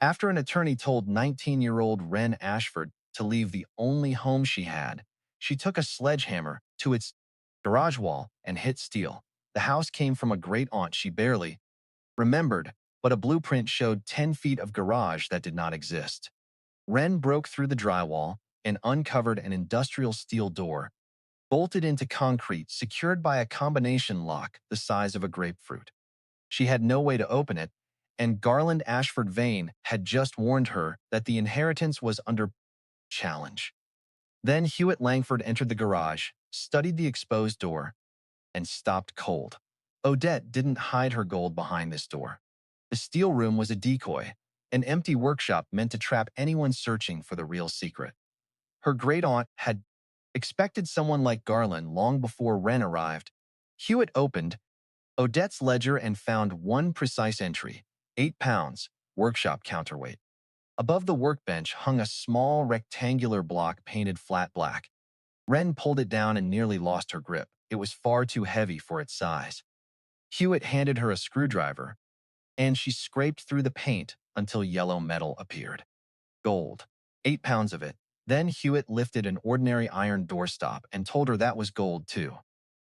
After an attorney told 19-year-old Wren Ashford to leave the only home she had, she took a sledgehammer to its garage wall and hit steel. The house came from a great-aunt she barely remembered, but a blueprint showed 10 feet of garage that did not exist. Wren broke through the drywall and uncovered an industrial steel door, bolted into concrete, secured by a combination lock the size of a grapefruit. She had no way to open it, and Garland Ashford Vain had just warned her that the inheritance was under challenge. Then Hewitt Langford entered the garage, studied the exposed door, and stopped cold. Odette didn't hide her gold behind this door. The steel room was a decoy, an empty workshop meant to trap anyone searching for the real secret. Her great-aunt had expected someone like Garland long before Wren arrived. Hewitt opened Odette's ledger and found one precise entry: 8 pounds, workshop counterweight. Above the workbench hung a small rectangular block painted flat black. Wren pulled it down and nearly lost her grip. It was far too heavy for its size. Hewitt handed her a screwdriver, and she scraped through the paint until yellow metal appeared. Gold. 8 pounds of it. Then Hewitt lifted an ordinary iron doorstop and told her that was gold too.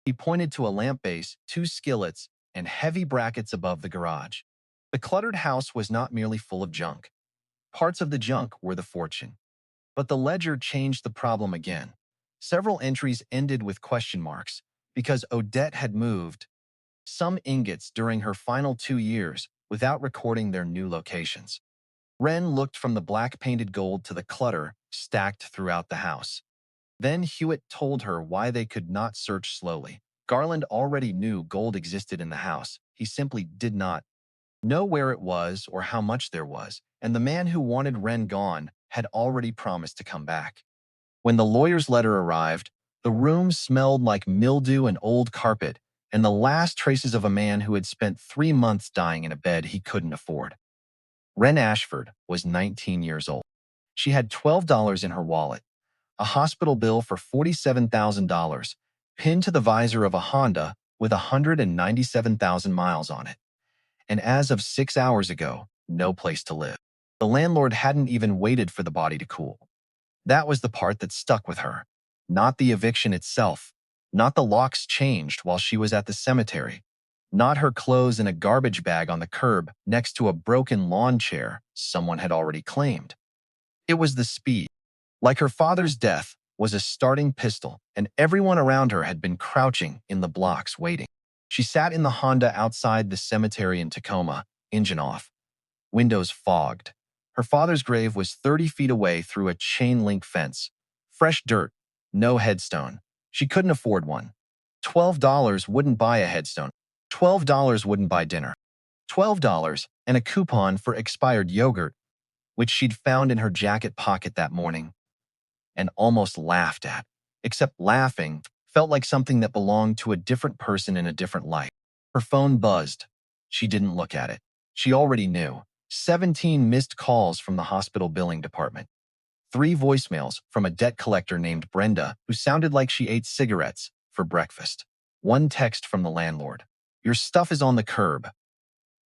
He pointed to a lamp base, 2 skillets, and heavy brackets above the garage. The cluttered house was not merely full of junk. Parts of the junk were the fortune. But the ledger changed the problem again. Several entries ended with question marks because Odette had moved some ingots during her final 2 years without recording their new locations. Wren looked from the black-painted gold to the clutter stacked throughout the house. Then Hewitt told her why they could not search slowly. Garland already knew gold existed in the house. He simply did not know where it was or how much there was, and the man who wanted Wren gone had already promised to come back. When the lawyer's letter arrived, the room smelled like mildew and old carpet, and the last traces of a man who had spent 3 months dying in a bed he couldn't afford. Wren Ashford was 19 years old. She had $12 in her wallet, a hospital bill for $47,000, pinned to the visor of a Honda with 197,000 miles on it. And as of 6 hours ago, no place to live. The landlord hadn't even waited for the body to cool. That was the part that stuck with her. Not the eviction itself, not the locks changed while she was at the cemetery, not her clothes in a garbage bag on the curb next to a broken lawn chair someone had already claimed. It was the speed. Like her father's death was a starting pistol, and everyone around her had been crouching in the blocks waiting. She sat in the Honda outside the cemetery in Tacoma, engine off, windows fogged. Her father's grave was 30 feet away through a chain-link fence. Fresh dirt, no headstone. She couldn't afford one. $12 wouldn't buy a headstone. $12 wouldn't buy dinner. $12 and a coupon for expired yogurt, which she'd found in her jacket pocket that morning and almost laughed at. Except laughing felt like something that belonged to a different person in a different life. Her phone buzzed. She didn't look at it. She already knew. 17 missed calls from the hospital billing department. 3 voicemails from a debt collector named Brenda, who sounded like she ate cigarettes for breakfast. 1 text from the landlord. Your stuff is on the curb.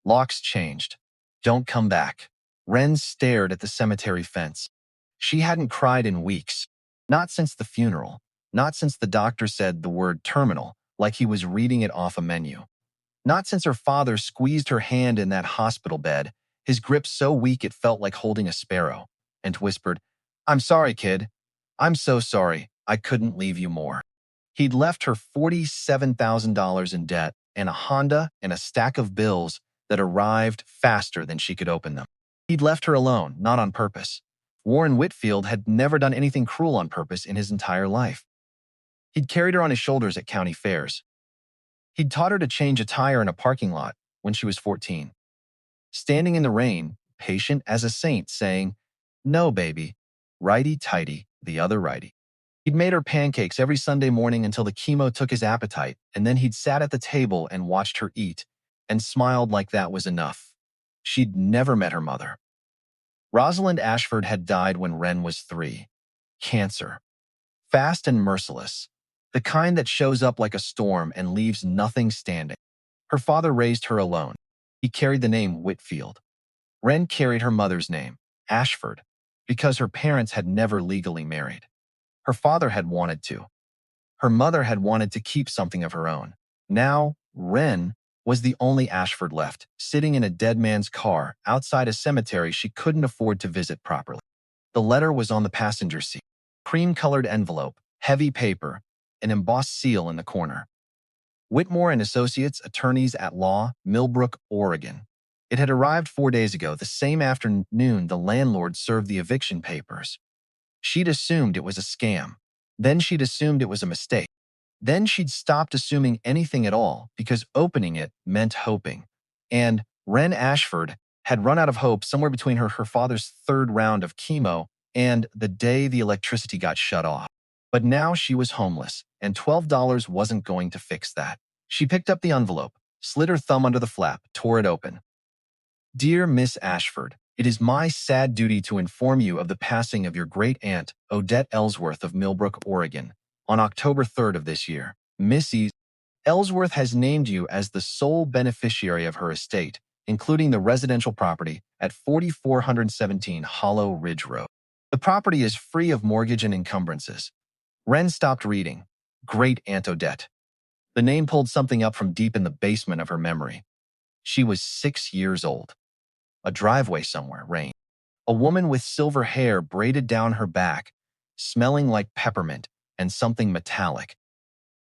Locks changed. Don't come back. Wren stared at the cemetery fence. She hadn't cried in weeks. Not since the funeral. Not since the doctor said the word terminal, like he was reading it off a menu. Not since her father squeezed her hand in that hospital bed, his grip so weak it felt like holding a sparrow, and whispered, I'm sorry, kid. I'm so sorry. I couldn't leave you more. He'd left her $47,000 in debt and a Honda and a stack of bills that arrived faster than she could open them. He'd left her alone, not on purpose. Warren Whitfield had never done anything cruel on purpose in his entire life. He'd carried her on his shoulders at county fairs. He'd taught her to change a tire in a parking lot when she was 14. Standing in the rain, patient as a saint, saying, no, baby, righty-tighty, the other righty. He'd made her pancakes every Sunday morning until the chemo took his appetite, and then he'd sat at the table and watched her eat and smiled like that was enough. She'd never met her mother. Rosalind Ashford had died when Wren was 3. Cancer. Fast and merciless. The kind that shows up like a storm and leaves nothing standing. Her father raised her alone. He carried the name Whitfield. Wren carried her mother's name, Ashford, because her parents had never legally married. Her father had wanted to. Her mother had wanted to keep something of her own. Now, Wren was the only Ashford left, sitting in a dead man's car outside a cemetery she couldn't afford to visit properly. The letter was on the passenger seat. Cream-colored envelope, heavy paper, an embossed seal in the corner. Whitmore and Associates, attorneys at law, Millbrook, Oregon. It had arrived 4 days ago, the same afternoon the landlord served the eviction papers. She'd assumed it was a scam. Then she'd assumed it was a mistake. Then she'd stopped assuming anything at all because opening it meant hoping. And Wren Ashford had run out of hope somewhere between her father's third round of chemo and the day the electricity got shut off. But now she was homeless, and $12 wasn't going to fix that. She picked up the envelope, slid her thumb under the flap, tore it open. Dear Miss Ashford, it is my sad duty to inform you of the passing of your great-aunt, Odette Ellsworth of Millbrook, Oregon, on October 3rd of this year. Mrs. Ellsworth has named you as the sole beneficiary of her estate, including the residential property at 4417 Hollow Ridge Road. The property is free of mortgage and encumbrances. Wren stopped reading. Great Aunt Odette. The name pulled something up from deep in the basement of her memory. She was 6 years old. A driveway somewhere, rain. A woman with silver hair braided down her back, smelling like peppermint and something metallic,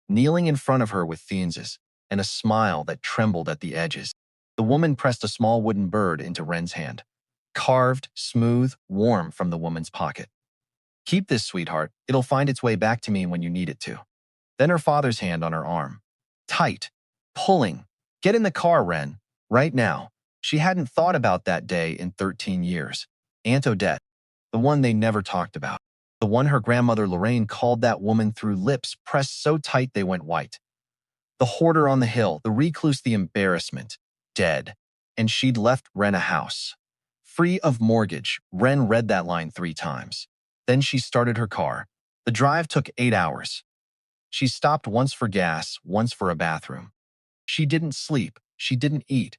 kneeling in front of her with fiennes and a smile that trembled at the edges. The woman pressed a small wooden bird into Wren's hand, carved, smooth, warm from the woman's pocket. Keep this, sweetheart. It'll find its way back to me when you need it to. Then her father's hand on her arm. Tight, pulling. Get in the car, Wren. Right now. She hadn't thought about that day in 13 years. Aunt Odette, the one they never talked about. The one her grandmother Lorraine called that woman through lips pressed so tight they went white. The hoarder on the hill, the recluse, the embarrassment. Dead. And she'd left Wren a house. Free of mortgage. Wren read that line 3 times. Then she started her car. The drive took 8 hours. She stopped once for gas, once for a bathroom. She didn't sleep. She didn't eat.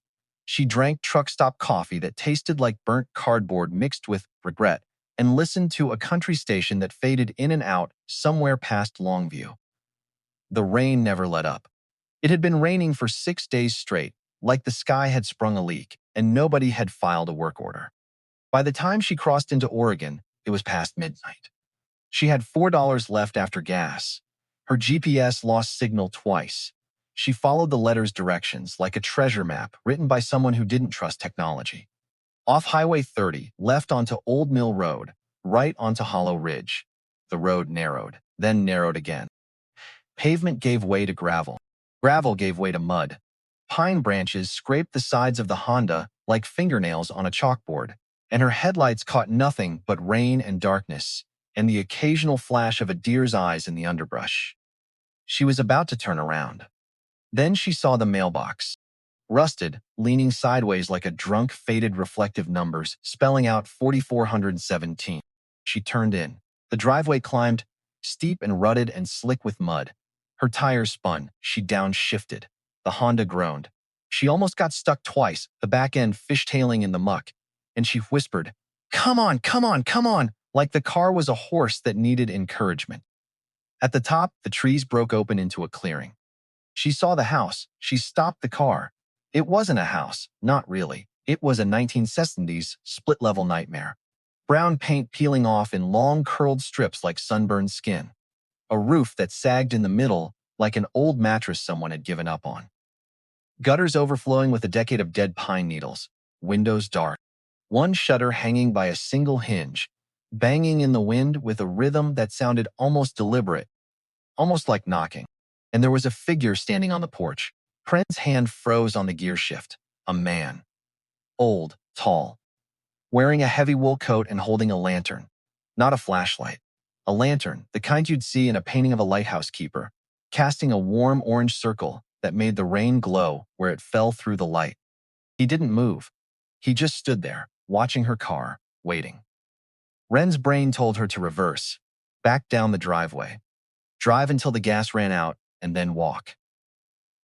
She drank truck stop coffee that tasted like burnt cardboard mixed with regret and listened to a country station that faded in and out somewhere past Longview. The rain never let up. It had been raining for 6 days straight, like the sky had sprung a leak, and nobody had filed a work order. By the time she crossed into Oregon, it was past midnight. She had $4 left after gas. Her GPS lost signal twice. She followed the letter's directions like a treasure map written by someone who didn't trust technology. Off Highway 30, left onto Old Mill Road, right onto Hollow Ridge. The road narrowed, then narrowed again. Pavement gave way to gravel. Gravel gave way to mud. Pine branches scraped the sides of the Honda like fingernails on a chalkboard, and her headlights caught nothing but rain and darkness, and the occasional flash of a deer's eyes in the underbrush. She was about to turn around. Then she saw the mailbox. Rusted, leaning sideways like a drunk, faded reflective numbers, spelling out 4417. She turned in. The driveway climbed, steep and rutted and slick with mud. Her tires spun. She downshifted. The Honda groaned. She almost got stuck twice, the back end fishtailing in the muck, and she whispered, "Come on, come on, come on," like the car was a horse that needed encouragement. At the top, the trees broke open into a clearing. She saw the house. She stopped the car. It wasn't a house, not really. It was a 1970s split-level nightmare. Brown paint peeling off in long curled strips like sunburned skin. A roof that sagged in the middle like an old mattress someone had given up on. Gutters overflowing with a decade of dead pine needles. Windows dark. One shutter hanging by a single hinge, banging in the wind with a rhythm that sounded almost deliberate, almost like knocking. And there was a figure standing on the porch. Pren's hand froze on the gear shift. A man. Old, tall. Wearing a heavy wool coat and holding a lantern. Not a flashlight. A lantern, the kind you'd see in a painting of a lighthouse keeper, casting a warm orange circle that made the rain glow where it fell through the light. He didn't move. He just stood there, watching her car, waiting. Wren's brain told her to reverse, back down the driveway, drive until the gas ran out, and then walk.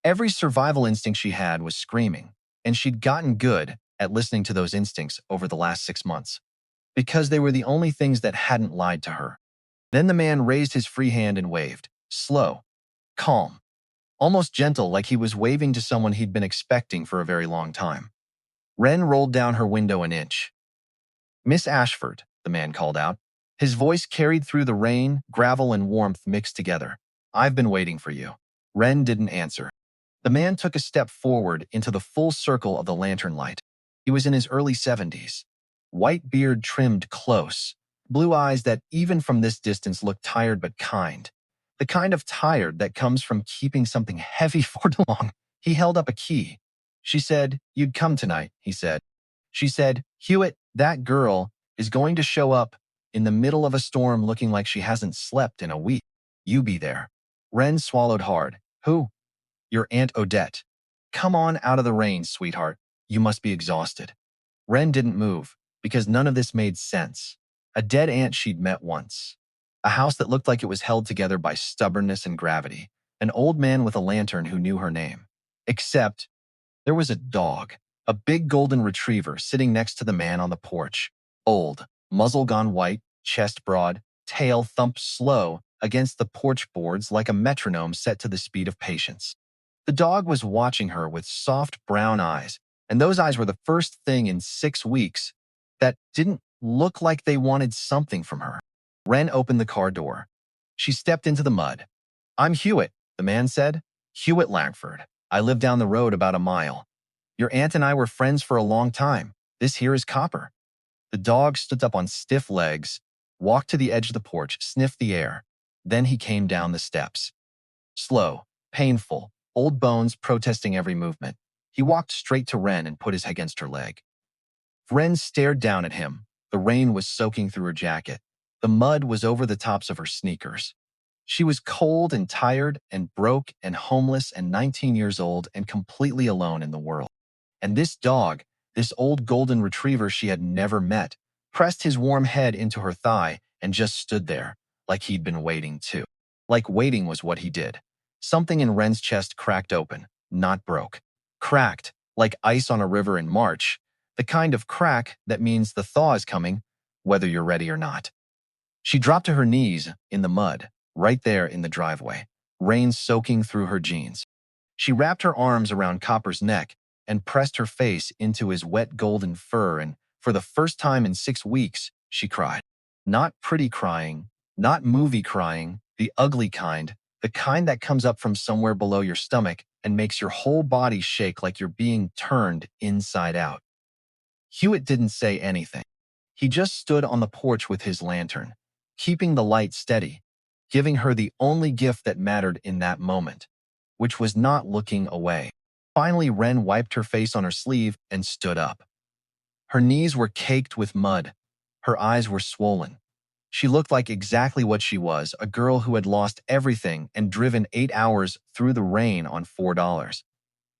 Every survival instinct she had was screaming, and she'd gotten good at listening to those instincts over the last 6 months, because they were the only things that hadn't lied to her. Then the man raised his free hand and waved, slow, calm, almost gentle, like he was waving to someone he'd been expecting for a very long time. Wren rolled down her window an inch. "Miss Ashford," the man called out. His voice carried through the rain, gravel, and warmth mixed together. "I've been waiting for you." Wren didn't answer. The man took a step forward into the full circle of the lantern light. He was in his early 70s. White beard trimmed close, blue eyes that even from this distance looked tired but kind. The kind of tired that comes from keeping something heavy for too long. He held up a key. "She said you'd come tonight," he said. "She said, Hewitt, that girl, is going to show up in the middle of a storm looking like she hasn't slept in a week. You be there." Wren swallowed hard. "Who?" "Your Aunt Odette. Come on out of the rain, sweetheart. You must be exhausted." Wren didn't move, because none of this made sense. A dead aunt she'd met once. A house that looked like it was held together by stubbornness and gravity. An old man with a lantern who knew her name. Except there was a dog, a big golden retriever sitting next to the man on the porch. Old, muzzle gone white, chest broad, tail thumped slow against the porch boards like a metronome set to the speed of patience. The dog was watching her with soft brown eyes, and those eyes were the first thing in 6 weeks that didn't look like they wanted something from her. Wren opened the car door. She stepped into the mud. "I'm Hewitt," the man said. "Hewitt Langford. I live down the road about a mile. Your aunt and I were friends for a long time. This here is Copper." The dog stood up on stiff legs, walked to the edge of the porch, sniffed the air. Then he came down the steps. Slow, painful, old bones protesting every movement. He walked straight to Wren and put his head against her leg. Wren stared down at him. The rain was soaking through her jacket. The mud was over the tops of her sneakers. She was cold and tired and broke and homeless and 19 years old and completely alone in the world. And this dog, this old golden retriever she had never met, pressed his warm head into her thigh and just stood there, like he'd been waiting too. Like waiting was what he did. Something in Wren's chest cracked open, not broke. Cracked, like ice on a river in March, the kind of crack that means the thaw is coming, whether you're ready or not. She dropped to her knees in the mud, right there in the driveway, rain soaking through her jeans. She wrapped her arms around Copper's neck and pressed her face into his wet golden fur, and for the first time in 6 weeks, she cried. Not pretty crying, not movie crying, the ugly kind, the kind that comes up from somewhere below your stomach and makes your whole body shake like you're being turned inside out. Hewitt didn't say anything. He just stood on the porch with his lantern, keeping the light steady, giving her the only gift that mattered in that moment, which was not looking away. Finally, Wren wiped her face on her sleeve and stood up. Her knees were caked with mud. Her eyes were swollen. She looked like exactly what she was, a girl who had lost everything and driven 8 hours through the rain on $4.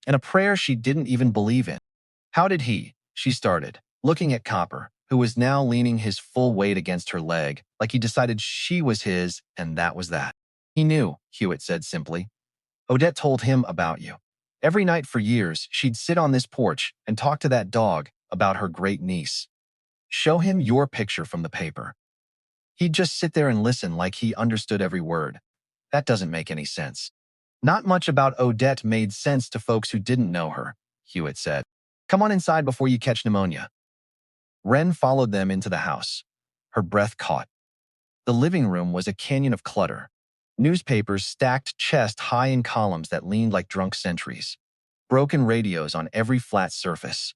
And a prayer she didn't even believe in. "How did he?" she started, looking at Copper, who was now leaning his full weight against her leg, like he decided she was his and that was that. "He knew," Hewitt said simply. "Odette told him about you. Every night for years, she'd sit on this porch and talk to that dog about her great niece. Show him your picture from the paper. He'd just sit there and listen like he understood every word. That doesn't make any sense." "Not much about Odette made sense to folks who didn't know her," Hewitt said. "Come on inside before you catch pneumonia." Wren followed them into the house. Her breath caught. The living room was a canyon of clutter. Newspapers stacked chest high in columns that leaned like drunk sentries. Broken radios on every flat surface.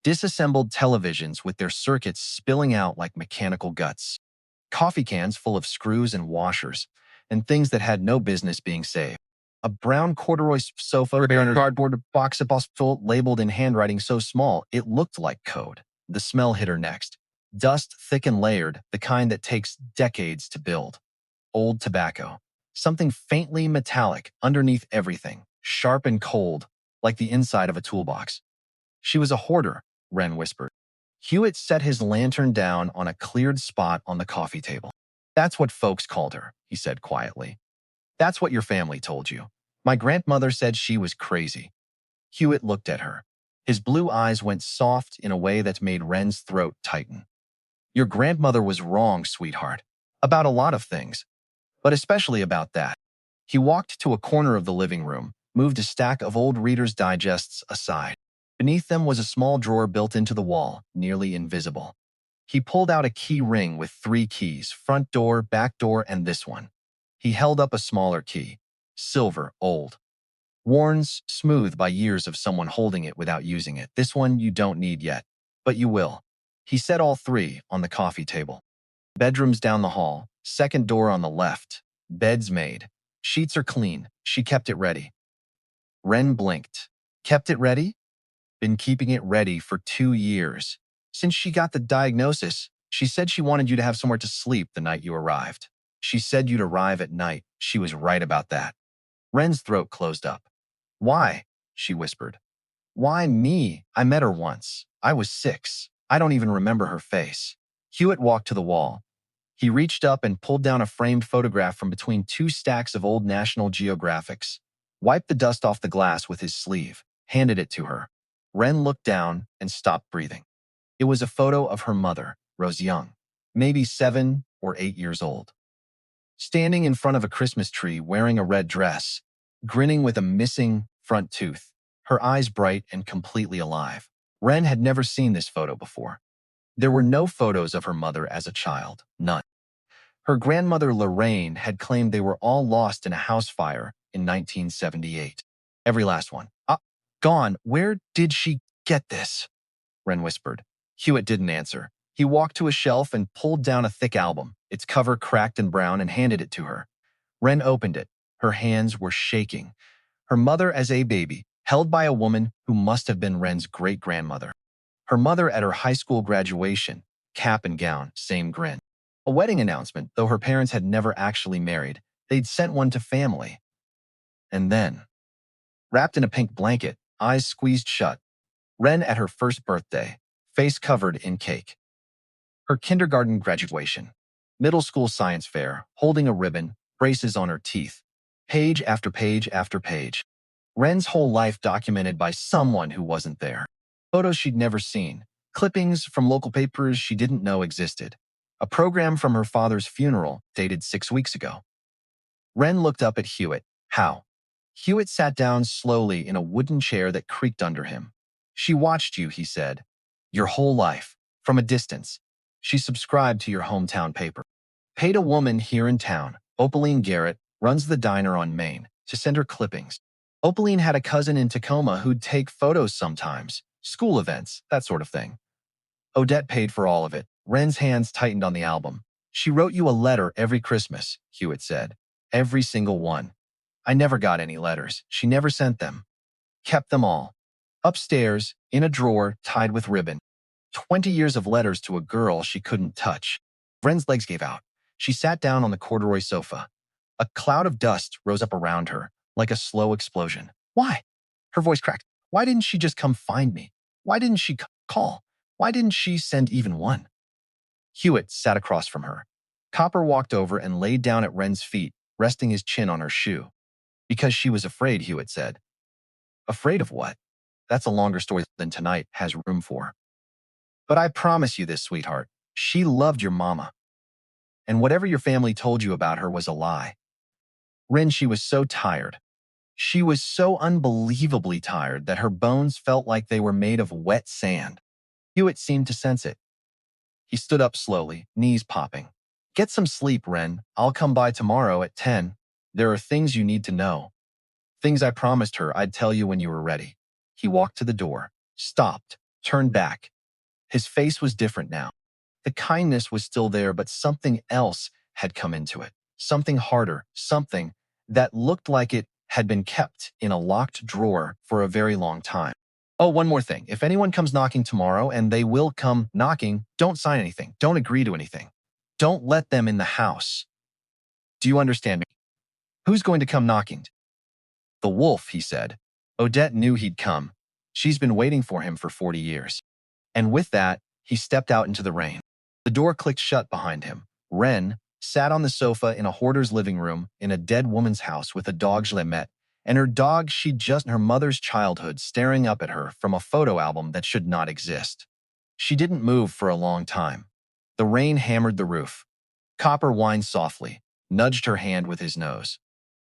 Disassembled televisions with their circuits spilling out like mechanical guts. Coffee cans full of screws and washers, and things that had no business being saved. A brown corduroy sofa and a cardboard box full labeled in handwriting so small it looked like code. The smell hit her next. Dust thick and layered, the kind that takes decades to build. Old tobacco. Something faintly metallic underneath everything, sharp and cold, like the inside of a toolbox. "She was a hoarder," Wren whispered. Hewitt set his lantern down on a cleared spot on the coffee table. "That's what folks called her," he said quietly. "That's what your family told you. My grandmother said she was crazy." Hewitt looked at her. His blue eyes went soft in a way that made Wren's throat tighten. Your grandmother was wrong, sweetheart. About a lot of things, but especially about that. He walked to a corner of the living room, moved a stack of old Reader's Digests aside. Beneath them was a small drawer built into the wall, nearly invisible. He pulled out a key ring with 3 keys, front door, back door, and this one. He held up a smaller key. Silver, old. Worn smooth by years of someone holding it without using it. This one you don't need yet, but you will. He set all 3 on the coffee table. Bedrooms down the hall, second door on the left. Beds made. Sheets are clean. She kept it ready. Wren blinked. Kept it ready? Been keeping it ready for 2 years. Since she got the diagnosis, she said she wanted you to have somewhere to sleep the night you arrived. She said you'd arrive at night. She was right about that. Wren's throat closed up. Why? She whispered. Why me? I met her once. I was 6. I don't even remember her face. Hewitt walked to the wall. He reached up and pulled down a framed photograph from between 2 stacks of old National Geographics, wiped the dust off the glass with his sleeve, handed it to her. Wren looked down and stopped breathing. It was a photo of her mother, Rose Young, maybe 7 or 8 years old, standing in front of a Christmas tree wearing a red dress, grinning with a missing front tooth, her eyes bright and completely alive. Wren had never seen this photo before. There were no photos of her mother as a child, none. Her grandmother Lorraine had claimed they were all lost in a house fire in 1978. Every last one. Gone. Where did she get this? Wren whispered. Hewitt didn't answer. He walked to a shelf and pulled down a thick album, its cover cracked and brown, and handed it to her. Wren opened it. Her hands were shaking. Her mother as a baby, held by a woman who must have been Wren's great-grandmother. Her mother at her high school graduation, cap and gown, same grin. A wedding announcement, though her parents had never actually married. They'd sent one to family. And then, wrapped in a pink blanket, eyes squeezed shut, Wren at her first birthday, face covered in cake. Her kindergarten graduation, middle school science fair, holding a ribbon, braces on her teeth, page after page after page. Wren's whole life documented by someone who wasn't there. Photos she'd never seen, clippings from local papers she didn't know existed, a program from her father's funeral dated 6 weeks ago. Wren looked up at Hewitt. How? Hewitt sat down slowly in a wooden chair that creaked under him. She watched you, he said. Your whole life, from a distance. She subscribed to your hometown paper. Paid a woman here in town, Opaline Garrett, runs the diner on Main, to send her clippings. Opaline had a cousin in Tacoma who'd take photos sometimes, school events, that sort of thing. Odette paid for all of it. Wren's hands tightened on the album. She wrote you a letter every Christmas, Hewitt said. Every single one. I never got any letters. She never sent them. Kept them all. Upstairs, in a drawer, tied with ribbon. 20 years of letters to a girl she couldn't touch. Wren's legs gave out. She sat down on the corduroy sofa. A cloud of dust rose up around her, like a slow explosion. Why? Her voice cracked. Why didn't she just come find me? Why didn't she call? Why didn't she send even one? Hewitt sat across from her. Copper walked over and laid down at Wren's feet, resting his chin on her shoe. Because she was afraid, Hewitt said. Afraid of what? That's a longer story than tonight has room for. But I promise you this, sweetheart. She loved your mama. And whatever your family told you about her was a lie. Wren, she was so tired. She was so unbelievably tired that her bones felt like they were made of wet sand. Hewitt seemed to sense it. He stood up slowly, knees popping. Get some sleep, Wren. I'll come by tomorrow at 10. There are things you need to know. Things I promised her I'd tell you when you were ready. He walked to the door, stopped, turned back. His face was different now. The kindness was still there, but something else had come into it. Something harder, something that looked like it had been kept in a locked drawer for a very long time. Oh, one more thing. If anyone comes knocking tomorrow, and they will come knocking, don't sign anything. Don't agree to anything. Don't let them in the house. Do you understand me? Who's going to come knocking? The wolf, he said. Odette knew he'd come. She's been waiting for him for 40 years. And with that, he stepped out into the rain. The door clicked shut behind him. Wren sat on the sofa in a hoarder's living room in a dead woman's house with a dog Schlemet and her dog she'd just her mother's childhood staring up at her from a photo album that should not exist. She didn't move for a long time. The rain hammered the roof. Copper whined softly, nudged her hand with his nose.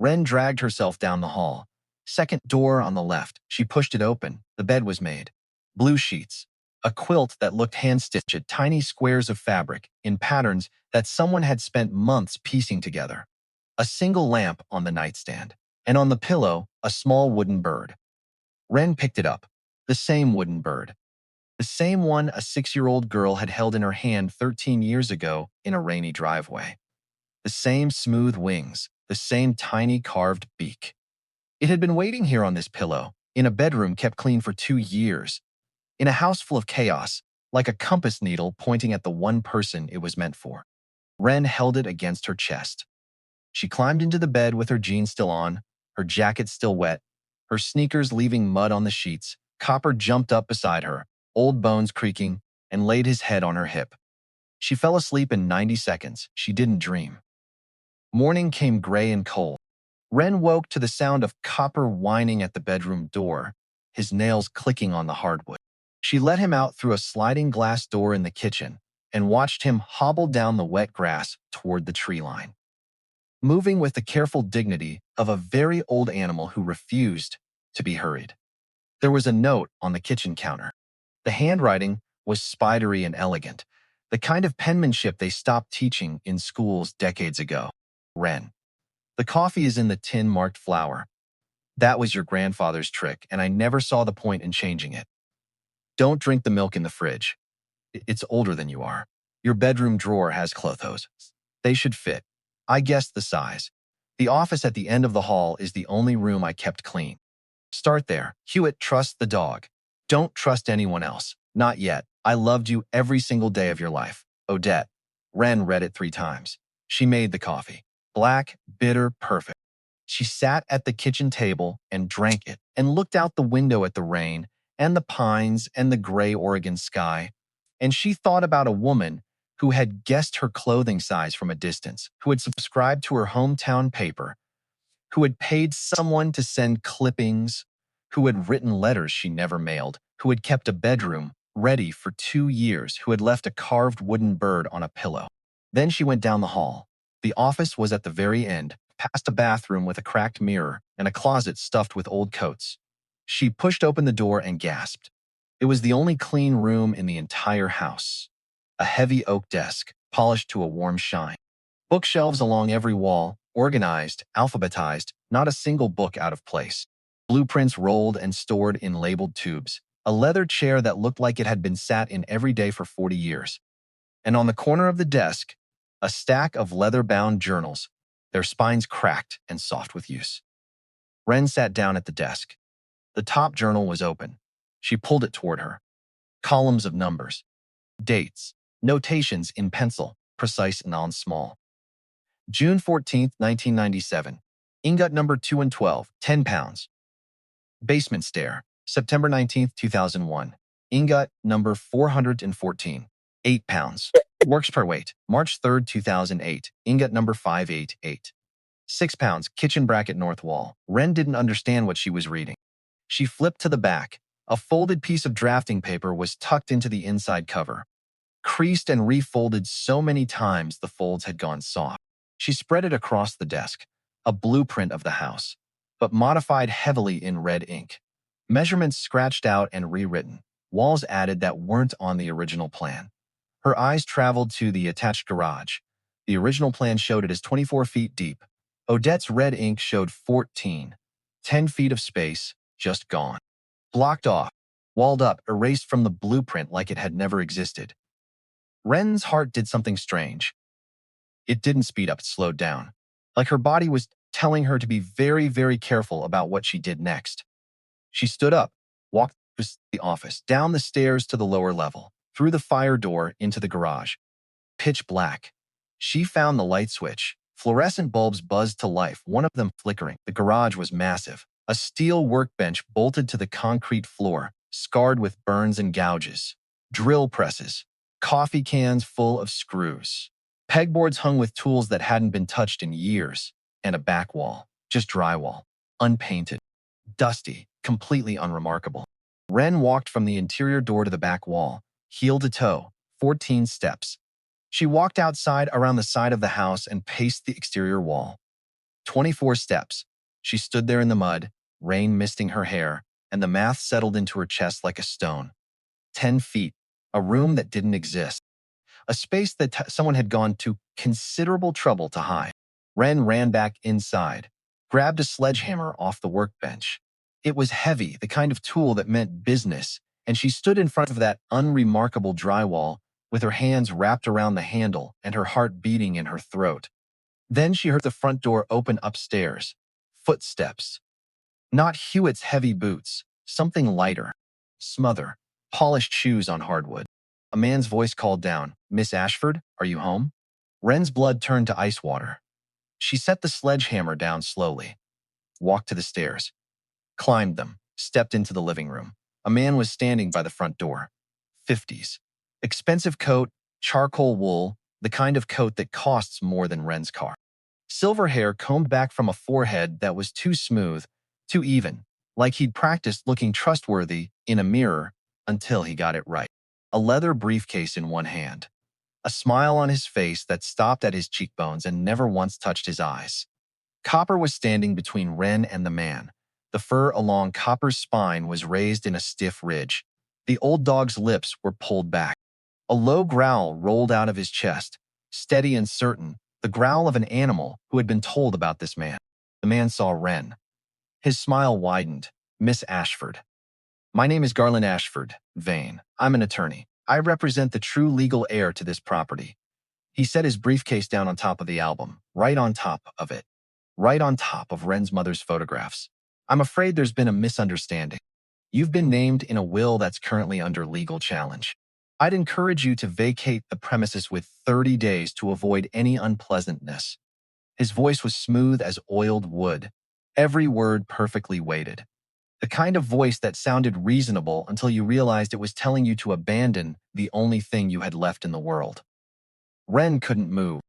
Wren dragged herself down the hall. Second door on the left. She pushed it open. The bed was made. Blue sheets. A quilt that looked hand-stitched, tiny squares of fabric in patterns that someone had spent months piecing together. A single lamp on the nightstand. And on the pillow, a small wooden bird. Wren picked it up. The same wooden bird. The same one a 6-year-old girl had held in her hand 13 years ago in a rainy driveway. The same smooth wings, the same tiny carved beak. It had been waiting here on this pillow, in a bedroom kept clean for 2 years, in a house full of chaos, like a compass needle pointing at the one person it was meant for. Wren held it against her chest. She climbed into the bed with her jeans still on, her jacket still wet, her sneakers leaving mud on the sheets. Copper jumped up beside her, old bones creaking, and laid his head on her hip. She fell asleep in 90 seconds. She didn't dream. Morning came gray and cold. Wren woke to the sound of Copper whining at the bedroom door, his nails clicking on the hardwood. She let him out through a sliding glass door in the kitchen and watched him hobble down the wet grass toward the tree line, moving with the careful dignity of a very old animal who refused to be hurried. There was a note on the kitchen counter. The handwriting was spidery and elegant, the kind of penmanship they stopped teaching in schools decades ago. Wren. The coffee is in the tin marked flour. That was your grandfather's trick, and I never saw the point in changing it. Don't drink the milk in the fridge. It's older than you are. Your bedroom drawer has clothos. They should fit. I guessed the size. The office at the end of the hall is the only room I kept clean. Start there. Hewitt, trust the dog. Don't trust anyone else. Not yet. I loved you every single day of your life. Odette. Wren read it 3 times. She made the coffee. Black, bitter, perfect. She sat at the kitchen table and drank it and looked out the window at the rain and the pines and the gray Oregon sky. And she thought about a woman who had guessed her clothing size from a distance, who had subscribed to her hometown paper, who had paid someone to send clippings, who had written letters she never mailed, who had kept a bedroom ready for 2 years, who had left a carved wooden bird on a pillow. Then she went down the hall. The office was at the very end, past a bathroom with a cracked mirror and a closet stuffed with old coats. She pushed open the door and gasped. It was the only clean room in the entire house. A heavy oak desk, polished to a warm shine. Bookshelves along every wall, organized, alphabetized, not a single book out of place. Blueprints rolled and stored in labeled tubes. A leather chair that looked like it had been sat in every day for 40 years. And on the corner of the desk, a stack of leather-bound journals, their spines cracked and soft with use. Wren sat down at the desk. The top journal was open. She pulled it toward her. Columns of numbers. Dates. Notations in pencil, precise and non-small. June 14, 1997. Ingot number 2 and 12, 10 pounds. Basement stair. September 19, 2001. Ingot number 414, 8 pounds. Works per weight. March 3, 2008. Ingot number 588. 6 pounds. Kitchen bracket north wall. Wren didn't understand what she was reading. She flipped to the back. A folded piece of drafting paper was tucked into the inside cover. Creased and refolded so many times the folds had gone soft. She spread it across the desk. A blueprint of the house, but modified heavily in red ink. Measurements scratched out and rewritten. Walls added that weren't on the original plan. Her eyes traveled to the attached garage. The original plan showed it as 24 feet deep. Odette's red ink showed 14. 10 feet of space, just gone. Blocked off, walled up, erased from the blueprint like it had never existed. Wren's heart did something strange. It didn't speed up, it slowed down. Like her body was telling her to be very, very careful about what she did next. She stood up, walked to the office, down the stairs to the lower level, through the fire door into the garage. Pitch black. She found the light switch. Fluorescent bulbs buzzed to life, one of them flickering. The garage was massive. A steel workbench bolted to the concrete floor, scarred with burns and gouges. Drill presses. Coffee cans full of screws. Pegboards hung with tools that hadn't been touched in years. And a back wall. Just drywall. unpainted, dusty, completely unremarkable. Wren walked from the interior door to the back wall, heel to toe, 14 steps. She walked outside around the side of the house and paced the exterior wall. 24 steps. She stood there in the mud, rain misting her hair, and the math settled into her chest like a stone. 10 feet. A room that didn't exist. A space that someone had gone to considerable trouble to hide. Wren ran back inside, grabbed a sledgehammer off the workbench. It was heavy, the kind of tool that meant business, and she stood in front of that unremarkable drywall with her hands wrapped around the handle and her heart beating in her throat. Then she heard the front door open upstairs. Footsteps. Not Hewitt's heavy boots, something lighter. Smother. Polished shoes on hardwood. A man's voice called down, "Miss Ashford, are you home?" Wren's blood turned to ice water. She set the sledgehammer down slowly, walked to the stairs, climbed them, stepped into the living room. A man was standing by the front door. 50s. Expensive coat, charcoal wool, the kind of coat that costs more than Wren's car. Silver hair combed back from a forehead that was too smooth, too even, like he'd practiced looking trustworthy in a mirror until he got it right. A leather briefcase in one hand. A smile on his face that stopped at his cheekbones and never once touched his eyes. Copper was standing between Wren and the man. The fur along Copper's spine was raised in a stiff ridge. The old dog's lips were pulled back. A low growl rolled out of his chest, steady and certain, the growl of an animal who had been told about this man. The man saw Wren. His smile widened. "Miss Ashford." "My name is Garland Ashford, Vain. I'm an attorney. I represent the true legal heir to this property." He set his briefcase down on top of the album, right on top of it, right on top of Wren's mother's photographs. "I'm afraid there's been a misunderstanding. You've been named in a will that's currently under legal challenge. I'd encourage you to vacate the premises with 30 days to avoid any unpleasantness." His voice was smooth as oiled wood, every word perfectly weighted. The kind of voice that sounded reasonable until you realized it was telling you to abandon the only thing you had left in the world. Wren couldn't move.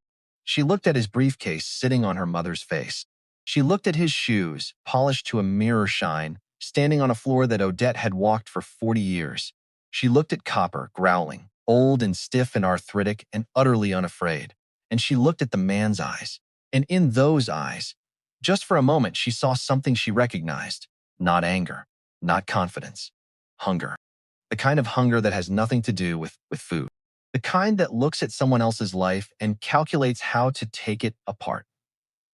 She looked at his briefcase sitting on her mother's face. She looked at his shoes, polished to a mirror shine, standing on a floor that Odette had walked for 40 years. She looked at Copper, growling, old and stiff and arthritic and utterly unafraid. And she looked at the man's eyes. And in those eyes, just for a moment, she saw something she recognized. Not anger, not confidence. Hunger. The kind of hunger that has nothing to do with food. The kind that looks at someone else's life and calculates how to take it apart.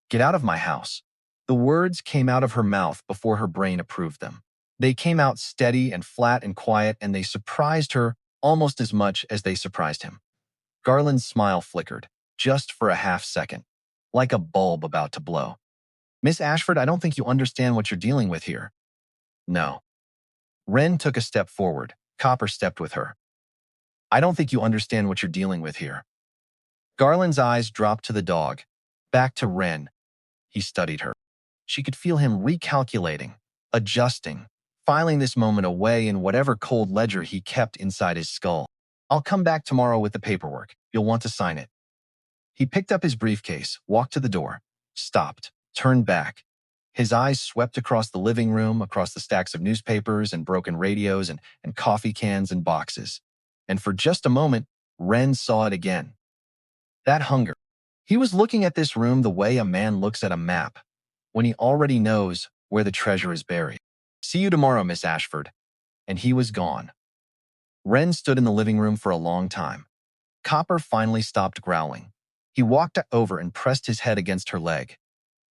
"Get out of my house." The words came out of her mouth before her brain approved them. They came out steady and flat and quiet, and they surprised her almost as much as they surprised him. Garland's smile flickered, just for a half second, like a bulb about to blow. "Miss Ashford, I don't think you understand what you're dealing with here." "No." Wren took a step forward. Copper stepped with her. "I don't think you understand what you're dealing with here." Garland's eyes dropped to the dog, back to Wren. He studied her. She could feel him recalculating, adjusting, filing this moment away in whatever cold ledger he kept inside his skull. "I'll come back tomorrow with the paperwork. You'll want to sign it." He picked up his briefcase, walked to the door, stopped, turned back. His eyes swept across the living room, across the stacks of newspapers and broken radios and coffee cans and boxes. And for just a moment, Wren saw it again. That hunger. He was looking at this room the way a man looks at a map, when he already knows where the treasure is buried. "See you tomorrow, Miss Ashford." And he was gone. Wren stood in the living room for a long time. Copper finally stopped growling. He walked over and pressed his head against her leg.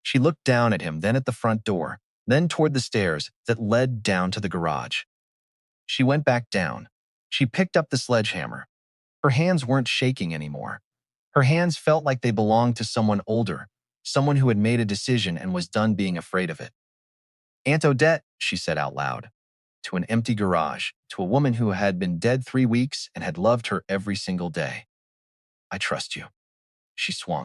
She looked down at him, then at the front door, then toward the stairs that led down to the garage. She went back down. She picked up the sledgehammer. Her hands weren't shaking anymore. Her hands felt like they belonged to someone older, someone who had made a decision and was done being afraid of it. "Aunt Odette," she said out loud, to an empty garage, to a woman who had been dead 3 weeks and had loved her every single day. "I trust you." She swung.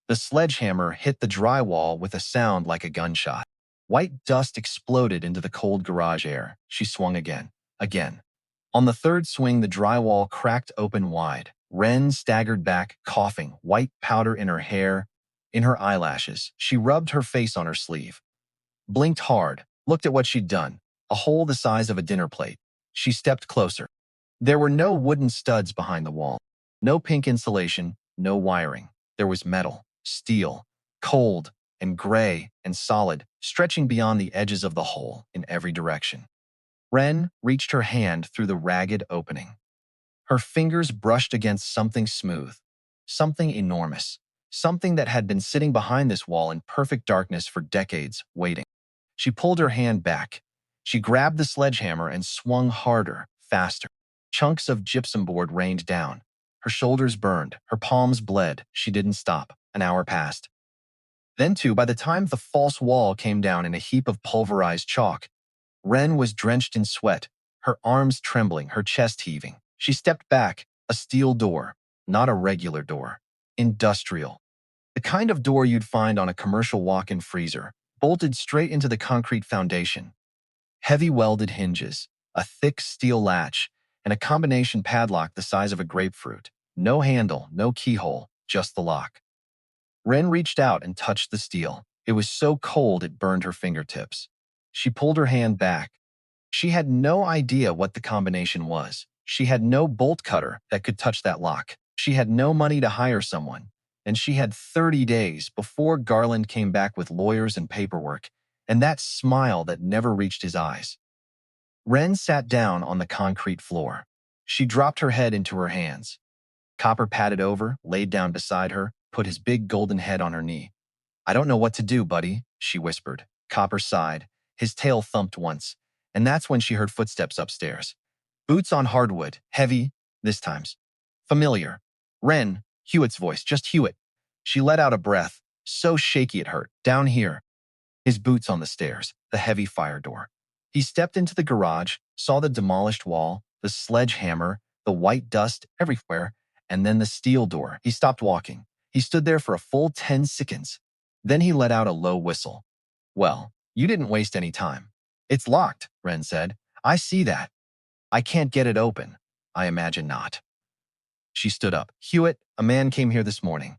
The sledgehammer hit the drywall with a sound like a gunshot. White dust exploded into the cold garage air. She swung again. Again. On the third swing, the drywall cracked open wide. Wren staggered back, coughing, white powder in her hair, in her eyelashes. She rubbed her face on her sleeve. blinked hard, looked at what she'd done, a hole the size of a dinner plate. She stepped closer. There were no wooden studs behind the wall, no pink insulation, no wiring. There was metal, steel, cold and gray and solid, stretching beyond the edges of the hole in every direction. Wren reached her hand through the ragged opening. Her fingers brushed against something smooth, something enormous, something that had been sitting behind this wall in perfect darkness for decades, waiting. She pulled her hand back. She grabbed the sledgehammer and swung harder, faster. Chunks of gypsum board rained down. Her shoulders burned, her palms bled. She didn't stop. An hour passed. Then, too, by the time the false wall came down in a heap of pulverized chalk, Wren was drenched in sweat, her arms trembling, her chest heaving. She stepped back, a steel door, not a regular door. Industrial. The kind of door you'd find on a commercial walk-in freezer, bolted straight into the concrete foundation. Heavy welded hinges, a thick steel latch, and a combination padlock the size of a grapefruit. No handle, no keyhole, just the lock. Wren reached out and touched the steel. It was so cold it burned her fingertips. She pulled her hand back. She had no idea what the combination was. She had no bolt cutter that could touch that lock. She had no money to hire someone. And she had 30 days before Garland came back with lawyers and paperwork, and that smile that never reached his eyes. Wren sat down on the concrete floor. She dropped her head into her hands. Copper padded over, laid down beside her, put his big golden head on her knee. "I don't know what to do, buddy," she whispered. Copper sighed. His tail thumped once, and that's when she heard footsteps upstairs. Boots on hardwood, heavy, this time's. Familiar. Wren, Hewitt's voice, just Hewitt. She let out a breath, so shaky it hurt. Down here. His boots on the stairs, the heavy fire door. He stepped into the garage, saw the demolished wall, the sledgehammer, the white dust everywhere, and then the steel door. He stopped walking. He stood there for a full 10 seconds. Then he let out a low whistle. "Well, you didn't waste any time." "It's locked," Wren said. "I see that. I can't get it open." "I imagine not." She stood up. "Hewitt, a man came here this morning.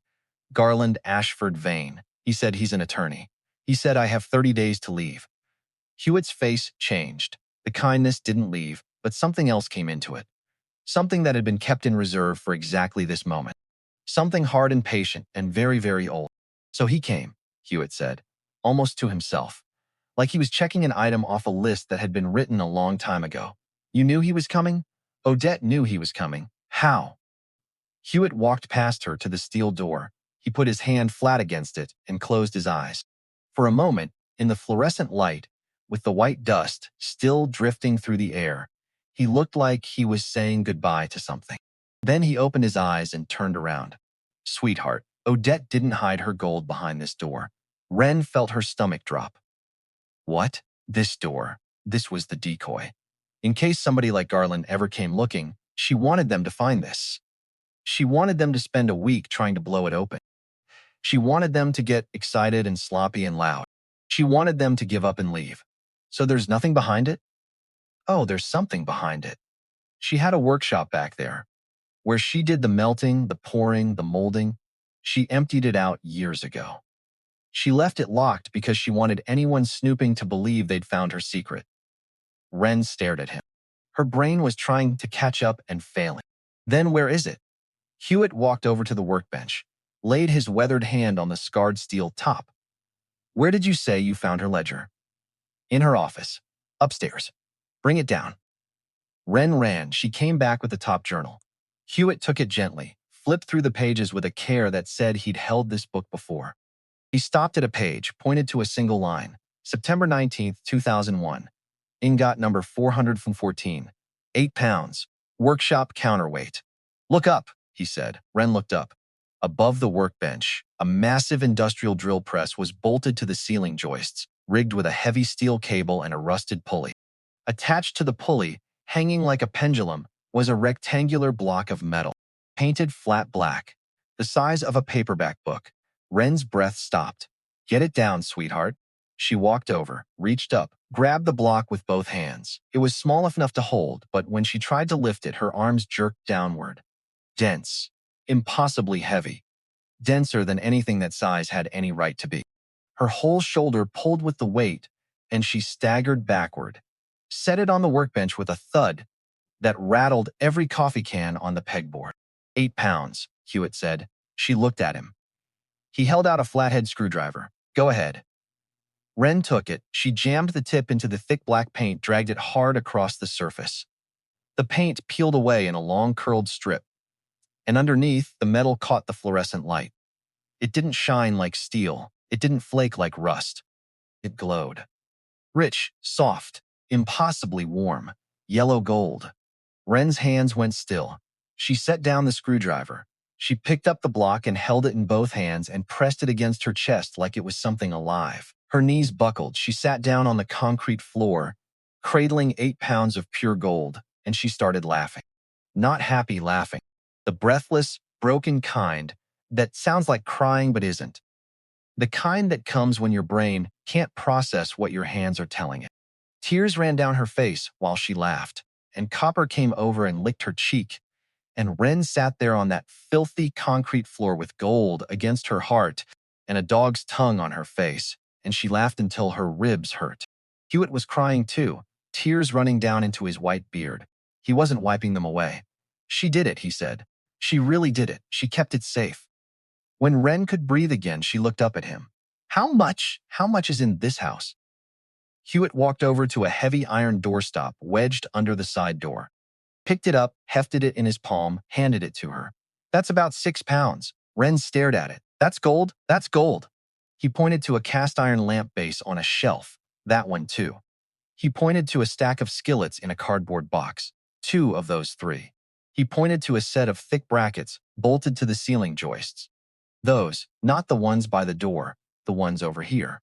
Garland Ashford Vain. He said he's an attorney. He said I have 30 days to leave." Hewitt's face changed. The kindness didn't leave, but something else came into it. Something that had been kept in reserve for exactly this moment. Something hard and patient and very, very old. "So he came," Hewitt said, almost to himself, like he was checking an item off a list that had been written a long time ago. "You knew he was coming?" Odette knew he was coming. "How?" Hewitt walked past her to the steel door. He put his hand flat against it and closed his eyes. For a moment, in the fluorescent light, with the white dust still drifting through the air, he looked like he was saying goodbye to something. Then he opened his eyes and turned around. "Sweetheart." Odette didn't hide her gold behind this door. Wren felt her stomach drop. What? This door. This was the decoy. In case somebody like Garland ever came looking, she wanted them to find this. She wanted them to spend a week trying to blow it open. She wanted them to get excited and sloppy and loud. She wanted them to give up and leave. So there's nothing behind it? Oh, there's something behind it. She had a workshop back there, where she did the melting, the pouring, the molding. She emptied it out years ago. She left it locked because she wanted anyone snooping to believe they'd found her secret. Wren stared at him. Her brain was trying to catch up and failing. Then where is it? Hewitt walked over to the workbench, laid his weathered hand on the scarred steel top. "Where did you say you found her ledger?" "In her office. Upstairs. Bring it down." Wren ran. She came back with the top journal. Hewitt took it gently, flipped through the pages with a care that said he'd held this book before. He stopped at a page, pointed to a single line. September 19th, 2001. Ingot number 414. 8 pounds. Workshop counterweight. "Look up," he said. Wren looked up. Above the workbench, a massive industrial drill press was bolted to the ceiling joists, rigged with a heavy steel cable and a rusted pulley. Attached to the pulley, hanging like a pendulum, was a rectangular block of metal, painted flat black, the size of a paperback book. Wren's breath stopped. "Get it down, sweetheart." She walked over, reached up, grabbed the block with both hands. It was small enough to hold, but when she tried to lift it, her arms jerked downward. Dense. Impossibly heavy. Denser than anything that size had any right to be. Her whole shoulder pulled with the weight, and she staggered backward, set it on the workbench with a thud that rattled every coffee can on the pegboard. 8 pounds, Hewitt said. She looked at him. He held out a flathead screwdriver. Go ahead. Wren took it. She jammed the tip into the thick black paint, dragged it hard across the surface. The paint peeled away in a long curled strip, and underneath, the metal caught the fluorescent light. It didn't shine like steel. It didn't flake like rust. It glowed. Rich, soft, impossibly warm, yellow gold. Wren's hands went still. She set down the screwdriver. She picked up the block and held it in both hands and pressed it against her chest like it was something alive. Her knees buckled. She sat down on the concrete floor, cradling 8 pounds of pure gold, and she started laughing. Not happy laughing. The breathless, broken kind that sounds like crying but isn't. The kind that comes when your brain can't process what your hands are telling it. Tears ran down her face while she laughed, and Copper came over and licked her cheek, and Wren sat there on that filthy concrete floor with gold against her heart and a dog's tongue on her face, and she laughed until her ribs hurt. Hewitt was crying too, tears running down into his white beard. He wasn't wiping them away. She did it, he said. She really did it. She kept it safe. When Wren could breathe again, she looked up at him. How much is in this house? Hewitt walked over to a heavy iron doorstop wedged under the side door, picked it up, hefted it in his palm, handed it to her. That's about 6 pounds. Wren stared at it. That's gold? That's gold. He pointed to a cast iron lamp base on a shelf. That one too. He pointed to a stack of skillets in a cardboard box. 2 of those 3. He pointed to a set of thick brackets bolted to the ceiling joists. Those, not the ones by the door, the ones over here.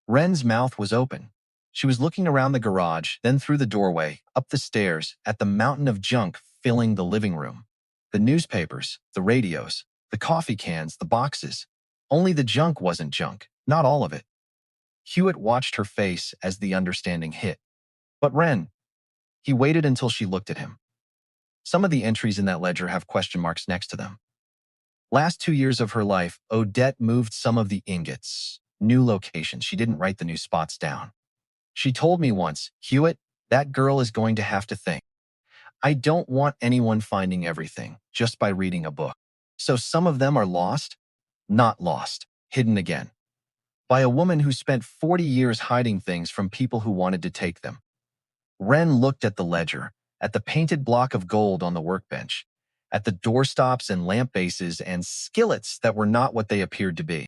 Wren's mouth was open. She was looking around the garage, then through the doorway, up the stairs, at the mountain of junk filling the living room. The newspapers, the radios, the coffee cans, the boxes. Only the junk wasn't junk, not all of it. Hewitt watched her face as the understanding hit. But Wren, he waited until she looked at him. Some of the entries in that ledger have question marks next to them. Last 2 years of her life, Odette moved some of the ingots. New locations. She didn't write the new spots down. She told me once, Hewitt, that girl is going to have to think. I don't want anyone finding everything just by reading a book. So some of them are lost? Not lost. Hidden again. By a woman who spent 40 years hiding things from people who wanted to take them. Wren looked at the ledger, at the painted block of gold on the workbench, at the doorstops and lamp bases and skillets that were not what they appeared to be.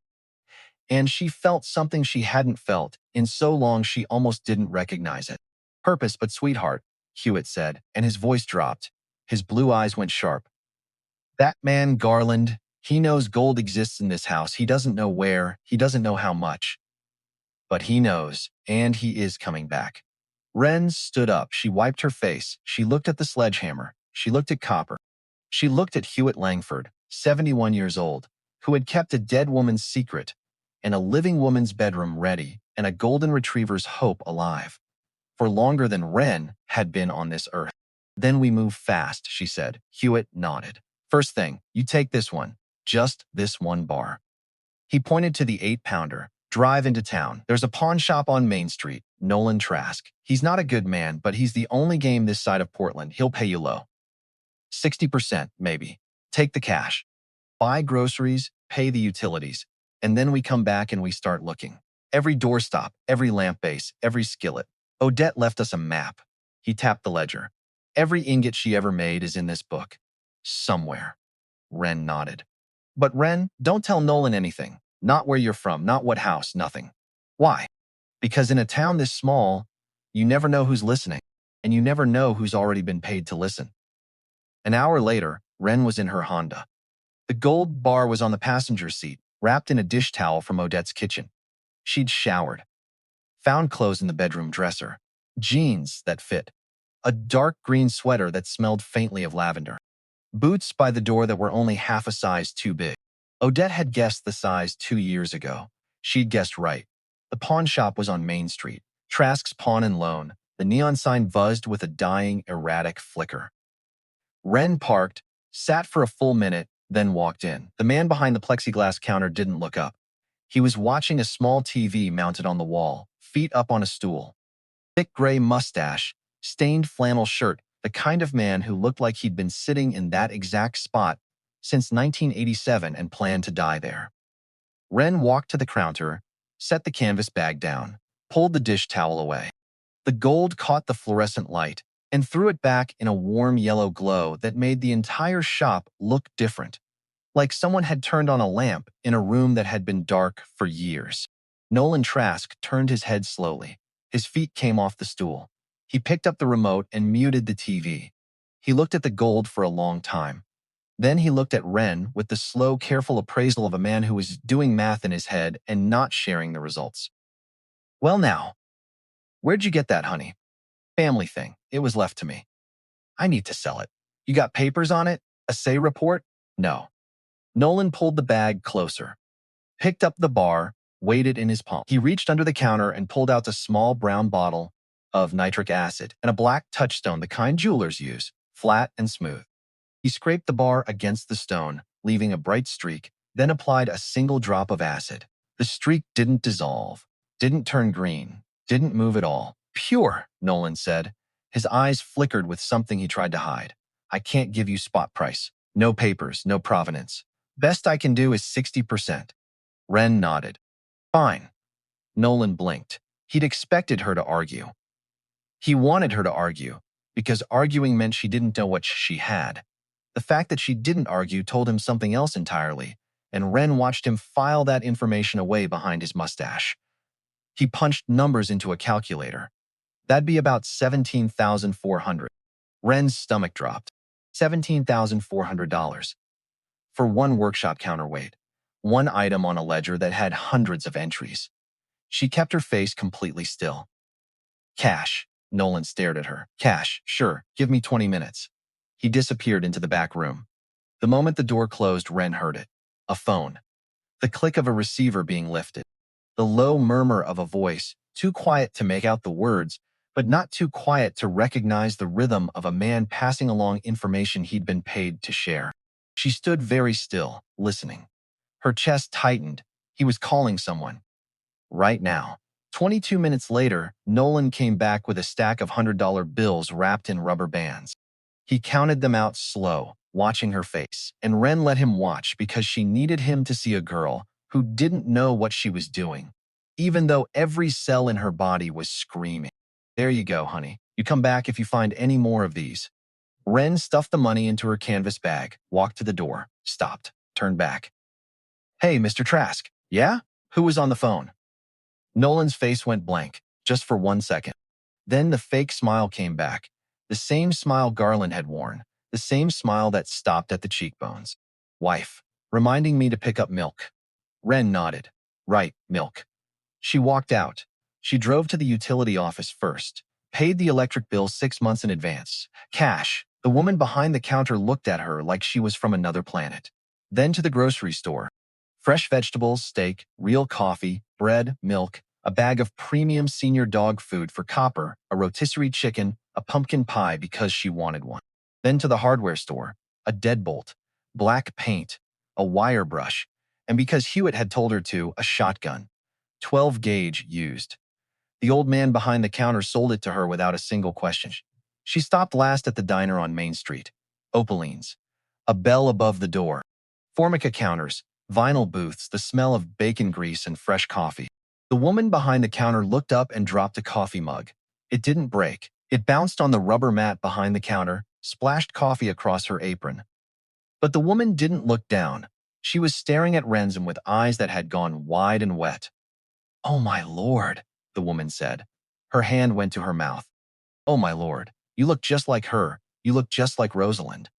And she felt something she hadn't felt in so long she almost didn't recognize it. Purpose, but sweetheart, Hewitt said, and his voice dropped. His blue eyes went sharp. That man, Garland, he knows gold exists in this house. He doesn't know where, he doesn't know how much. But he knows, and he is coming back. Wren stood up. She wiped her face. She looked at the sledgehammer. She looked at Copper. She looked at Hewitt Langford, 71 years old, who had kept a dead woman's secret and a living woman's bedroom ready and a golden retriever's hope alive, for longer than Wren had been on this earth. Then we move fast, she said. Hewitt nodded. First thing, you take this one, just this one bar. He pointed to the 8-pounder. Drive into town. There's a pawn shop on Main Street, Nolan Trask. He's not a good man, but he's the only game this side of Portland. He'll pay you low. 60%, maybe. Take the cash. Buy groceries, pay the utilities, and then we come back and we start looking. Every doorstop, every lamp base, every skillet. Odette left us a map. He tapped the ledger. Every ingot she ever made is in this book. Somewhere. Wren nodded. But Wren, don't tell Nolan anything. Not where you're from, not what house, nothing. Why? Because in a town this small, you never know who's listening, and you never know who's already been paid to listen. An hour later, Wren was in her Honda. The gold bar was on the passenger seat, wrapped in a dish towel from Odette's kitchen. She'd showered. Found clothes in the bedroom dresser. Jeans that fit. A dark green sweater that smelled faintly of lavender. Boots by the door that were only half a size too big. Odette had guessed the size 2 years ago. She'd guessed right. The pawn shop was on Main Street. Trask's Pawn and Loan. The neon sign buzzed with a dying, erratic flicker. Wren parked, sat for a full minute, then walked in. The man behind the plexiglass counter didn't look up. He was watching a small TV mounted on the wall, feet up on a stool. Thick gray mustache, stained flannel shirt, the kind of man who looked like he'd been sitting in that exact spot since 1987 and planned to die there. Wren walked to the counter, set the canvas bag down, pulled the dish towel away. The gold caught the fluorescent light and threw it back in a warm yellow glow that made the entire shop look different, like someone had turned on a lamp in a room that had been dark for years. Nolan Trask turned his head slowly. His feet came off the stool. He picked up the remote and muted the TV. He looked at the gold for a long time. Then he looked at Wren with the slow, careful appraisal of a man who was doing math in his head and not sharing the results. "Well now, where'd you get that, honey?" "Family thing. It was left to me." "I need to sell it." "You got papers on it? A say report?" "No." Nolan pulled the bag closer, picked up the bar, weighed it in his palm. He reached under the counter and pulled out a small brown bottle of nitric acid and a black touchstone, the kind jewelers use, flat and smooth. He scraped the bar against the stone, leaving a bright streak, then applied a single drop of acid. The streak didn't dissolve, didn't turn green, didn't move at all. "Pure," Nolan said. His eyes flickered with something he tried to hide. "I can't give you spot price. No papers, no provenance. Best I can do is 60%. Wren nodded. "Fine." Nolan blinked. He'd expected her to argue. He wanted her to argue, because arguing meant she didn't know what she had. The fact that she didn't argue told him something else entirely, and Wren watched him file that information away behind his mustache. He punched numbers into a calculator. That'd be about $17,400. Wren's stomach dropped. $17,400. For one workshop counterweight, one item on a ledger that had hundreds of entries. She kept her face completely still. "Cash." Nolan stared at her. "Cash, sure. Give me 20 minutes. He disappeared into the back room. The moment the door closed, Wren heard it. A phone. The click of a receiver being lifted. The low murmur of a voice, too quiet to make out the words, but not too quiet to recognize the rhythm of a man passing along information he'd been paid to share. She stood very still, listening. Her chest tightened. He was calling someone. Right now. 22 minutes later, Nolan came back with a stack of $100 bills wrapped in rubber bands. He counted them out slow, watching her face, and Wren let him watch because she needed him to see a girl who didn't know what she was doing, even though every cell in her body was screaming. "There you go, honey. You come back if you find any more of these." Wren stuffed the money into her canvas bag, walked to the door, stopped, turned back. "Hey, Mr. Trask." "Yeah? Who was on the phone?" Nolan's face went blank, just for 1 second. Then the fake smile came back, the same smile Garland had worn, the same smile that stopped at the cheekbones. "Wife, reminding me to pick up milk." Wren nodded. "Right, milk." She walked out. She drove to the utility office first, paid the electric bill 6 months in advance. Cash. The woman behind the counter looked at her like she was from another planet. Then to the grocery store. Fresh vegetables, steak, real coffee, bread, milk, a bag of premium senior dog food for Copper, a rotisserie chicken, a pumpkin pie because she wanted one. Then to the hardware store, a deadbolt, black paint, a wire brush, and because Hewitt had told her to, a shotgun, 12 gauge used. The old man behind the counter sold it to her without a single question. She stopped last at the diner on Main Street, Opaline's, a bell above the door, Formica counters, vinyl booths, the smell of bacon grease and fresh coffee. The woman behind the counter looked up and dropped a coffee mug. It didn't break. It bounced on the rubber mat behind the counter, splashed coffee across her apron. But the woman didn't look down. She was staring at Renson with eyes that had gone wide and wet. "Oh, my Lord," the woman said. Her hand went to her mouth. "Oh, my Lord, you look just like her. You look just like Rosalind."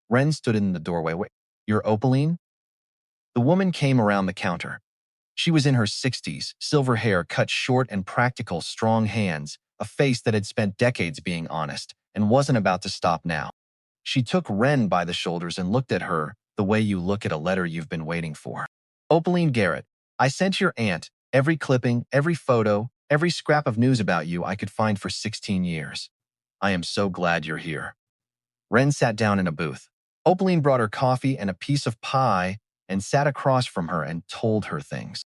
Wren stood in the doorway. "Wait, you're Opaline?" The woman came around the counter. She was in her 60s, silver hair cut short and practical, strong hands, a face that had spent decades being honest and wasn't about to stop now. She took Wren by the shoulders and looked at her the way you look at a letter you've been waiting for. "Opaline Garrett, I sent your aunt every clipping, every photo, every scrap of news about you I could find for 16 years. I am so glad you're here." Wren sat down in a booth. Opaline brought her coffee and a piece of pie and sat across from her and told her things.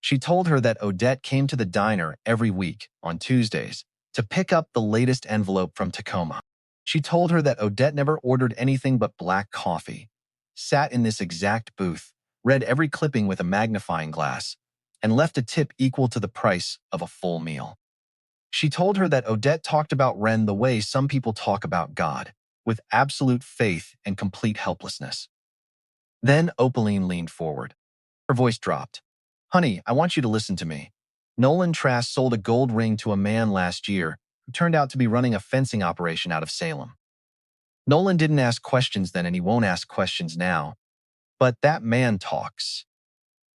She told her that Odette came to the diner every week on Tuesdays to pick up the latest envelope from Tacoma. She told her that Odette never ordered anything but black coffee, sat in this exact booth, read every clipping with a magnifying glass, and left a tip equal to the price of a full meal. She told her that Odette talked about Wren the way some people talk about God, with absolute faith and complete helplessness. Then Opaline leaned forward. Her voice dropped. Honey, I want you to listen to me. Nolan Trask sold a gold ring to a man last year who turned out to be running a fencing operation out of Salem. Nolan didn't ask questions then and he won't ask questions now. But that man talks.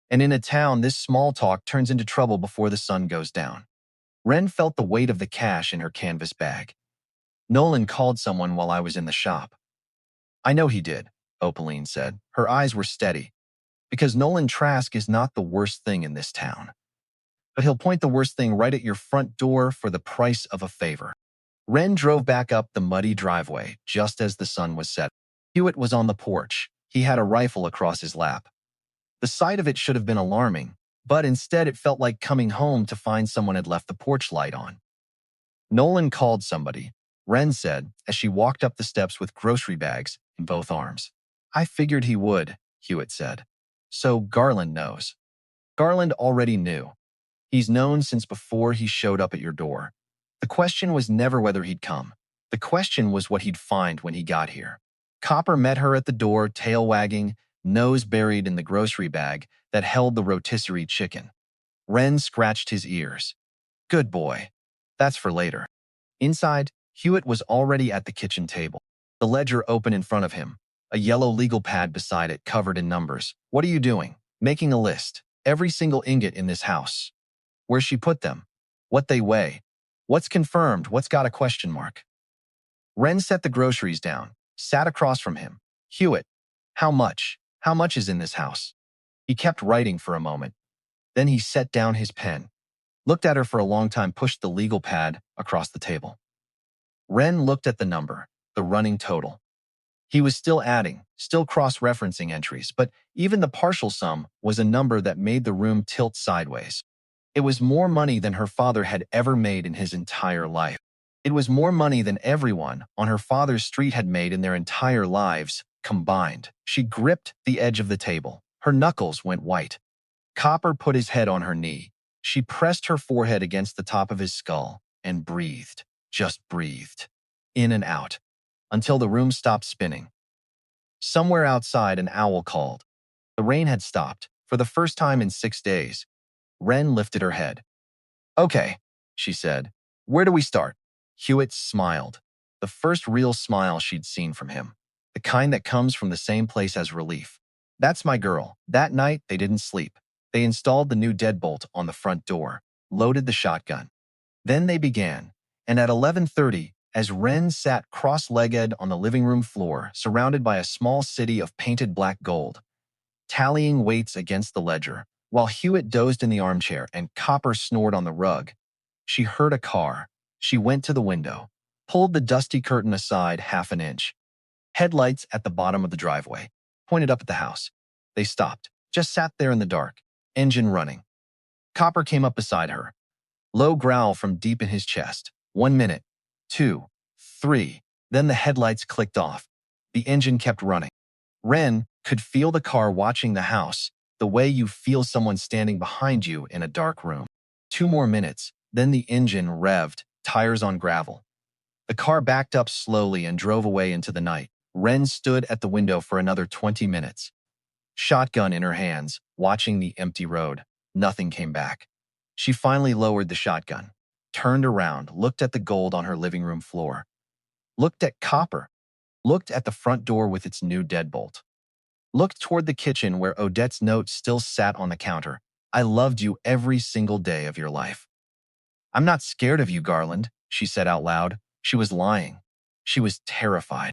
And in a town, this small talk turns into trouble before the sun goes down. Wren felt the weight of the cash in her canvas bag. Nolan called someone while I was in the shop. I know he did, Opaline said. Her eyes were steady. Because Nolan Trask is not the worst thing in this town. But he'll point the worst thing right at your front door for the price of a favor. Wren drove back up the muddy driveway just as the sun was setting. Hewitt was on the porch. He had a rifle across his lap. The sight of it should have been alarming, but instead it felt like coming home to find someone had left the porch light on. Nolan called somebody, Wren said as she walked up the steps with grocery bags in both arms. I figured he would, Hewitt said. So Garland knows. Garland already knew. He's known since before he showed up at your door. The question was never whether he'd come. The question was what he'd find when he got here. Copper met her at the door, tail wagging, nose buried in the grocery bag that held the rotisserie chicken. Wren scratched his ears. Good boy. That's for later. Inside, Hewitt was already at the kitchen table, the ledger open in front of him, a yellow legal pad beside it covered in numbers. What are you doing? Making a list. Every single ingot in this house. Where she put them. What they weigh. What's confirmed, what's got a question mark. Wren set the groceries down, sat across from him. Hewitt, how much? How much is in this house? He kept writing for a moment. Then he set down his pen, looked at her for a long time, pushed the legal pad across the table. Wren looked at the number, the running total. He was still adding, still cross-referencing entries, but even the partial sum was a number that made the room tilt sideways. It was more money than her father had ever made in his entire life. It was more money than everyone on her father's street had made in their entire lives combined. She gripped the edge of the table. Her knuckles went white. Copper put his head on her knee. She pressed her forehead against the top of his skull and breathed, just breathed, in and out, until the room stopped spinning. Somewhere outside, an owl called. The rain had stopped, for the first time in 6 days. Wren lifted her head. Okay, she said. Where do we start? Hewitt smiled. The first real smile she'd seen from him. The kind that comes from the same place as relief. That's my girl. That night, they didn't sleep. They installed the new deadbolt on the front door, loaded the shotgun. Then they began, and at 11:30, as Wren sat cross-legged on the living room floor, surrounded by a small city of painted black gold, tallying weights against the ledger, while Hewitt dozed in the armchair and Copper snored on the rug, she heard a car. She went to the window, pulled the dusty curtain aside half an inch. Headlights at the bottom of the driveway, pointed up at the house. They stopped, just sat there in the dark, engine running. Copper came up beside her. Low growl from deep in his chest. 1 minute, 2, 3. Then the headlights clicked off. The engine kept running. Wren could feel the car watching the house, the way you feel someone standing behind you in a dark room. 2 more minutes, then the engine revved, tires on gravel. The car backed up slowly and drove away into the night. Wren stood at the window for another 20 minutes. Shotgun in her hands, watching the empty road. Nothing came back. She finally lowered the shotgun, turned around, looked at the gold on her living room floor, looked at Copper, looked at the front door with its new deadbolt, looked toward the kitchen where Odette's note still sat on the counter. I loved you every single day of your life. I'm not scared of you, Garland, she said out loud. She was lying. She was terrified.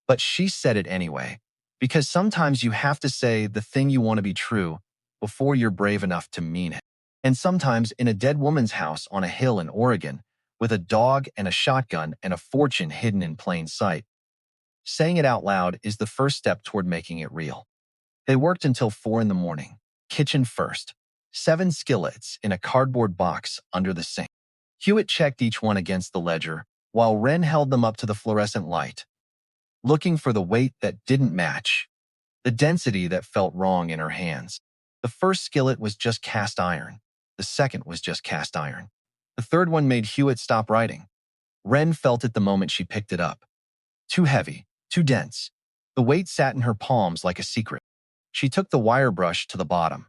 But she said it anyway, because sometimes you have to say the thing you want to be true before you're brave enough to mean it. And sometimes in a dead woman's house on a hill in Oregon, with a dog and a shotgun and a fortune hidden in plain sight, saying it out loud is the first step toward making it real. They worked until 4 in the morning, kitchen first, 7 skillets in a cardboard box under the sink. Hewitt checked each one against the ledger, while Wren held them up to the fluorescent light, looking for the weight that didn't match, the density that felt wrong in her hands. The first skillet was just cast iron. The second was just cast iron. The third one made Hewitt stop writing. Wren felt it the moment she picked it up. Too heavy, too dense. The weight sat in her palms like a secret. She took the wire brush to the bottom,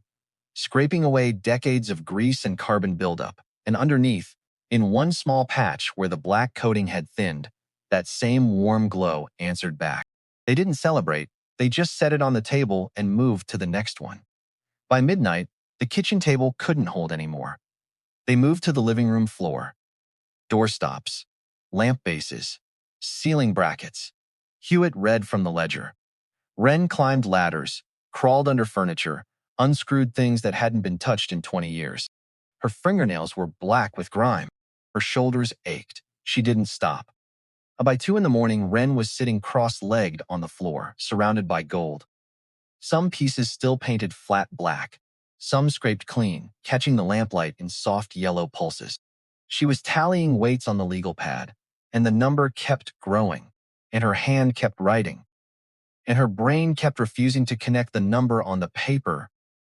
scraping away decades of grease and carbon buildup, and underneath, in one small patch where the black coating had thinned, that same warm glow answered back. They didn't celebrate, they just set it on the table and moved to the next one. By midnight, the kitchen table couldn't hold anymore. They moved to the living room floor. Doorstops, lamp bases, ceiling brackets. Hewitt read from the ledger. Wren climbed ladders, crawled under furniture, unscrewed things that hadn't been touched in 20 years. Her fingernails were black with grime. Her shoulders ached. She didn't stop. By 2 in the morning, Wren was sitting cross-legged on the floor, surrounded by gold. Some pieces still painted flat black, some scraped clean, catching the lamplight in soft yellow pulses. She was tallying weights on the legal pad, and the number kept growing, and her hand kept writing, and her brain kept refusing to connect the number on the paper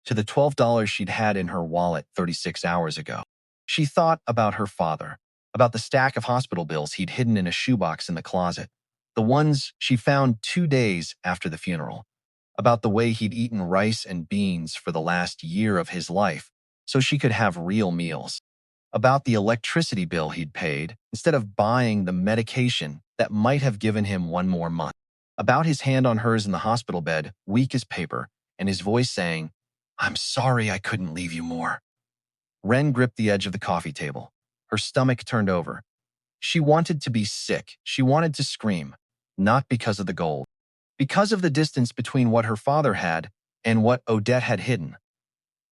to the $12 she'd had in her wallet 36 hours ago. She thought about her father, about the stack of hospital bills he'd hidden in a shoebox in the closet, the ones she found 2 days after the funeral, about the way he'd eaten rice and beans for the last year of his life so she could have real meals, about the electricity bill he'd paid instead of buying the medication that might have given him one more month, about his hand on hers in the hospital bed, weak as paper, and his voice saying, "I'm sorry I couldn't leave you more." Wren gripped the edge of the coffee table. Her stomach turned over. She wanted to be sick. She wanted to scream, not because of the gold, because of the distance between what her father had and what Odette had hidden,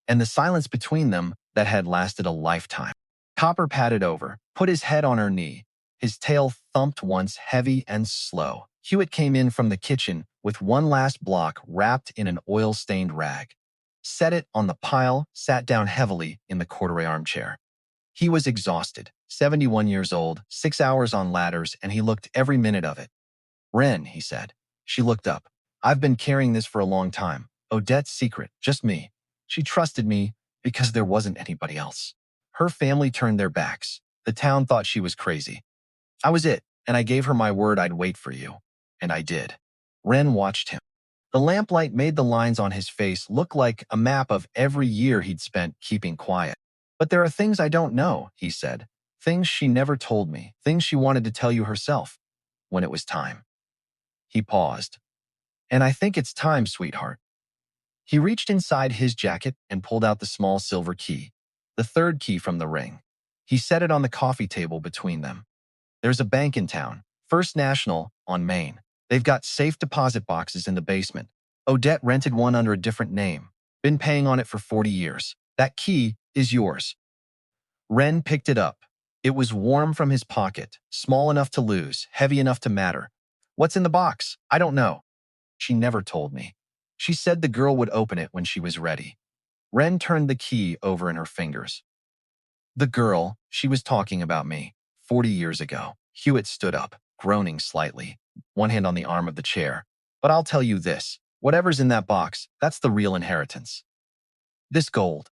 and the silence between them that had lasted a lifetime. Copper padded over, put his head on her knee. His tail thumped once, heavy and slow. Hewitt came in from the kitchen with one last block wrapped in an oil-stained rag, set it on the pile, sat down heavily in the corduroy armchair. He was exhausted, 71 years old, 6 hours on ladders, and he looked every minute of it. "Wren," he said. She looked up. "I've been carrying this for a long time. Odette's secret, just me. She trusted me because there wasn't anybody else. Her family turned their backs. The town thought she was crazy. I was it, and I gave her my word I'd wait for you. And I did." Wren watched him. The lamplight made the lines on his face look like a map of every year he'd spent keeping quiet. "But there are things I don't know," he said. "Things she never told me, things she wanted to tell you herself, when it was time." He paused. "And I think it's time, sweetheart." He reached inside his jacket and pulled out the small silver key, the third key from the ring. He set it on the coffee table between them. "There's a bank in town, First National, on Main. They've got safe deposit boxes in the basement. Odette rented one under a different name. Been paying on it for 40 years. That key is yours." Wren picked it up. It was warm from his pocket, small enough to lose, heavy enough to matter. "What's in the box?" "I don't know. She never told me. She said the girl would open it when she was ready." Wren turned the key over in her fingers. "The girl, she was talking about me, 40 years ago." Hewitt stood up, groaning slightly, one hand on the arm of the chair. "But I'll tell you this, whatever's in that box, that's the real inheritance. This gold."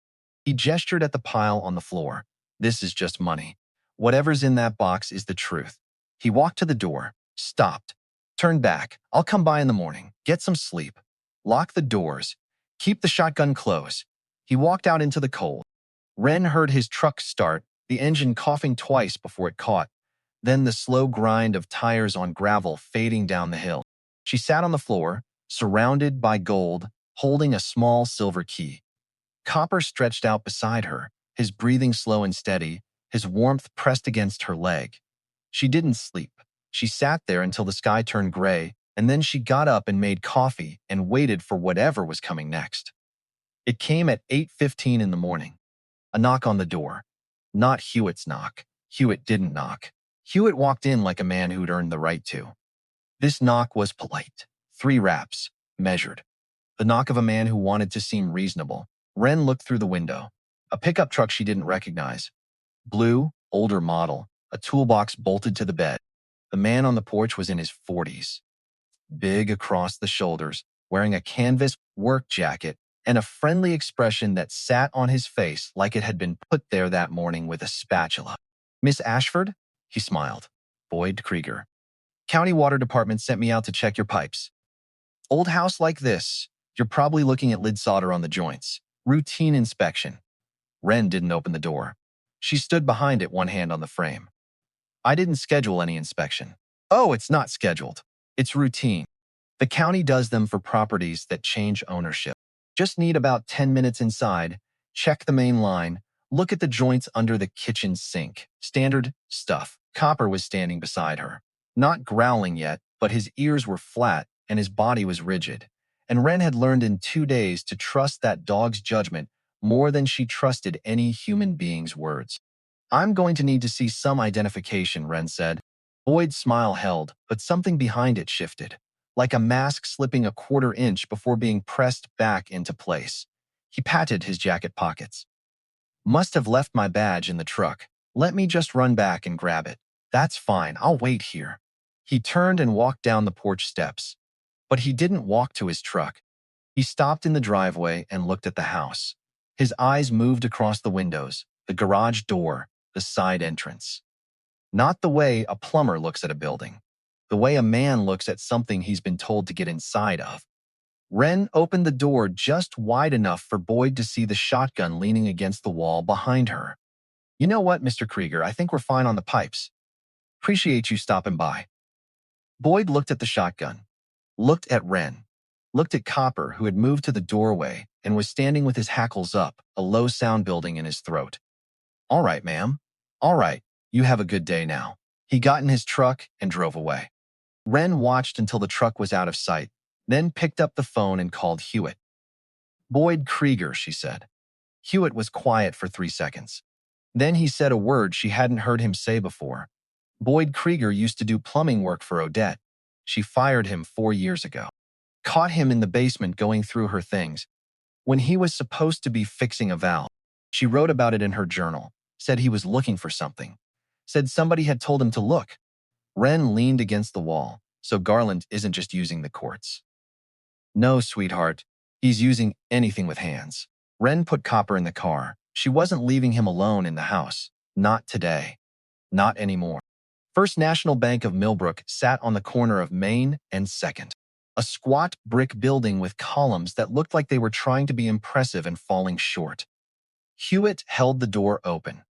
He gestured at the pile on the floor. "This is just money. Whatever's in that box is the truth." He walked to the door, stopped, turned back. "I'll come by in the morning. Get some sleep. Lock the doors. Keep the shotgun close." He walked out into the cold. Wren heard his truck start, the engine coughing twice before it caught, then the slow grind of tires on gravel fading down the hill. She sat on the floor, surrounded by gold, holding a small silver key. Copper stretched out beside her, his breathing slow and steady, his warmth pressed against her leg. She didn't sleep. She sat there until the sky turned gray, and then she got up and made coffee and waited for whatever was coming next. It came at 8:15 in the morning. A knock on the door. Not Hewitt's knock. Hewitt didn't knock. Hewitt walked in like a man who'd earned the right to. This knock was polite. 3 raps, measured. The knock of a man who wanted to seem reasonable. Wren looked through the window. A pickup truck she didn't recognize. Blue, older model, a toolbox bolted to the bed. The man on the porch was in his 40s, big across the shoulders, wearing a canvas work jacket and a friendly expression that sat on his face like it had been put there that morning with a spatula. "Miss Ashford?" He smiled. "Boyd Krieger. County Water Department sent me out to check your pipes. Old house like this, you're probably looking at lid solder on the joints. Routine inspection." Wren didn't open the door. She stood behind it, one hand on the frame. "I didn't schedule any inspection." "Oh, it's not scheduled. It's routine. The county does them for properties that change ownership. Just need about 10 minutes inside, check the main line, look at the joints under the kitchen sink. Standard stuff." Copper was standing beside her. Not growling yet, but his ears were flat and his body was rigid. And Wren had learned in 2 days to trust that dog's judgment more than she trusted any human being's words. "I'm going to need to see some identification," Wren said. Boyd's smile held, but something behind it shifted, like a mask slipping a quarter inch before being pressed back into place. He patted his jacket pockets. "Must have left my badge in the truck. Let me just run back and grab it." "That's fine, I'll wait here." He turned and walked down the porch steps. But he didn't walk to his truck. He stopped in the driveway and looked at the house. His eyes moved across the windows, the garage door, the side entrance. Not the way a plumber looks at a building. The way a man looks at something he's been told to get inside of. Wren opened the door just wide enough for Boyd to see the shotgun leaning against the wall behind her. "You know what, Mr. Krieger, I think we're fine on the pipes. Appreciate you stopping by." Boyd looked at the shotgun, looked at Wren, looked at Copper, who had moved to the doorway and was standing with his hackles up, a low sound building in his throat. "All right, ma'am. All right, you have a good day now." He got in his truck and drove away. Wren watched until the truck was out of sight, then picked up the phone and called Hewitt. "Boyd Krieger," she said. Hewitt was quiet for 3 seconds. Then he said a word she hadn't heard him say before. "Boyd Krieger used to do plumbing work for Odette. She fired him 4 years ago. Caught him in the basement going through her things when he was supposed to be fixing a valve. She wrote about it in her journal, said he was looking for something, said somebody had told him to look." Wren leaned against the wall. "So Garland isn't just using the courts." "No, sweetheart. He's using anything with hands." Wren put Copper in the car. She wasn't leaving him alone in the house. Not today. Not anymore. First National Bank of Millbrook sat on the corner of Main and 2nd. A squat brick building with columns that looked like they were trying to be impressive and falling short. Hewitt held the door open.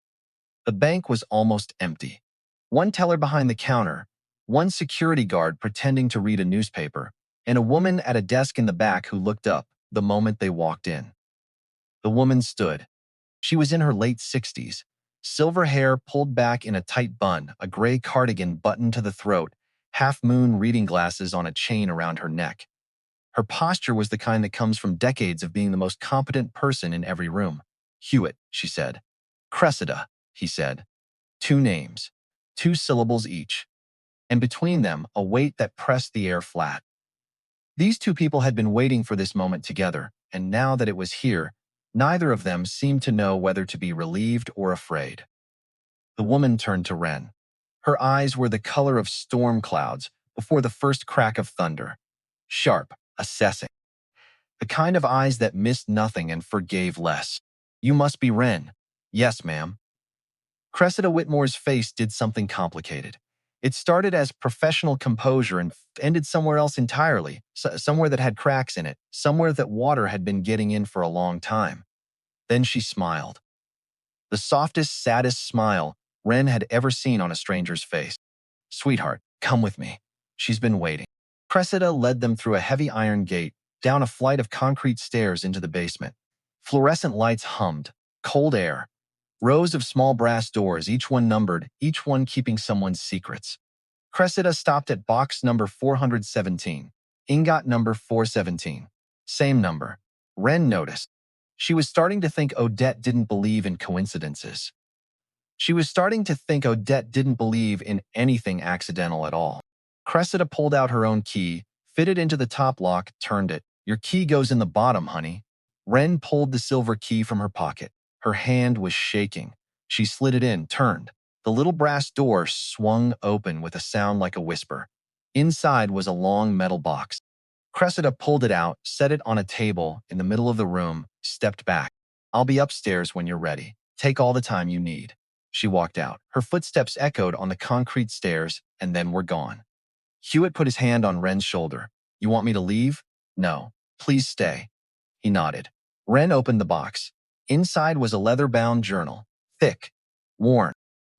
The bank was almost empty. One teller behind the counter, one security guard pretending to read a newspaper, and a woman at a desk in the back who looked up the moment they walked in. The woman stood. She was in her late 60s, silver hair pulled back in a tight bun, a gray cardigan buttoned to the throat, half-moon reading glasses on a chain around her neck. Her posture was the kind that comes from decades of being the most competent person in every room. "Hewitt," she said. "Cressida," he said. 2 names, 2 syllables each, and between them a weight that pressed the air flat. These 2 people had been waiting for this moment together, and now that it was here, neither of them seemed to know whether to be relieved or afraid. The woman turned to Wren. Her eyes were the color of storm clouds before the first crack of thunder. Sharp, assessing. The kind of eyes that missed nothing and forgave less. "You must be Wren." "Yes, ma'am." Cressida Whitmore's face did something complicated. It started as professional composure and ended somewhere else entirely, somewhere that had cracks in it, somewhere that water had been getting in for a long time. Then she smiled. The softest, saddest smile Wren had ever seen on a stranger's face. "Sweetheart, come with me. She's been waiting." Cressida led them through a heavy iron gate, down a flight of concrete stairs into the basement. Fluorescent lights hummed, cold air, rows of small brass doors, each one numbered, each one keeping someone's secrets. Cressida stopped at box number 417, ingot number 417. Same number. Wren noticed. She was starting to think Odette didn't believe in coincidences. She was starting to think Odette didn't believe in anything accidental at all. Cressida pulled out her own key, fitted into the top lock, turned it. "Your key goes in the bottom, honey." Wren pulled the silver key from her pocket. Her hand was shaking. She slid it in, turned. The little brass door swung open with a sound like a whisper. Inside was a long metal box. Cressida pulled it out, set it on a table in the middle of the room, stepped back. "I'll be upstairs when you're ready. Take all the time you need." She walked out. Her footsteps echoed on the concrete stairs and then were gone. Hewitt put his hand on Wren's shoulder. "You want me to leave?" "No. Please stay." He nodded. Wren opened the box. Inside was a leather-bound journal, thick, worn.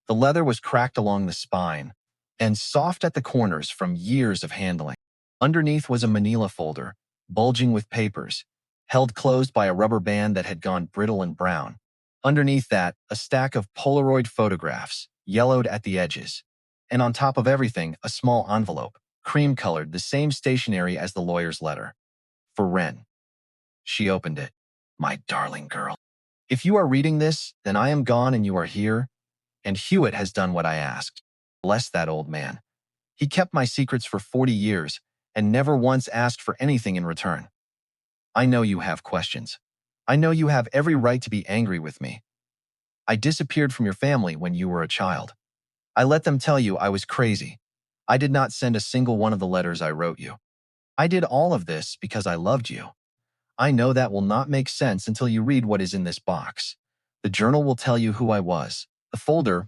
The leather was cracked along the spine and soft at the corners from years of handling. Underneath was a manila folder, bulging with papers, held closed by a rubber band that had gone brittle and brown. Underneath that, a stack of Polaroid photographs, yellowed at the edges. And on top of everything, a small envelope, cream-colored, the same stationery as the lawyer's letter. For Wren. She opened it. "My darling girl. If you are reading this, then I am gone and you are here, and Hewitt has done what I asked. Bless that old man. He kept my secrets for 40 years and never once asked for anything in return. I know you have questions. I know you have every right to be angry with me. I disappeared from your family when you were a child. I let them tell you I was crazy. I did not send a single one of the letters I wrote you. I did all of this because I loved you. I know that will not make sense until you read what is in this box. The journal will tell you who I was. The folder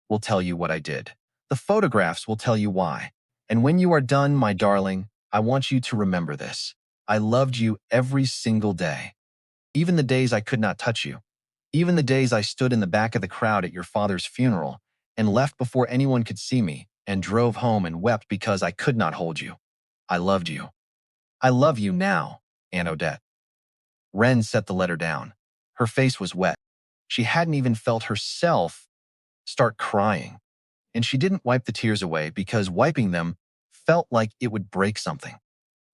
will tell you what I did. The photographs will tell you why. And when you are done, my darling, I want you to remember this. I loved you every single day. Even the days I could not touch you. Even the days I stood in the back of the crowd at your father's funeral and left before anyone could see me and drove home and wept because I could not hold you. I loved you. I love you now, Aunt Odette." Wren set the letter down. Her face was wet. She hadn't even felt herself start crying. And she didn't wipe the tears away because wiping them felt like it would break something.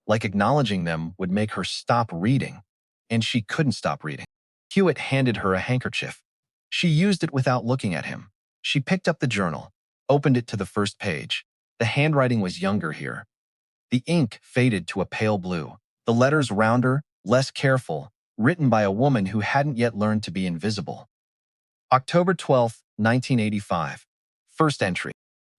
Like acknowledging them would make her stop reading. And she couldn't stop reading. Hewitt handed her a handkerchief. She used it without looking at him. She picked up the journal, opened it to the first page. The handwriting was younger here. The ink faded to a pale blue. The letters rounder, less careful, written by a woman who hadn't yet learned to be invisible. October 12, 1985. First entry.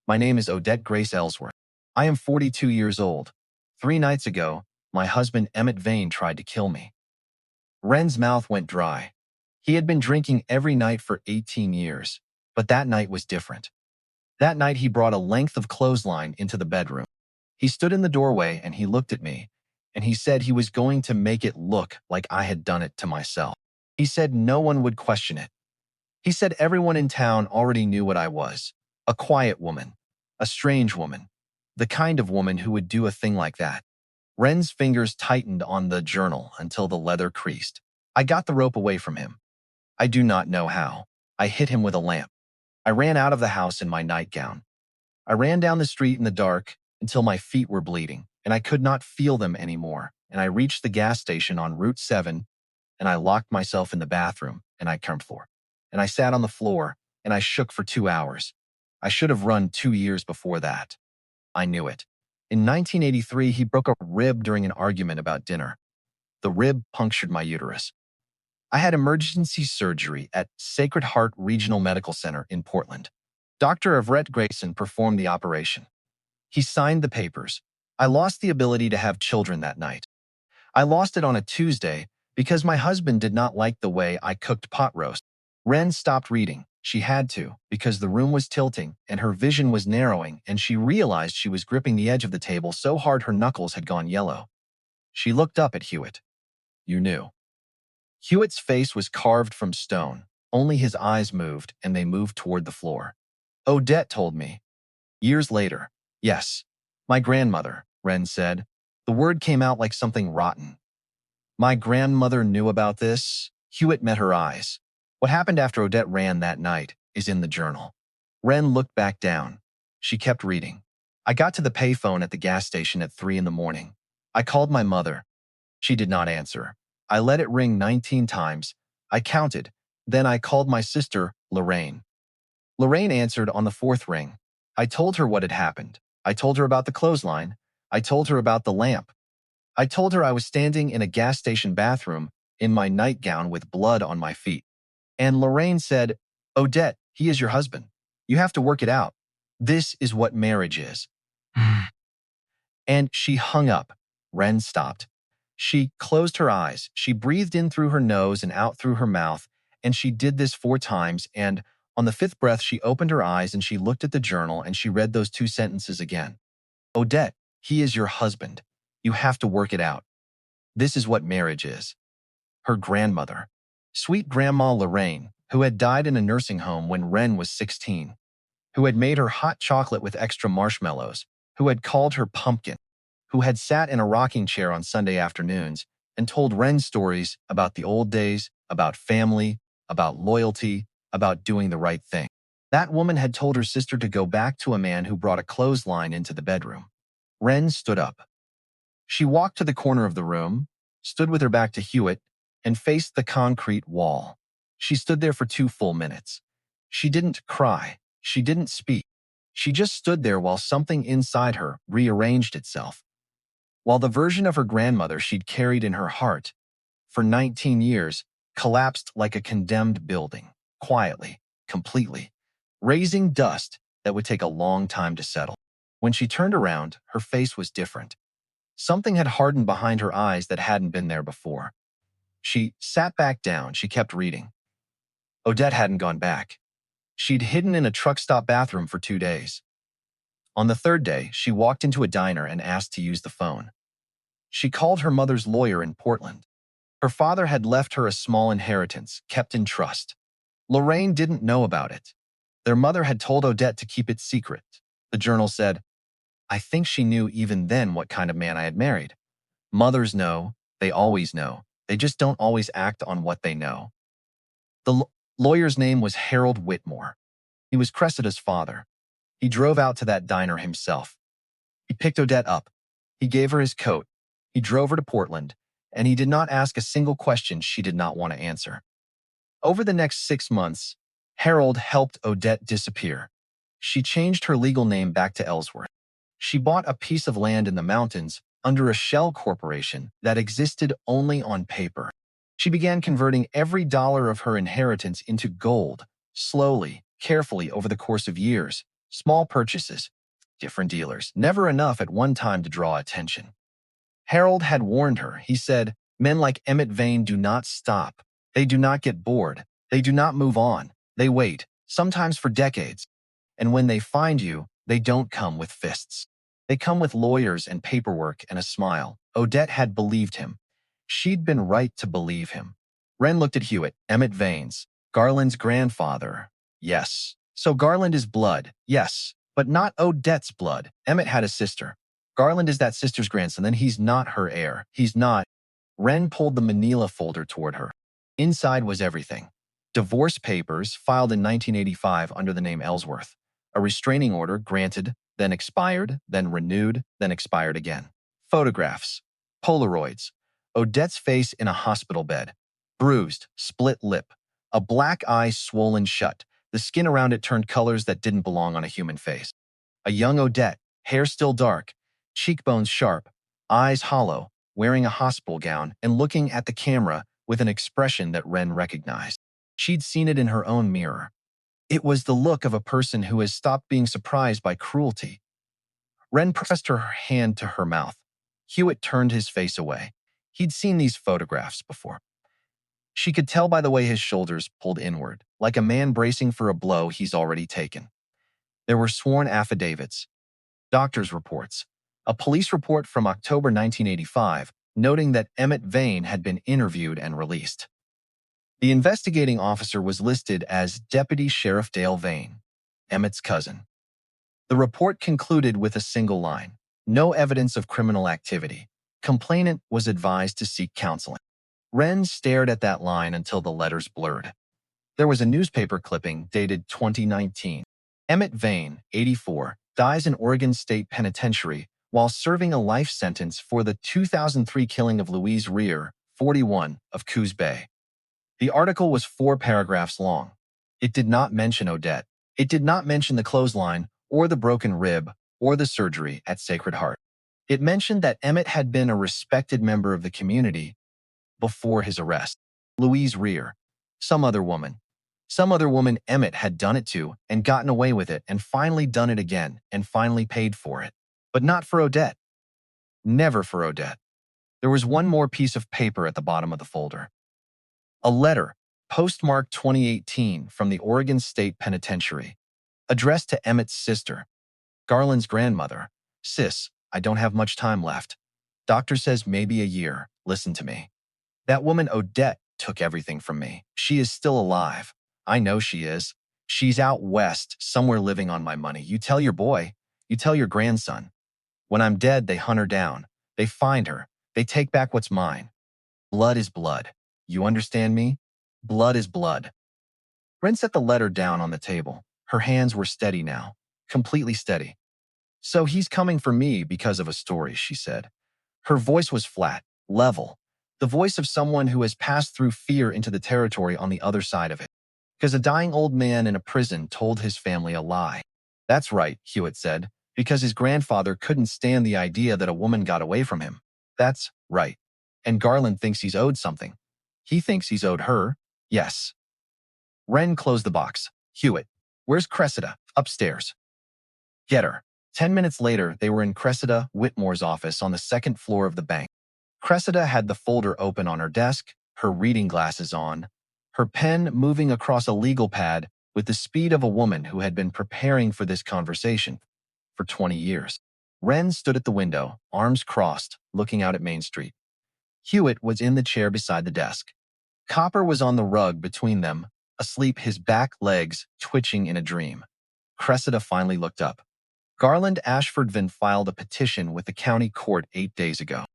My name is Odette Grace Ellsworth. I am 42 years old. 3 nights ago, my husband Emmett Vain tried to kill me. Wren's mouth went dry. He had been drinking every night for 18 years, but that night was different. That night he brought a length of clothesline into the bedroom. He stood in the doorway and he looked at me, and he said he was going to make it look like I had done it to myself. He said no one would question it. He said everyone in town already knew what I was. A quiet woman. A strange woman. The kind of woman who would do a thing like that. Wren's fingers tightened on the journal until the leather creased. I got the rope away from him. I do not know how. I hit him with a lamp. I ran out of the house in my nightgown. I ran down the street in the dark until my feet were bleeding, and I could not feel them anymore. And I reached the gas station on Route 7, and I locked myself in the bathroom, and I camped for. And I sat on the floor, and I shook for 2 hours. I should have run 2 years before that. I knew it. In 1983, he broke a rib during an argument about dinner. The rib punctured my uterus. I had emergency surgery at Sacred Heart Regional Medical Center in Portland. Dr. Everett Grayson performed the operation. He signed the papers. I lost the ability to have children that night. I lost it on a Tuesday because my husband did not like the way I cooked pot roast. Wren stopped reading. She had to, because the room was tilting and her vision was narrowing, and she realized she was gripping the edge of the table so hard her knuckles had gone yellow. She looked up at Hewitt. "You knew." Hewitt's face was carved from stone. Only his eyes moved, and they moved toward the floor. "Odette told me." Years later. "Yes. My grandmother," Wren said. The word came out like something rotten. "My grandmother knew about this?" Hewitt met her eyes. What happened after Odette ran that night is in the journal. Wren looked back down. She kept reading. "I got to the payphone at the gas station at 3 in the morning. I called my mother. She did not answer. I let it ring 19 times. I counted. Then I called my sister, Lorraine. Lorraine answered on the 4th ring. I told her what had happened. I told her about the clothesline. I told her about the lamp. I told her I was standing in a gas station bathroom in my nightgown with blood on my feet. And Lorraine said, Odette, he is your husband. You have to work it out. This is what marriage is. And she hung up. Wren stopped. She closed her eyes. She breathed in through her nose and out through her mouth, and she did this 4 times, and on the 5th breath, she opened her eyes and she looked at the journal and she read those 2 sentences again. Odette, he is your husband. You have to work it out. This is what marriage is. Her grandmother, sweet Grandma Lorraine, who had died in a nursing home when Wren was 16, who had made her hot chocolate with extra marshmallows, who had called her pumpkin, who had sat in a rocking chair on Sunday afternoons and told Wren stories about the old days, about family, about loyalty, about doing the right thing. That woman had told her sister to go back to a man who brought a clothesline into the bedroom. Wren stood up. She walked to the corner of the room, stood with her back to Hewitt, and faced the concrete wall. She stood there for 2 full minutes. She didn't cry. She didn't speak. She just stood there while something inside her rearranged itself. While the version of her grandmother she'd carried in her heart for 19 years collapsed like a condemned building, quietly, completely, raising dust that would take a long time to settle. When she turned around, her face was different. Something had hardened behind her eyes that hadn't been there before. She sat back down. She kept reading. Odette hadn't gone back. She'd hidden in a truck stop bathroom for 2 days. On the 3rd day, she walked into a diner and asked to use the phone. She called her mother's lawyer in Portland. Her father had left her a small inheritance, kept in trust. Lorraine didn't know about it. Their mother had told Odette to keep it secret. The journal said, I think she knew even then what kind of man I had married. Mothers know. They always know. They just don't always act on what they know. The lawyer's name was Harold Whitmore. He was Cressida's father. He drove out to that diner himself. He picked Odette up. He gave her his coat. He drove her to Portland, and he did not ask a single question she did not want to answer. Over the next 6 months, Harold helped Odette disappear. She changed her legal name back to Ellsworth. She bought a piece of land in the mountains under a shell corporation that existed only on paper. She began converting every dollar of her inheritance into gold, slowly, carefully over the course of years. Small purchases, different dealers, never enough at one time to draw attention. Harold had warned her. He said, men like Emmett Vain do not stop. They do not get bored. They do not move on. They wait, sometimes for decades. And when they find you, they don't come with fists. They come with lawyers and paperwork and a smile. Odette had believed him. She'd been right to believe him. Wren looked at Hewitt, Emmett Vain's, Garland's grandfather. Yes. So Garland is blood. Yes. But not Odette's blood. Emmett had a sister. Garland is that sister's grandson, then he's not her heir. He's not. Wren pulled the manila folder toward her. Inside was everything. Divorce papers filed in 1985 under the name Ellsworth. A restraining order granted, then expired, then renewed, then expired again. Photographs. Polaroids. Odette's face in a hospital bed. Bruised, split lip. A black eye swollen shut. The skin around it turned colors that didn't belong on a human face. A young Odette, hair still dark, cheekbones sharp, eyes hollow, wearing a hospital gown and looking at the camera with an expression that Wren recognized. She'd seen it in her own mirror. It was the look of a person who has stopped being surprised by cruelty. Wren pressed her hand to her mouth. Hewitt turned his face away. He'd seen these photographs before. She could tell by the way his shoulders pulled inward, like a man bracing for a blow he's already taken. There were sworn affidavits, doctor's reports, a police report from October 1985 noting that Emmett Vain had been interviewed and released. The investigating officer was listed as Deputy Sheriff Dale Vain, Emmett's cousin. The report concluded with a single line: no evidence of criminal activity. Complainant was advised to seek counseling. Wren stared at that line until the letters blurred. There was a newspaper clipping dated 2019. Emmett Vain, 84, dies in Oregon State Penitentiary while serving a life sentence for the 2003 killing of Louise Rear, 41, of Coos Bay. The article was 4 paragraphs long. It did not mention Odette. It did not mention the clothesline, or the broken rib, or the surgery at Sacred Heart. It mentioned that Emmett had been a respected member of the community, before his arrest. Louise Rear. Some other woman. Some other woman Emmett had done it to and gotten away with it and finally done it again and finally paid for it. But not for Odette. Never for Odette. There was one more piece of paper at the bottom of the folder. A letter, postmarked 2018 from the Oregon State Penitentiary, addressed to Emmett's sister, Garland's grandmother. Sis, I don't have much time left. Doctor says maybe a year. Listen to me. That woman Odette took everything from me. She is still alive. I know she is. She's out west, somewhere living on my money. You tell your boy. You tell your grandson. When I'm dead, they hunt her down. They find her. They take back what's mine. Blood is blood. You understand me? Blood is blood. Wren set the letter down on the table. Her hands were steady now. Completely steady. So he's coming for me because of a story, she said. Her voice was flat, level. The voice of someone who has passed through fear into the territory on the other side of it. Because a dying old man in a prison told his family a lie. That's right, Hewitt said, because his grandfather couldn't stand the idea that a woman got away from him. That's right. And Garland thinks he's owed something. He thinks he's owed her. Yes. Wren closed the box. Hewitt, where's Cressida? Upstairs. Get her. 10 minutes later, they were in Cressida Whitmore's office on the second floor of the bank. Cressida had the folder open on her desk, her reading glasses on, her pen moving across a legal pad with the speed of a woman who had been preparing for this conversation for 20 years. Wren stood at the window, arms crossed, looking out at Main Street. Hewitt was in the chair beside the desk. Copper was on the rug between them, asleep, his back legs twitching in a dream. Cressida finally looked up. Garland Ashford filed a petition with the county court 8 days ago.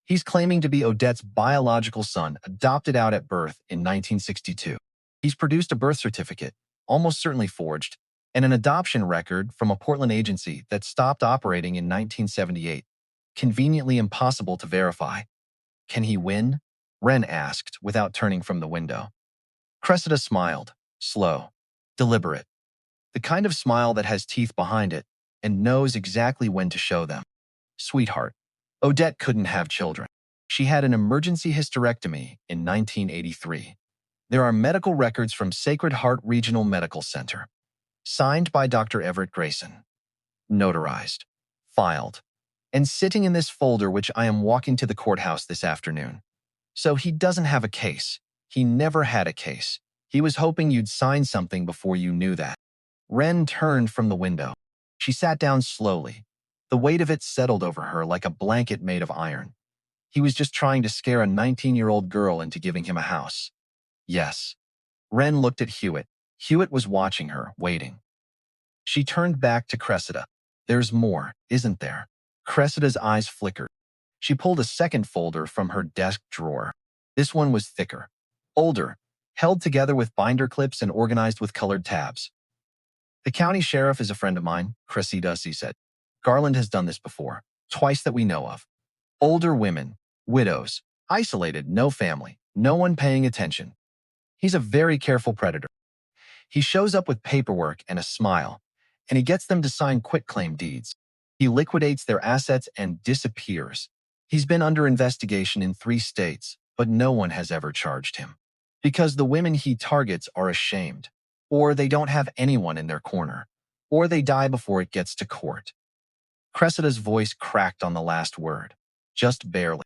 He's claiming to be Odette's biological son, adopted out at birth in 1962. He's produced a birth certificate, almost certainly forged, and an adoption record from a Portland agency that stopped operating in 1978. Conveniently impossible to verify. Can he win? Wren asked, without turning from the window. Cressida smiled, slow, deliberate. The kind of smile that has teeth behind it and knows exactly when to show them. Sweetheart, Odette couldn't have children. She had an emergency hysterectomy in 1983. There are medical records from Sacred Heart Regional Medical Center. Signed by Dr. Everett Grayson. Notarized. Filed. And sitting in this folder which I am walking to the courthouse this afternoon. So he doesn't have a case. He never had a case. He was hoping you'd sign something before you knew that. Wren turned from the window. She sat down slowly. The weight of it settled over her like a blanket made of iron. He was just trying to scare a 19-year-old girl into giving him a house. Yes. Wren looked at Hewitt. Hewitt was watching her, waiting. She turned back to Cressida. There's more, isn't there? Cressida's eyes flickered. She pulled a second folder from her desk drawer. This one was thicker, older, held together with binder clips and organized with colored tabs. The county sheriff is a friend of mine, Cressida, she said. Garland has done this before, twice that we know of. Older women, widows, isolated, no family, no one paying attention. He's a very careful predator. He shows up with paperwork and a smile, and he gets them to sign quitclaim deeds. He liquidates their assets and disappears. He's been under investigation in 3 states, but no one has ever charged him. Because the women he targets are ashamed, or they don't have anyone in their corner, or they die before it gets to court. Cressida's voice cracked on the last word, just barely.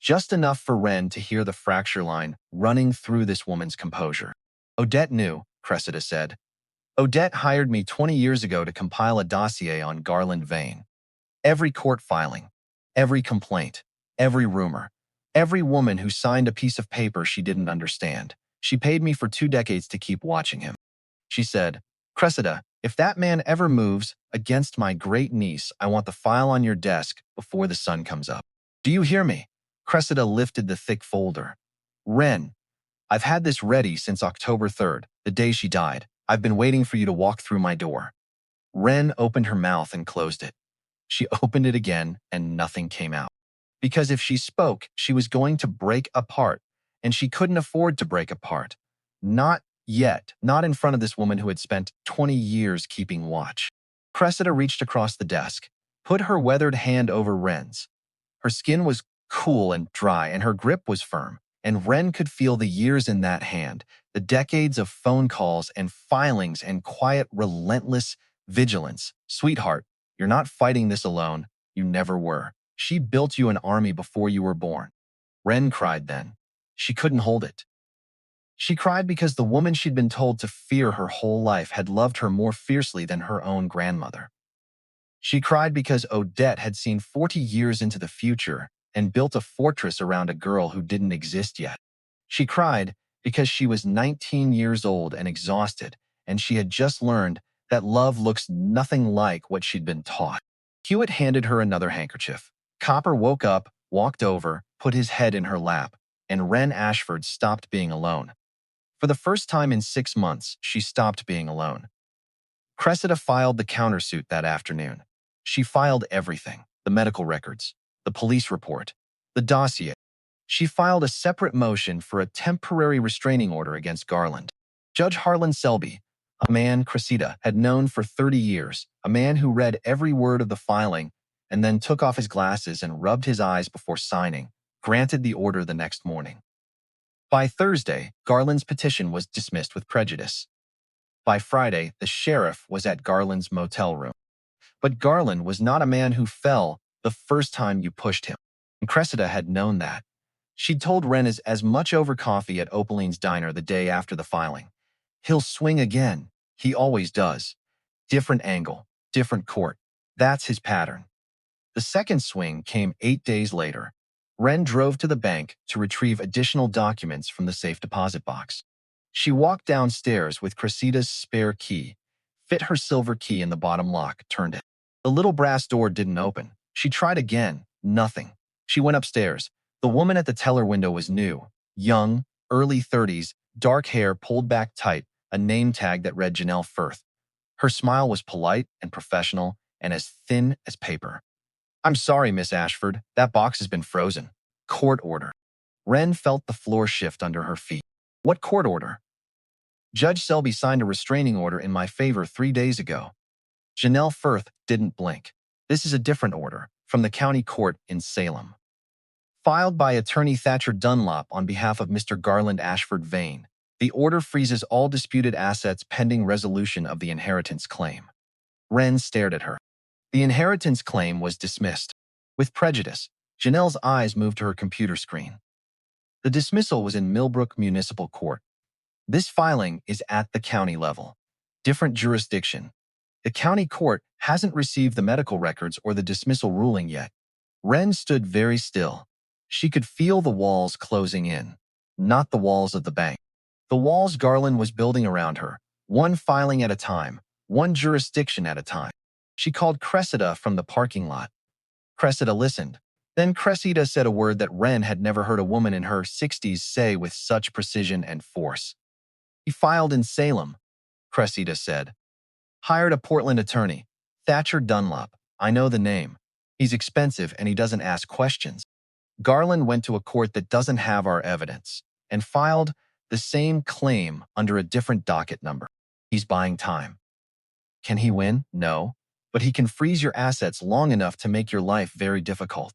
Just enough for Wren to hear the fracture line running through this woman's composure. Odette knew, Cressida said. Odette hired me 20 years ago to compile a dossier on Garland Vain. Every court filing, every complaint, every rumor, every woman who signed a piece of paper she didn't understand. She paid me for 2 decades to keep watching him. She said, Cressida, if that man ever moves against my great niece, I want the file on your desk before the sun comes up. Do you hear me? Cressida lifted the thick folder. Wren, I've had this ready since October 3rd, the day she died. I've been waiting for you to walk through my door. Wren opened her mouth and closed it. She opened it again and nothing came out. Because if she spoke, she was going to break apart, and she couldn't afford to break apart. Not yet, not in front of this woman who had spent 20 years keeping watch. Cressida reached across the desk, put her weathered hand over Wren's. Her skin was cool and dry, and her grip was firm. and Wren could feel the years in that hand, the decades of phone calls and filings and quiet, relentless vigilance. Sweetheart, you're not fighting this alone. You never were. She built you an army before you were born. Wren cried then. She couldn't hold it. She cried because the woman she'd been told to fear her whole life had loved her more fiercely than her own grandmother. She cried because Odette had seen 40 years into the future and built a fortress around a girl who didn't exist yet. She cried because she was 19 years old and exhausted, and she had just learned that love looks nothing like what she'd been taught. Hewitt handed her another handkerchief. Copper woke up, walked over, put his head in her lap, and Wren Ashford stopped being alone. For the first time in 6 months, she stopped being alone. Cressida filed the countersuit that afternoon. She filed everything: the medical records, the police report, the dossier. She filed a separate motion for a temporary restraining order against Garland. Judge Harlan Selby, a man Cressida had known for 30 years, a man who read every word of the filing and then took off his glasses and rubbed his eyes before signing, granted the order the next morning. By Thursday, Garland's petition was dismissed with prejudice. By Friday, the sheriff was at Garland's motel room. But Garland was not a man who fell the first time you pushed him. And Cressida had known that. She'd told Wren as much over coffee at Opaline's diner the day after the filing. He'll swing again. He always does. Different angle, different court. That's his pattern. The second swing came 8 days later. Wren drove to the bank to retrieve additional documents from the safe deposit box. She walked downstairs with Cressida's spare key, fit her silver key in the bottom lock, turned it. The little brass door didn't open. She tried again. Nothing. She went upstairs. The woman at the teller window was new, young, early 30s, dark hair pulled back tight, a name tag that read Janelle Firth. Her smile was polite and professional and as thin as paper. "I'm sorry, Miss Ashford. That box has been frozen. Court order." Wren felt the floor shift under her feet. "What court order?" "Judge Selby signed a restraining order in my favor 3 days ago." Janelle Firth didn't blink. "This is a different order, from the county court in Salem. Filed by attorney Thatcher Dunlop on behalf of Mr. Garland Ashford Vain. The order freezes all disputed assets pending resolution of the inheritance claim." Wren stared at her. The inheritance claim was dismissed. With prejudice, Janelle's eyes moved to her computer screen. The dismissal was in Millbrook Municipal Court. This filing is at the county level. Different jurisdiction. The county court hasn't received the medical records or the dismissal ruling yet. Wren stood very still. She could feel the walls closing in, not the walls of the bank. The walls Garland was building around her, one filing at a time, one jurisdiction at a time. She called Cressida from the parking lot. Cressida listened. Then Cressida said a word that Wren had never heard a woman in her 60s say with such precision and force. "He filed in Salem," Cressida said. "Hired a Portland attorney, Thatcher Dunlop. I know the name. He's expensive and he doesn't ask questions. Garland went to a court that doesn't have our evidence and filed the same claim under a different docket number. He's buying time. Can he win? No. But he can freeze your assets long enough to make your life very difficult.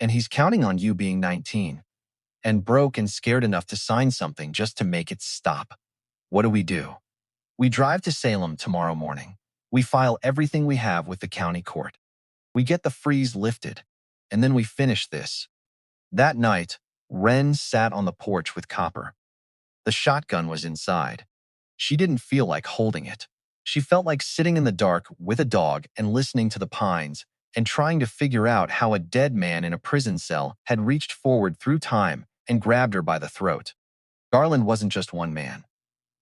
And he's counting on you being 19 and broke and scared enough to sign something just to make it stop. What do? We drive to Salem tomorrow morning. We file everything we have with the county court. We get the freeze lifted, and then we finish this." That night, Wren sat on the porch with Copper. The shotgun was inside. She didn't feel like holding it. She felt like sitting in the dark with a dog and listening to the pines and trying to figure out how a dead man in a prison cell had reached forward through time and grabbed her by the throat. Garland wasn't just one man.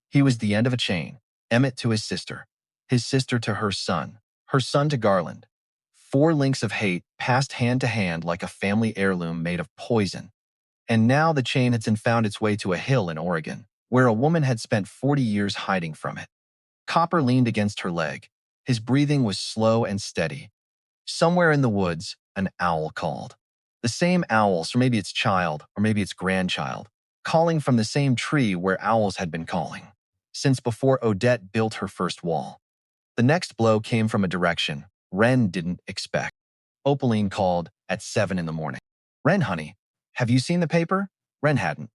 He was the end of a chain, Emmett to his sister to her son to Garland. 4 links of hate passed hand to hand like a family heirloom made of poison. And now the chain had found its way to a hill in Oregon, where a woman had spent 40 years hiding from it. Copper leaned against her leg. His breathing was slow and steady. Somewhere in the woods, an owl called. The same owl, so maybe its child, or maybe its grandchild, calling from the same tree where owls had been calling, since before Odette built her first wall. The next blow came from a direction Wren didn't expect. Opaline called at 7 in the morning. "Wren, honey, have you seen the paper?" Wren hadn't.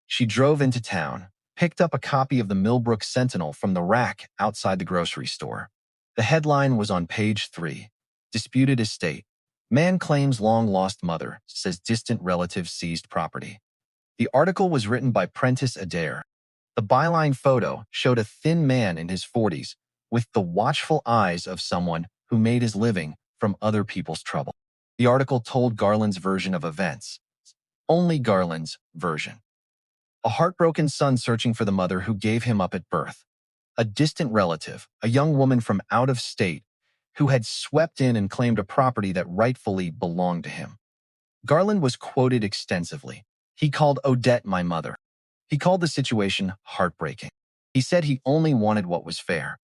She drove into town, picked up a copy of the Millbrook Sentinel from the rack outside the grocery store. The headline was on page 3. Disputed estate. Man claims long-lost mother, says distant relative seized property. The article was written by Prentice Adair. The byline photo showed a thin man in his 40s with the watchful eyes of someone who made his living from other people's trouble. The article told Garland's version of events. Only Garland's version. A heartbroken son searching for the mother who gave him up at birth. A distant relative, a young woman from out of state, who had swept in and claimed a property that rightfully belonged to him. Garland was quoted extensively. He called Odette my mother. He called the situation heartbreaking. He said he only wanted what was fair.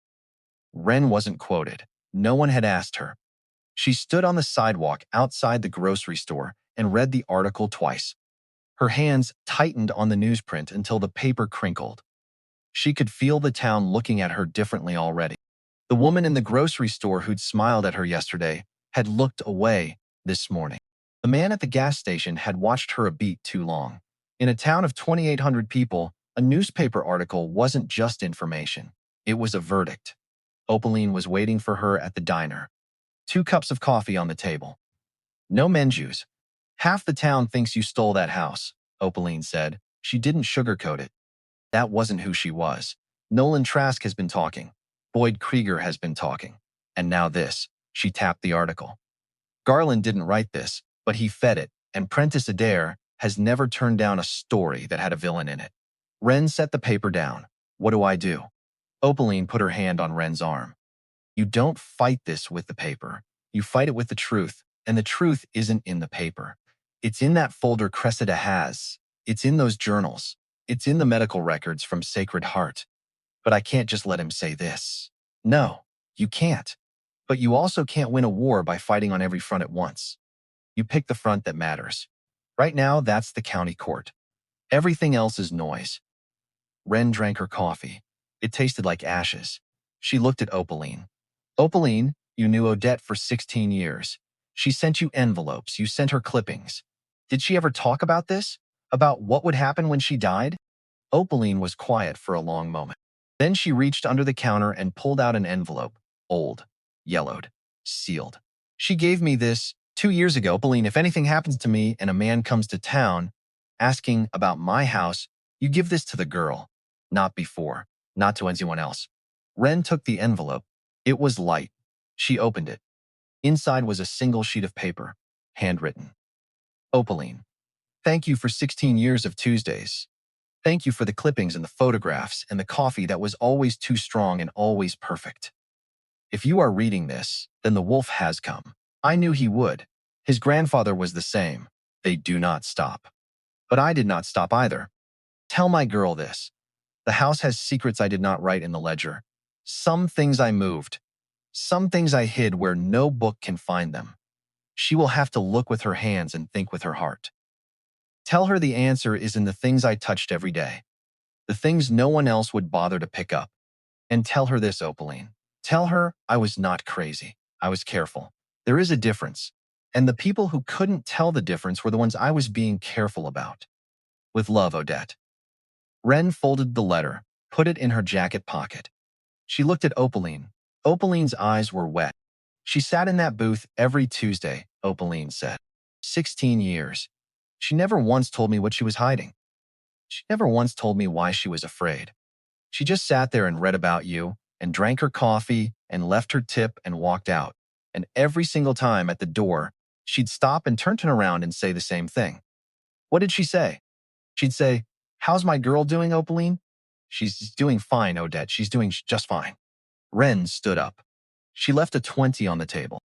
Wren wasn't quoted. No one had asked her. She stood on the sidewalk outside the grocery store and read the article twice. Her hands tightened on the newsprint until the paper crinkled. She could feel the town looking at her differently already. The woman in the grocery store who'd smiled at her yesterday had looked away this morning. The man at the gas station had watched her a beat too long. In a town of 2,800 people, a newspaper article wasn't just information. It was a verdict. Opaline was waiting for her at the diner. 2 cups of coffee on the table. No menus. Half the town thinks you stole that house, Opaline said. She didn't sugarcoat it. That wasn't who she was. Nolan Trask has been talking. Boyd Krieger has been talking. And now this. She tapped the article. Garland didn't write this, but he fed it, and Prentice Adair has never turned down a story that had a villain in it. Wren set the paper down. What do I do? Opaline put her hand on Wren's arm. You don't fight this with the paper. You fight it with the truth, and the truth isn't in the paper. It's in that folder Cressida has. It's in those journals. It's in the medical records from Sacred Heart. But I can't just let him say this. No, you can't. But you also can't win a war by fighting on every front at once. You pick the front that matters. Right now, that's the county court. Everything else is noise. Wren drank her coffee. It tasted like ashes. She looked at Opaline. Opaline, you knew Odette for 16 years. She sent you envelopes. You sent her clippings. Did she ever talk about this? About what would happen when she died? Opaline was quiet for a long moment. Then she reached under the counter and pulled out an envelope. Old, yellowed, sealed. She gave me this 2 years ago. Opaline, if anything happens to me and a man comes to town asking about my house, you give this to the girl. Not before. Not to anyone else. Wren took the envelope. It was light. She opened it. Inside was a single sheet of paper, handwritten. Opaline, thank you for 16 years of Tuesdays. Thank you for the clippings and the photographs and the coffee that was always too strong and always perfect. If you are reading this, then the wolf has come. I knew he would. His grandfather was the same. They do not stop. But I did not stop either. Tell my girl this. The house has secrets I did not write in the ledger. Some things I moved. Some things I hid where no book can find them. She will have to look with her hands and think with her heart. Tell her the answer is in the things I touched every day. The things no one else would bother to pick up. And tell her this, Opaline. Tell her I was not crazy. I was careful. There is a difference. And the people who couldn't tell the difference were the ones I was being careful about. With love, Odette. Wren folded the letter, put it in her jacket pocket. She looked at Opaline. Opaline's eyes were wet. She sat in that booth every Tuesday, Opaline said. 16 years. She never once told me what she was hiding. She never once told me why she was afraid. She just sat there and read about you, and drank her coffee, and left her tip and walked out. And every single time at the door, she'd stop and turn around and say the same thing. What did she say? She'd say, how's my girl doing, Opaline? She's doing fine, Odette. She's doing just fine. Wren stood up. She left a 20 on the table.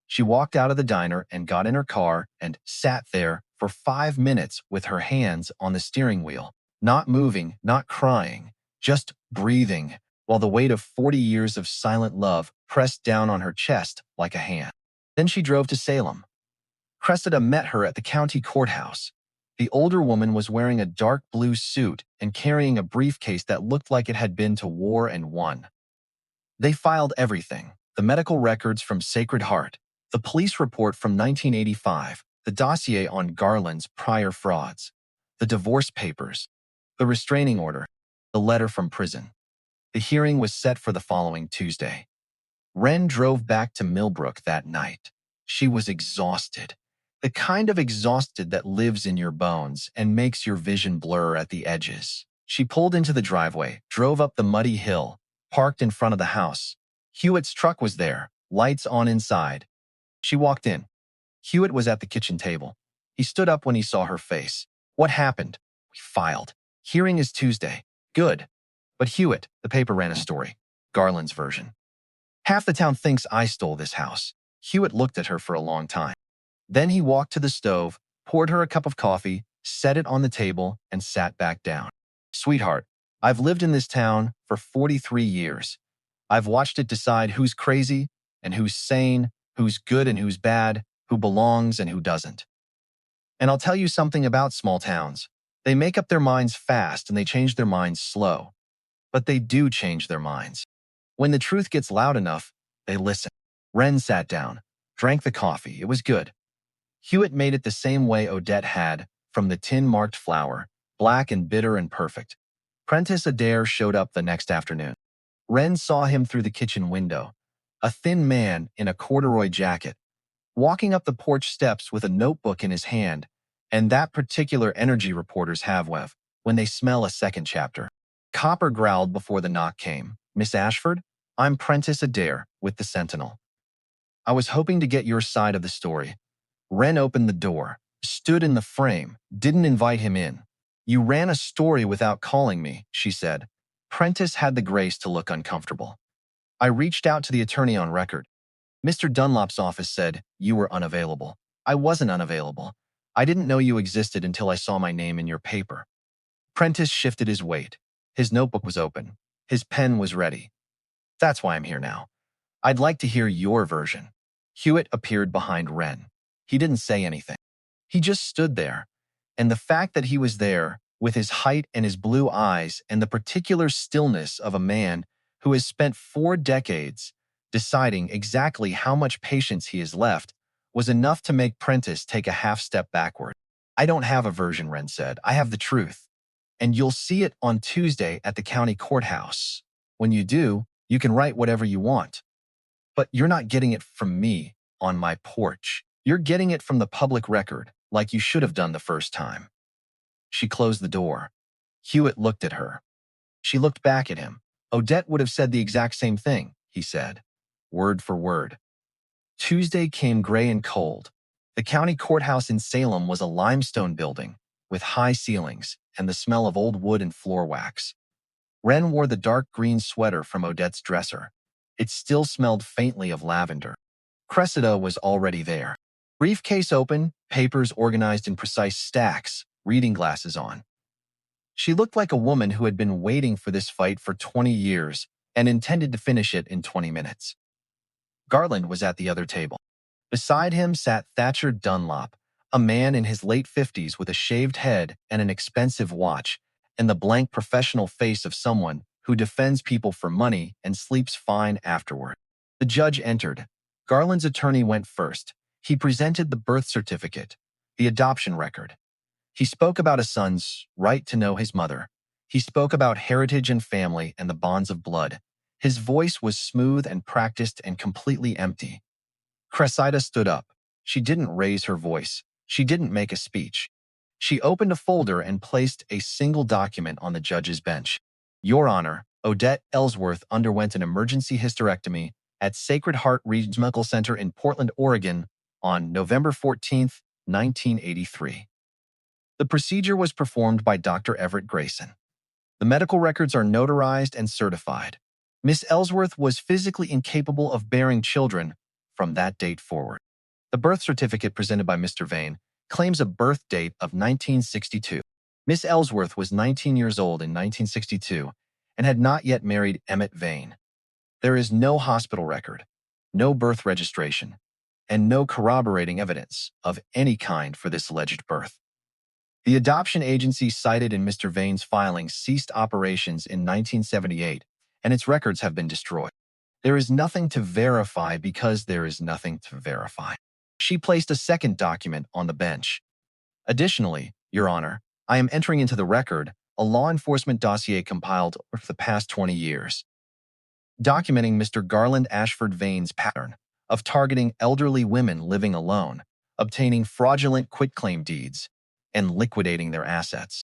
She walked out of the diner and got in her car and sat there for 5 minutes with her hands on the steering wheel, not moving, not crying, just breathing, while the weight of 40 years of silent love pressed down on her chest like a hand. Then she drove to Salem. Cressida met her at the county courthouse. The older woman was wearing a dark blue suit and carrying a briefcase that looked like it had been to war and won. They filed everything: the medical records from Sacred Heart, the police report from 1985, the dossier on Garland's prior frauds. the divorce papers, the restraining order, the letter from prison. The hearing was set for the following Tuesday. Wren drove back to Millbrook that night. She was exhausted. The kind of exhausted that lives in your bones and makes your vision blur at the edges. She pulled into the driveway, drove up the muddy hill, parked in front of the house. Hewitt's truck was there, lights on inside. She walked in. Hewitt was at the kitchen table. He stood up when he saw her face. What happened? We filed. Hearing is Tuesday. Good. But Hewitt, the paper ran a story. Garland's version. Half the town thinks I stole this house. Hewitt looked at her for a long time. Then he walked to the stove, poured her a cup of coffee, set it on the table, and sat back down. Sweetheart, I've lived in this town for 43 years. I've watched it decide who's crazy and who's sane, who's good and who's bad, who belongs and who doesn't. And I'll tell you something about small towns. They make up their minds fast and they change their minds slow. But they do change their minds. When the truth gets loud enough, they listen. Wren sat down, drank the coffee. It was good. Hewitt made it the same way Odette had, from the tin-marked flour, black and bitter and perfect. Prentice Adair showed up the next afternoon. Wren saw him through the kitchen window, a thin man in a corduroy jacket, walking up the porch steps with a notebook in his hand, and that particular energy reporters have when they smell a second chapter. Copper growled before the knock came. Miss Ashford, I'm Prentice Adair with the Sentinel. I was hoping to get your side of the story. Wren opened the door, stood in the frame, didn't invite him in. You ran a story without calling me, she said. Prentice had the grace to look uncomfortable. I reached out to the attorney on record. Mr. Dunlop's office said you were unavailable. I wasn't unavailable. I didn't know you existed until I saw my name in your paper. Prentice shifted his weight. His notebook was open. His pen was ready. That's why I'm here now. I'd like to hear your version. Hewitt appeared behind Wren. He didn't say anything. He just stood there. And the fact that he was there, with his height and his blue eyes and the particular stillness of a man who has spent 4 decades deciding exactly how much patience he has left, was enough to make Prentice take a half step backward. I don't have a version, Wren said. I have the truth. And you'll see it on Tuesday at the county courthouse. When you do, you can write whatever you want. But you're not getting it from me on my porch. You're getting it from the public record, like you should have done the first time. She closed the door. Hewitt looked at her. She looked back at him. Odette would have said the exact same thing, he said, word for word. Tuesday came gray and cold. The county courthouse in Salem was a limestone building with high ceilings and the smell of old wood and floor wax. Wren wore the dark green sweater from Odette's dresser. It still smelled faintly of lavender. Cressida was already there. Briefcase open, papers organized in precise stacks, reading glasses on. She looked like a woman who had been waiting for this fight for 20 years and intended to finish it in 20 minutes. Garland was at the other table. Beside him sat Thatcher Dunlop, a man in his late 50s with a shaved head and an expensive watch, and the blank professional face of someone who defends people for money and sleeps fine afterward. The judge entered. Garland's attorney went first. He presented the birth certificate, the adoption record. He spoke about a son's right to know his mother. He spoke about heritage and family and the bonds of blood. His voice was smooth and practiced and completely empty. Cressida stood up. She didn't raise her voice. She didn't make a speech. She opened a folder and placed a single document on the judge's bench. Your Honor, Odette Ellsworth underwent an emergency hysterectomy at Sacred Heart Regional Medical Center in Portland, Oregon on November 14, 1983. The procedure was performed by Dr. Everett Grayson. The medical records are notarized and certified. Miss Ellsworth was physically incapable of bearing children from that date forward. The birth certificate presented by Mr. Vain claims a birth date of 1962. Miss Ellsworth was 19 years old in 1962 and had not yet married Emmett Vain. There is no hospital record, no birth registration, and no corroborating evidence of any kind for this alleged birth. The adoption agency cited in Mr. Vain's filings ceased operations in 1978, and its records have been destroyed. There is nothing to verify because there is nothing to verify. She placed a second document on the bench. Additionally, Your Honor, I am entering into the record a law enforcement dossier compiled over the past 20 years, documenting Mr. Garland Ashford Vain's pattern of targeting elderly women living alone, obtaining fraudulent quitclaim deeds, and liquidating their assets.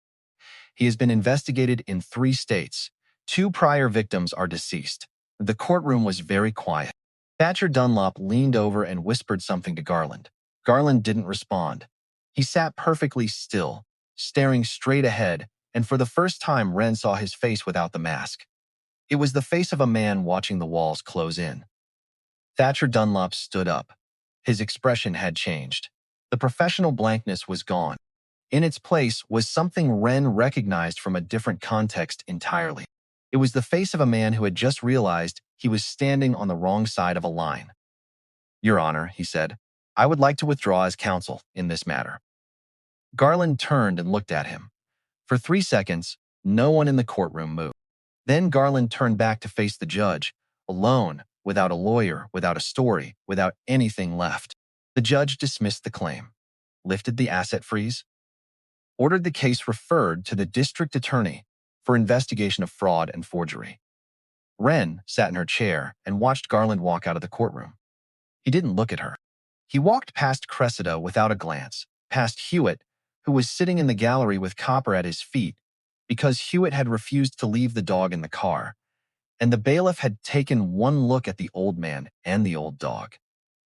He has been investigated in 3 states. 2 prior victims are deceased. The courtroom was very quiet. Thatcher Dunlop leaned over and whispered something to Garland. Garland didn't respond. He sat perfectly still, staring straight ahead, and for the first time Wren saw his face without the mask. It was the face of a man watching the walls close in. Thatcher Dunlop stood up. His expression had changed. The professional blankness was gone. In its place was something Wren recognized from a different context entirely. It was the face of a man who had just realized he was standing on the wrong side of a line. "Your Honor," he said, "I would like to withdraw as counsel in this matter." Garland turned and looked at him. For 3 seconds, no one in the courtroom moved. Then Garland turned back to face the judge, alone, without a lawyer, without a story, without anything left. The judge dismissed the claim, lifted the asset freeze, ordered the case referred to the district attorney for investigation of fraud and forgery. Wren sat in her chair and watched Garland walk out of the courtroom. He didn't look at her. He walked past Cressida without a glance, past Hewitt, who was sitting in the gallery with Copper at his feet because Hewitt had refused to leave the dog in the car, and the bailiff had taken one look at the old man and the old dog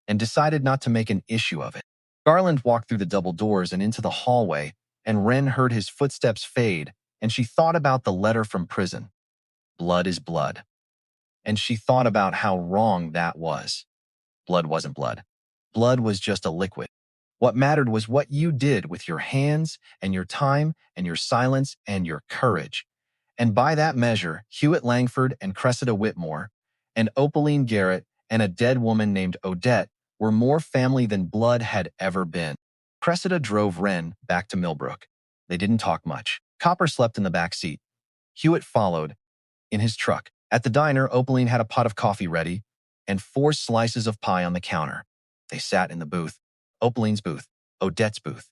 and decided not to make an issue of it. Garland walked through the double doors and into the hallway, and Wren heard his footsteps fade, and she thought about the letter from prison. Blood is blood. And she thought about how wrong that was. Blood wasn't blood. Blood was just a liquid. What mattered was what you did with your hands and your time and your silence and your courage. And by that measure, Hewitt Langford and Cressida Whitmore and Opaline Garrett and a dead woman named Odette were more family than blood had ever been. Cressida drove Wren back to Millbrook. They didn't talk much. Copper slept in the back seat. Hewitt followed in his truck. At the diner, Opaline had a pot of coffee ready and 4 slices of pie on the counter. They sat in the booth. Opaline's booth, Odette's booth.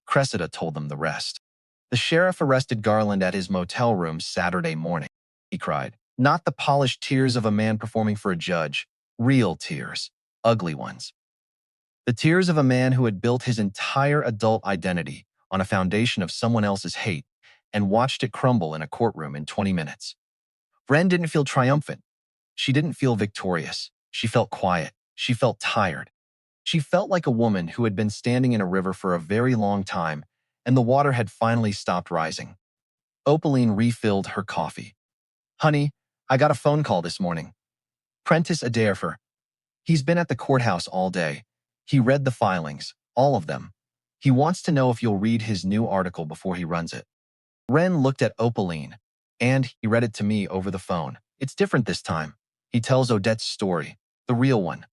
Cressida told them the rest. "The sheriff arrested Garland at his motel room Saturday morning," he cried. "Not the polished tears of a man performing for a judge. Real tears. Ugly ones. The tears of a man who had built his entire adult identity on a foundation of someone else's hate and watched it crumble in a courtroom in 20 minutes. Wren didn't feel triumphant. She didn't feel victorious. She felt quiet. She felt tired. She felt like a woman who had been standing in a river for a very long time, and the water had finally stopped rising. Opaline refilled her coffee. "Honey, I got a phone call this morning. Prentice Adairfer. He's been at the courthouse all day. He read the filings, all of them. He wants to know if you'll read his new article before he runs it." Wren looked at Opaline, and he read it to me over the phone. "It's different this time. He tells Odette's story, the real one.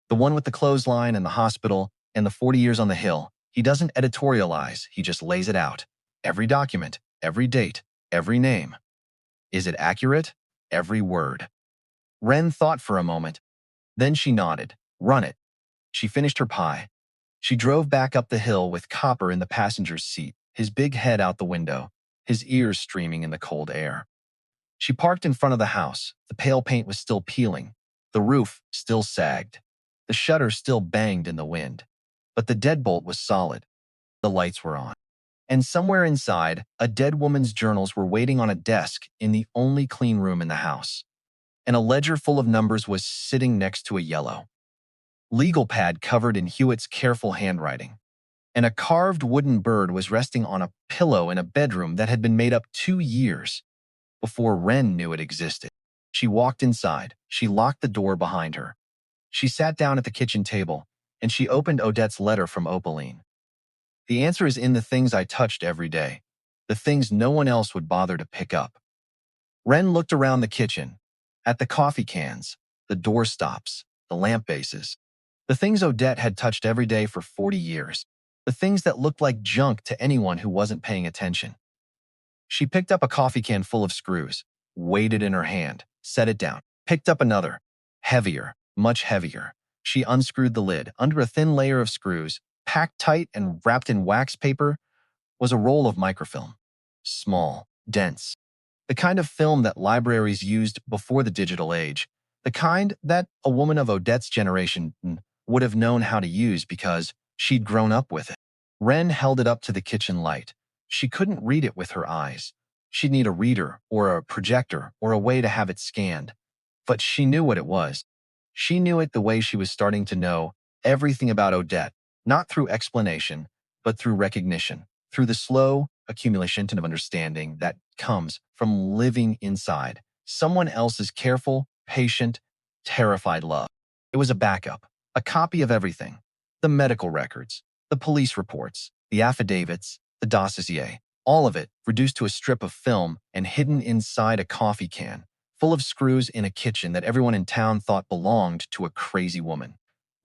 The one with the clothesline and the hospital and the 40 years on the Hill. He doesn't editorialize, he just lays it out. Every document, every date, every name. Is it accurate? Every word." Wren thought for a moment. Then she nodded. "Run it." She finished her pie. She drove back up the hill with Copper in the passenger's seat, his big head out the window, his ears streaming in the cold air. She parked in front of the house. The pale paint was still peeling. The roof still sagged. The shutter still banged in the wind. But the deadbolt was solid. The lights were on. And somewhere inside, a dead woman's journals were waiting on a desk in the only clean room in the house. And a ledger full of numbers was sitting next to a yellow legal pad covered in Hewitt's careful handwriting. And a carved wooden bird was resting on a pillow in a bedroom that had been made up 2 years before Wren knew it existed. She walked inside. She locked the door behind her. She sat down at the kitchen table, and she opened Odette's letter from Opaline. "The answer is in the things I touched every day, the things no one else would bother to pick up." Wren looked around the kitchen, at the coffee cans, the doorstops, the lamp bases, the things Odette had touched every day for 40 years, the things that looked like junk to anyone who wasn't paying attention. She picked up a coffee can full of screws, weighed it in her hand, set it down, picked up another, heavier, much heavier. She unscrewed the lid. Under a thin layer of screws, packed tight and wrapped in wax paper, was a roll of microfilm. Small, dense. The kind of film that libraries used before the digital age. The kind that a woman of Odette's generation would have known how to use because she'd grown up with it. Wren held it up to the kitchen light. She couldn't read it with her eyes. She'd need a reader or a projector or a way to have it scanned. But she knew what it was. She knew it the way she was starting to know everything about Odette, not through explanation, but through recognition, through the slow accumulation of understanding that comes from living inside someone else's careful, patient, terrified love. It was a backup, a copy of everything: the medical records, the police reports, the affidavits, the dossier, all of it reduced to a strip of film and hidden inside a coffee can, full of screws in a kitchen that everyone in town thought belonged to a crazy woman.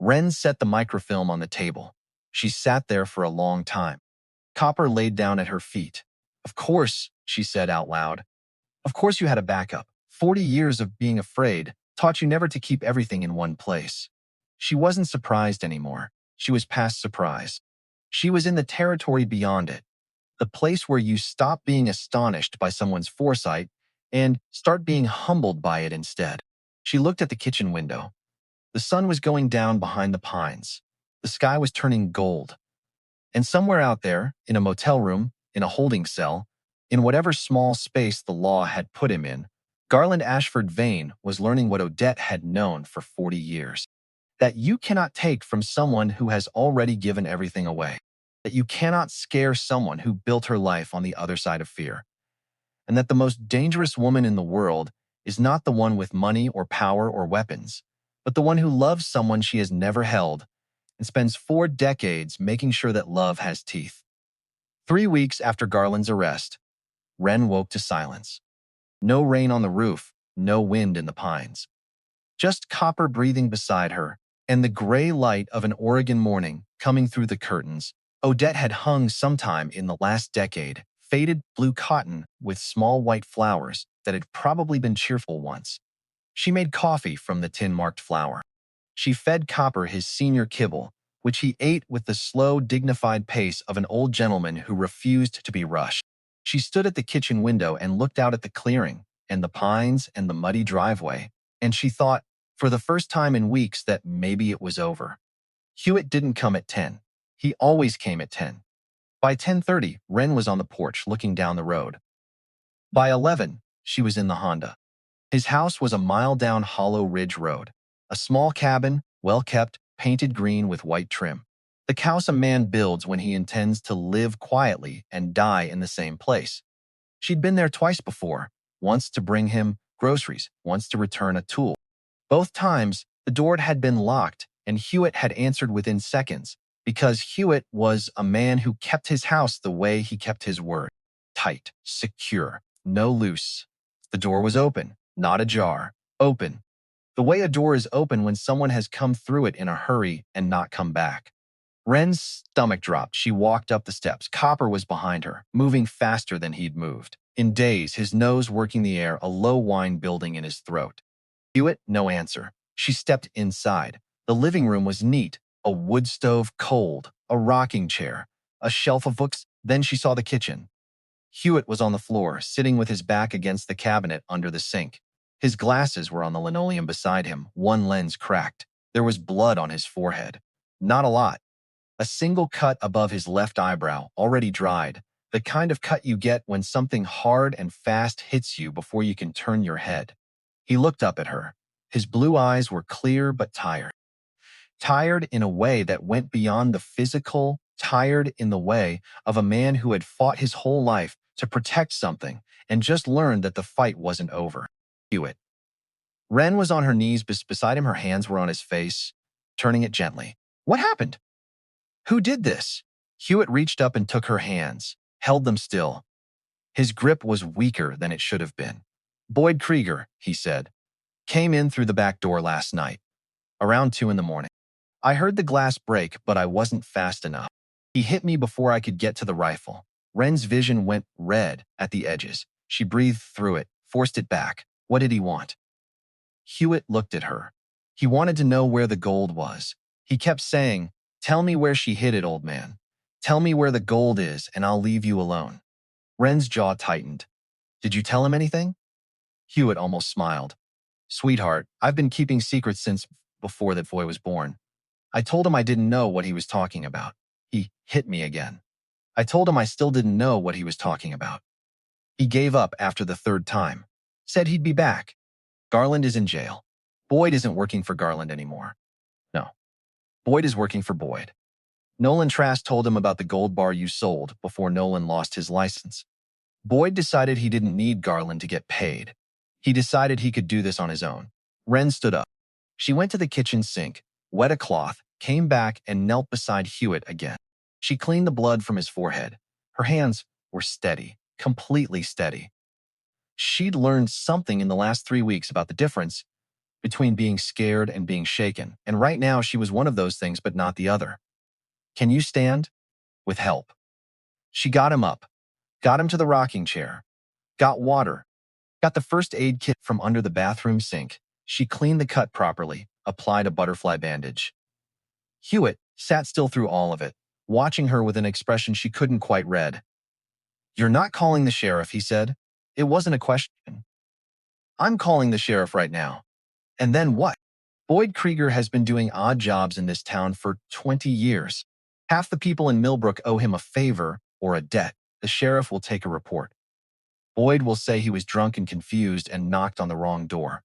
Wren set the microfilm on the table. She sat there for a long time. Copper laid down at her feet. "Of course," she said out loud. "Of course you had a backup. 40 years of being afraid taught you never to keep everything in one place." She wasn't surprised anymore. She was past surprise. She was in the territory beyond it, the place where you stop being astonished by someone's foresight and start being humbled by it instead. She looked at the kitchen window. The sun was going down behind the pines. The sky was turning gold. And somewhere out there, in a motel room, in a holding cell, in whatever small space the law had put him in, Garland Ashford Vain was learning what Odette had known for 40 years. That you cannot take from someone who has already given everything away. That you cannot scare someone who built her life on the other side of fear. And that the most dangerous woman in the world is not the one with money or power or weapons, but the one who loves someone she has never held and spends 4 decades making sure that love has teeth. 3 weeks after Garland's arrest, Wren woke to silence. No rain on the roof, no wind in the pines. Just Copper breathing beside her, and the gray light of an Oregon morning coming through the curtains. Odette had hung sometime in the last decade, faded blue cotton with small white flowers that had probably been cheerful once. She made coffee from the tin-marked flour. She fed Copper his senior kibble, which he ate with the slow, dignified pace of an old gentleman who refused to be rushed. She stood at the kitchen window and looked out at the clearing, and the pines and the muddy driveway, and she thought, for the first time in weeks, that maybe it was over. Hewitt didn't come at 10. He always came at 10. By 10:30, Wren was on the porch looking down the road. By 11, she was in the Honda. His house was a mile down Hollow Ridge Road. A small cabin, well-kept, painted green with white trim. The house a man builds when he intends to live quietly and die in the same place. She'd been there twice before, once to bring him groceries, once to return a tool. Both times, the door had been locked and Hewitt had answered within seconds, because Hewitt was a man who kept his house the way he kept his word. Tight, secure, no loose. The door was open, not ajar. Open. The way a door is open when someone has come through it in a hurry and not come back. Wren's stomach dropped. She walked up the steps. Copper was behind her, moving faster than he'd moved. In daze, his nose working the air, a low whine building in his throat. Hewitt, no answer. She stepped inside. The living room was neat. A wood stove, cold, a rocking chair, a shelf of books. Then she saw the kitchen. Hewitt was on the floor, sitting with his back against the cabinet under the sink. His glasses were on the linoleum beside him, one lens cracked. There was blood on his forehead. Not a lot. A single cut above his left eyebrow, already dried. The kind of cut you get when something hard and fast hits you before you can turn your head. He looked up at her. His blue eyes were clear but tired. Tired in a way that went beyond the physical, tired in the way of a man who had fought his whole life to protect something and just learned that the fight wasn't over. Hewitt. Wren was on her knees beside him. Her hands were on his face, turning it gently. "What happened? Who did this?" Hewitt reached up and took her hands, held them still. His grip was weaker than it should have been. "Boyd Krieger," he said, "came in through the back door last night, around 2 in the morning. I heard the glass break, but I wasn't fast enough. He hit me before I could get to the rifle." Wren's vision went red at the edges. She breathed through it, forced it back. What did he want? Hewitt looked at her. He wanted to know where the gold was. He kept saying, "Tell me where she hid it, old man. Tell me where the gold is and I'll leave you alone. Wren's jaw tightened. Did you tell him anything? Hewitt almost smiled. Sweetheart, I've been keeping secrets since before that boy was born. I told him I didn't know what he was talking about. He hit me again. I told him I still didn't know what he was talking about. He gave up after the third time. Said he'd be back. Garland is in jail. Boyd isn't working for Garland anymore. No. Boyd is working for Boyd. Nolan Trask told him about the gold bar you sold before Nolan lost his license. Boyd decided he didn't need Garland to get paid. He decided he could do this on his own. Wren stood up. She went to the kitchen sink, wet a cloth, came back and knelt beside Hewitt again. She cleaned the blood from his forehead. Her hands were steady, completely steady. She'd learned something in the last 3 weeks about the difference between being scared and being shaken, and right now she was one of those things but not the other. Can you stand? With help. She got him up, got him to the rocking chair, got water, got the first aid kit from under the bathroom sink. She cleaned the cut properly, applied a butterfly bandage. Hewitt sat still through all of it, watching her with an expression she couldn't quite read. You're not calling the sheriff, he said. It wasn't a question. I'm calling the sheriff right now. And then what? Boyd Krieger has been doing odd jobs in this town for 20 years. Half the people in Millbrook owe him a favor or a debt. The sheriff will take a report. Boyd will say he was drunk and confused and knocked on the wrong door.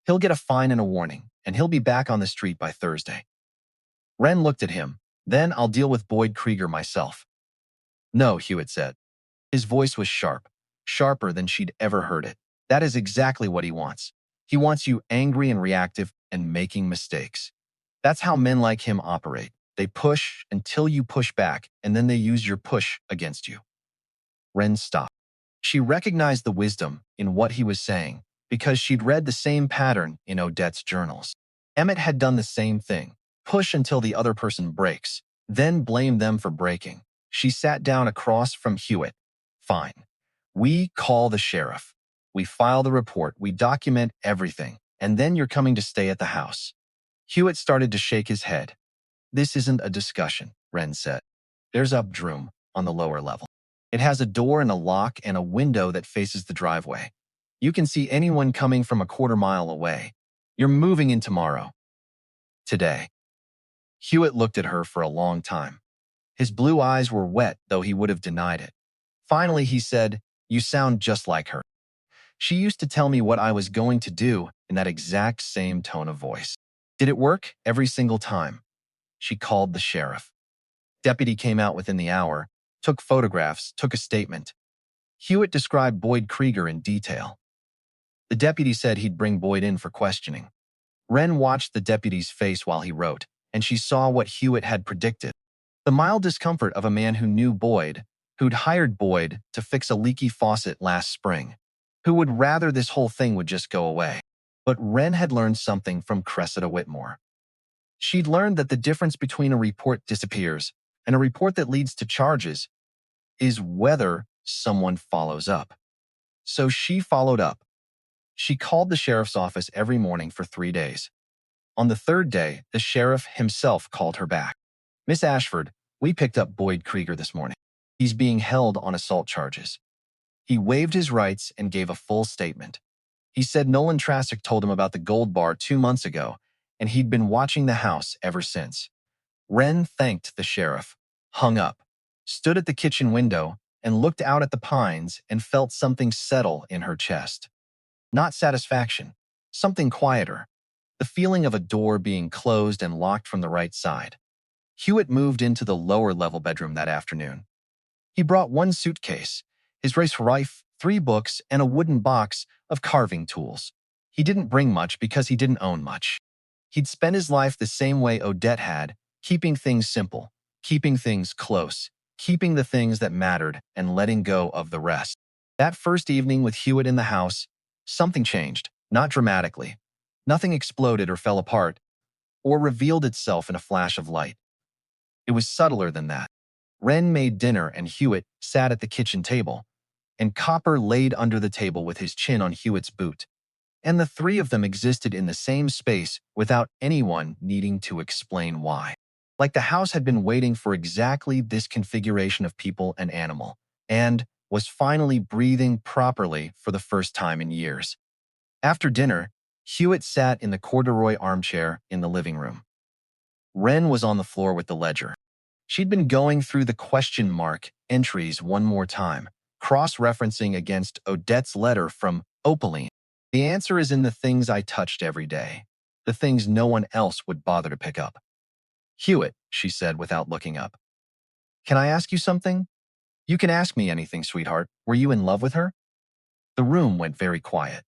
He'll get a fine and a warning, and he'll be back on the street by Thursday. Wren looked at him. Then I'll deal with Boyd Krieger myself. No, Hewitt said. His voice was sharp, sharper than she'd ever heard it. That is exactly what he wants. He wants you angry and reactive and making mistakes. That's how men like him operate. They push until you push back, and then they use your push against you. Wren stopped. She recognized the wisdom in what he was saying because she'd read the same pattern in Odette's journals. Emmett had done the same thing. Push until the other person breaks, then blame them for breaking. She sat down across from Hewitt. Fine. We call the sheriff. We file the report. We document everything. And then you're coming to stay at the house. Hewitt started to shake his head. This isn't a discussion, Wren said. There's a bedroom on the lower level. It has a door and a lock and a window that faces the driveway. You can see anyone coming from a quarter mile away. You're moving in tomorrow. Today. Hewitt looked at her for a long time. His blue eyes were wet, though he would have denied it. Finally, he said, You sound just like her. She used to tell me what I was going to do in that exact same tone of voice. Did it work every single time? She called the sheriff. Deputy came out within the hour, took photographs, took a statement. Hewitt described Boyd Krieger in detail. The deputy said he'd bring Boyd in for questioning. Wren watched the deputy's face while he wrote, and she saw what Hewitt had predicted. The mild discomfort of a man who knew Boyd, who'd hired Boyd to fix a leaky faucet last spring, who would rather this whole thing would just go away. But Wren had learned something from Cressida Whitmore. She'd learned that the difference between a report disappears and a report that leads to charges is whether someone follows up. So she followed up. She called the sheriff's office every morning for 3 days. On the third day, the sheriff himself called her back. Miss Ashford, we picked up Boyd Krieger this morning. He's being held on assault charges. He waived his rights and gave a full statement. He said Nolan Trask told him about the gold bar 2 months ago, and he'd been watching the house ever since. Wren thanked the sheriff, hung up, stood at the kitchen window, and looked out at the pines and felt something settle in her chest. Not satisfaction, something quieter, the feeling of a door being closed and locked from the right side. Hewitt moved into the lower-level bedroom that afternoon. He brought 1 suitcase, his race rifle, 3 books, and a wooden box of carving tools. He didn't bring much because he didn't own much. He'd spent his life the same way Odette had, keeping things simple, keeping things close, keeping the things that mattered, and letting go of the rest. That first evening with Hewitt in the house, something changed, not dramatically. Nothing exploded or fell apart, or revealed itself in a flash of light. It was subtler than that. Wren made dinner and Hewitt sat at the kitchen table, and Copper laid under the table with his chin on Hewitt's boot. And the 3 of them existed in the same space without anyone needing to explain why. Like the house had been waiting for exactly this configuration of people and animal, and was finally breathing properly for the first time in years. After dinner, Hewitt sat in the corduroy armchair in the living room. Wren was on the floor with the ledger. She'd been going through the question mark entries one more time, cross-referencing against Odette's letter from Opaline. The answer is in the things I touched every day, the things no one else would bother to pick up. Hewitt, she said without looking up. Can I ask you something? You can ask me anything, sweetheart. Were you in love with her? The room went very quiet.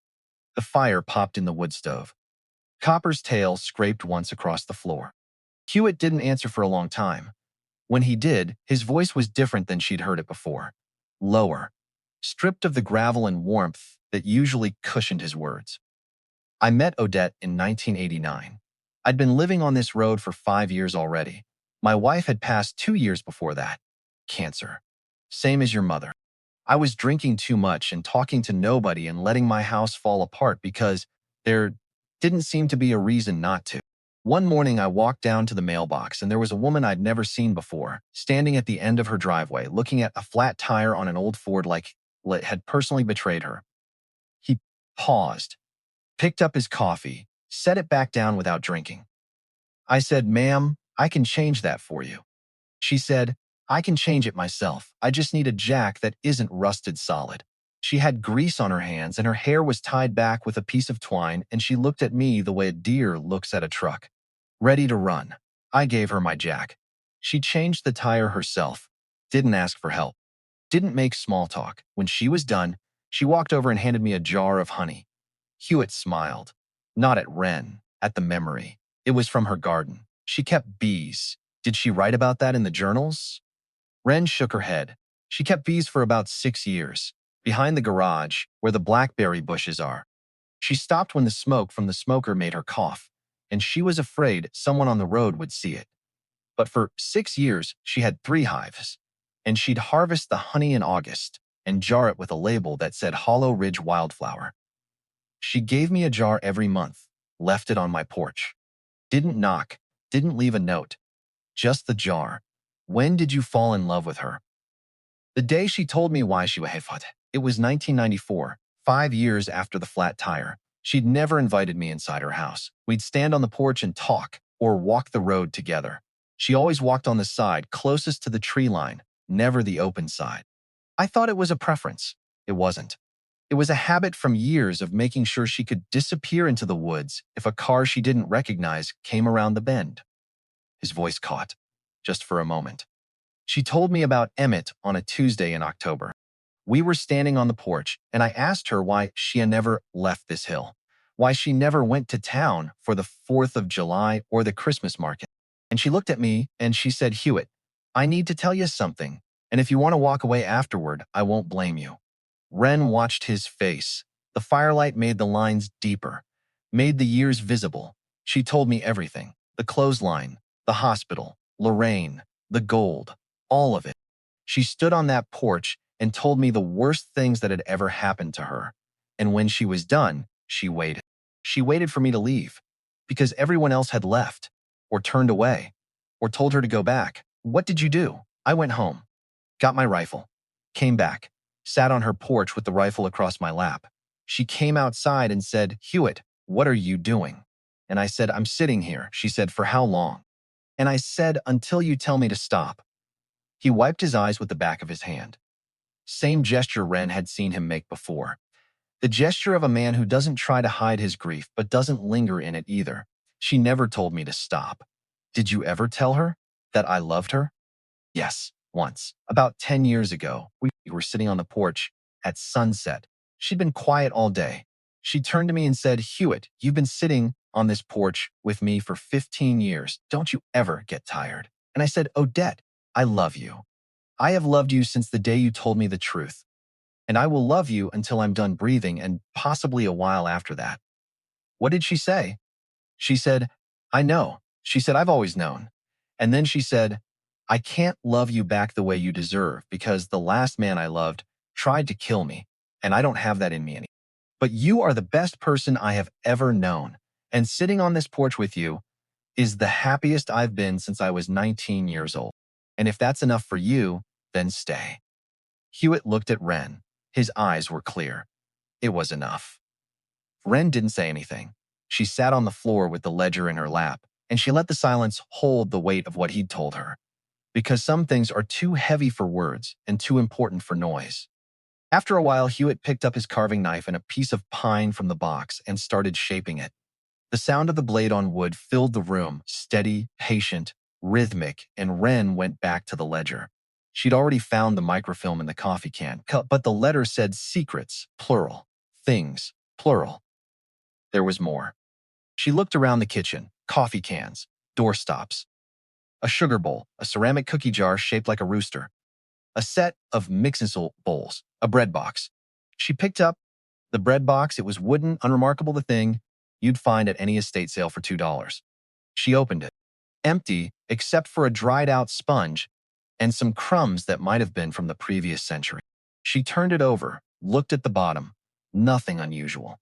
The fire popped in the wood stove. Copper's tail scraped once across the floor. Hewitt didn't answer for a long time. When he did, his voice was different than she'd heard it before. Lower, stripped of the gravel and warmth that usually cushioned his words. I met Odette in 1989. I'd been living on this road for 5 years already. My wife had passed 2 years before that. Cancer. Same as your mother. I was drinking too much and talking to nobody and letting my house fall apart because there didn't seem to be a reason not to. One morning, I walked down to the mailbox and there was a woman I'd never seen before, standing at the end of her driveway, looking at a flat tire on an old Ford like it had personally betrayed her. He paused, picked up his coffee, set it back down without drinking. I said, "Ma'am, I can change that for you." She said, "I can change it myself. I just need a jack that isn't rusted solid." She had grease on her hands and her hair was tied back with a piece of twine, and she looked at me the way a deer looks at a truck. Ready to run. I gave her my jack. She changed the tire herself, didn't ask for help, didn't make small talk. When she was done, she walked over and handed me a jar of honey. Hewitt smiled. Not at Wren, at the memory. It was from her garden. She kept bees. Did she write about that in the journals? Wren shook her head. She kept bees for about 6 years, behind the garage, where the blackberry bushes are. She stopped when the smoke from the smoker made her cough, and she was afraid someone on the road would see it. But for 6 years, she had 3 hives, and she'd harvest the honey in August and jar it with a label that said Hollow Ridge Wildflower. She gave me a jar every month, left it on my porch. Didn't knock, didn't leave a note, just the jar. When did you fall in love with her? The day she told me why she was Hewitt. It was 1994, 5 years after the flat tire. She'd never invited me inside her house. We'd stand on the porch and talk, or walk the road together. She always walked on the side closest to the tree line, never the open side. I thought it was a preference. It wasn't. It was a habit from years of making sure she could disappear into the woods if a car she didn't recognize came around the bend. His voice caught, just for a moment. She told me about Emmett on a Tuesday in October. We were standing on the porch, and I asked her why she had never left this hill, why she never went to town for the 4th of July or the Christmas market. And she looked at me and she said, "Hewitt, I need to tell you something, and if you want to walk away afterward, I won't blame you." Wren watched his face. The firelight made the lines deeper, made the years visible. She told me everything: the clothesline, the hospital, Lorraine, the gold, all of it. She stood on that porch and told me the worst things that had ever happened to her. And when she was done, she waited. She waited for me to leave, because everyone else had left, or turned away, or told her to go back. What did you do? I went home, got my rifle, came back, sat on her porch with the rifle across my lap. She came outside and said, "Hewitt, what are you doing?" And I said, "I'm sitting here." She said, "For how long?" And I said, "Until you tell me to stop." He wiped his eyes with the back of his hand. Same gesture Wren had seen him make before. The gesture of a man who doesn't try to hide his grief but doesn't linger in it either. She never told me to stop. Did you ever tell her that I loved her? Yes, once. About 10 years ago, we were sitting on the porch at sunset. She'd been quiet all day. She turned to me and said, "Hewitt, you've been sitting on this porch with me for 15 years. Don't you ever get tired?" And I said, "Odette, I love you. I have loved you since the day you told me the truth. And I will love you until I'm done breathing and possibly a while after that." What did she say? She said, "I know." She said, "I've always known." And then she said, "I can't love you back the way you deserve because the last man I loved tried to kill me, and I don't have that in me anymore. But you are the best person I have ever known. And sitting on this porch with you is the happiest I've been since I was 19 years old. And if that's enough for you, then stay. Hewitt looked at Wren. His eyes were clear. It was enough. Wren didn't say anything. She sat on the floor with the ledger in her lap, and she let the silence hold the weight of what he'd told her. Because some things are too heavy for words and too important for noise. After a while, Hewitt picked up his carving knife and a piece of pine from the box and started shaping it. The sound of the blade on wood filled the room, steady, patient, rhythmic, and Wren went back to the ledger. She'd already found the microfilm in the coffee can, but the letter said secrets, plural, things, plural. There was more. She looked around the kitchen, coffee cans, doorstops, a sugar bowl, a ceramic cookie jar shaped like a rooster, a set of mixing bowls, a bread box. She picked up the bread box. It was wooden, unremarkable, the thing you'd find at any estate sale for $2. She opened it. Empty, except for a dried-out sponge and some crumbs that might have been from the previous century. She turned it over, looked at the bottom. Nothing unusual.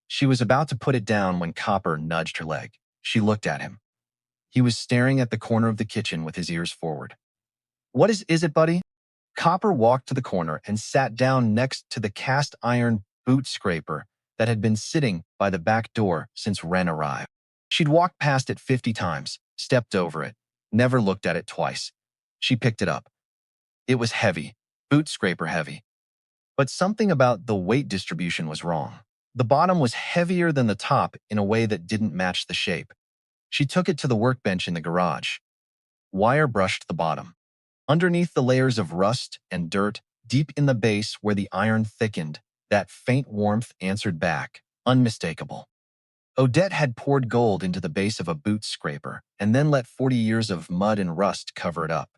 She was about to put it down when Copper nudged her leg. She looked at him. He was staring at the corner of the kitchen with his ears forward. "What is it, buddy?" Copper walked to the corner and sat down next to the cast-iron boot scraper that had been sitting by the back door since Wren arrived. She'd walked past it 50 times, stepped over it, never looked at it twice. She picked it up. It was heavy, boot scraper heavy. But something about the weight distribution was wrong. The bottom was heavier than the top in a way that didn't match the shape. She took it to the workbench in the garage. Wire brushed the bottom. Underneath the layers of rust and dirt, deep in the base where the iron thickened, that faint warmth answered back, unmistakable. Odette had poured gold into the base of a boot scraper and then let 40 years of mud and rust cover it up.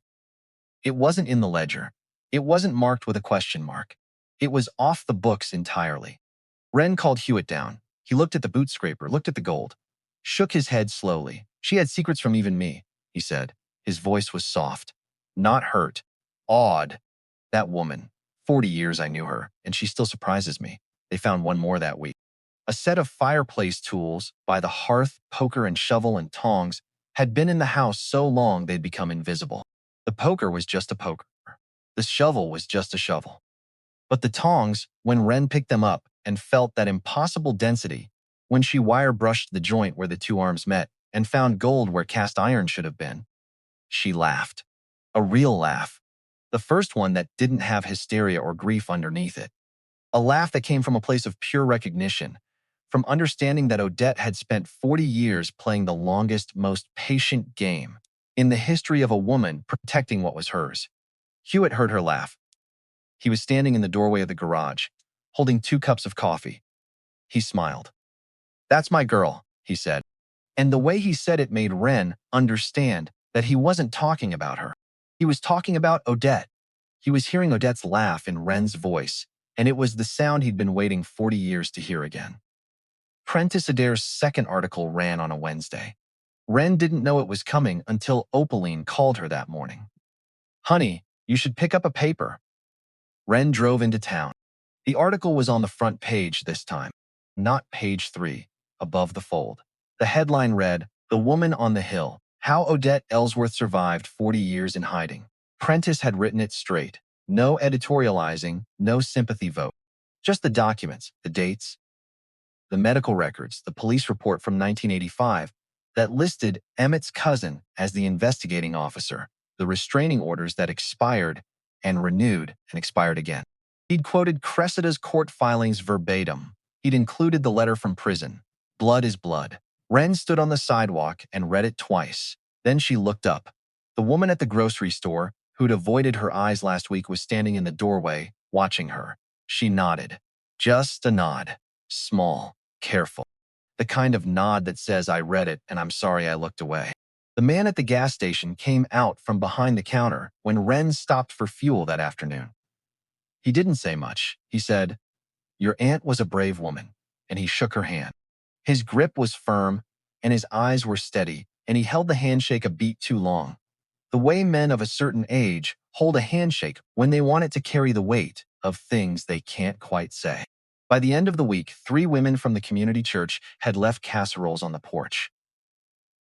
It wasn't in the ledger. It wasn't marked with a question mark. It was off the books entirely. Wren called Hewitt down. He looked at the boot scraper, looked at the gold, shook his head slowly. "She had secrets from even me," he said. His voice was soft, not hurt, awed. "That woman. 40 years I knew her, and she still surprises me." They found one more that week. A set of fireplace tools by the hearth, poker and shovel and tongs, had been in the house so long they'd become invisible. The poker was just a poker. The shovel was just a shovel. But the tongs, when Wren picked them up and felt that impossible density, when she wire brushed the joint where the two arms met and found gold where cast iron should have been, she laughed. A real laugh. The first one that didn't have hysteria or grief underneath it. A laugh that came from a place of pure recognition, from understanding that Odette had spent 40 years playing the longest, most patient game in the history of a woman protecting what was hers. Hewitt heard her laugh. He was standing in the doorway of the garage, holding 2 cups of coffee. He smiled. "That's my girl," he said. And the way he said it made Wren understand that he wasn't talking about her. He was talking about Odette. He was hearing Odette's laugh in Wren's voice, and it was the sound he'd been waiting 40 years to hear again. Prentice Adair's second article ran on a Wednesday. Wren didn't know it was coming until Opaline called her that morning. "Honey, you should pick up a paper." Wren drove into town. The article was on the front page this time, not page 3, above the fold. The headline read, "The Woman on the Hill, How Odette Ellsworth Survived 40 Years in Hiding." Prentice had written it straight. No editorializing, no sympathy vote. Just the documents, the dates, the medical records, the police report from 1985 that listed Emmett's cousin as the investigating officer, the restraining orders that expired and renewed and expired again. He'd quoted Cressida's court filings verbatim. He'd included the letter from prison. Blood is blood. Wren stood on the sidewalk and read it twice. Then she looked up. The woman at the grocery store, who'd avoided her eyes last week, was standing in the doorway, watching her. She nodded. Just a nod. Small, careful. The kind of nod that says, "I read it and I'm sorry I looked away." The man at the gas station came out from behind the counter when Wren stopped for fuel that afternoon. He didn't say much. He said, "Your aunt was a brave woman," and he shook her hand. His grip was firm, and his eyes were steady, and he held the handshake a beat too long. The way men of a certain age hold a handshake when they want it to carry the weight of things they can't quite say. By the end of the week, 3 women from the community church had left casseroles on the porch.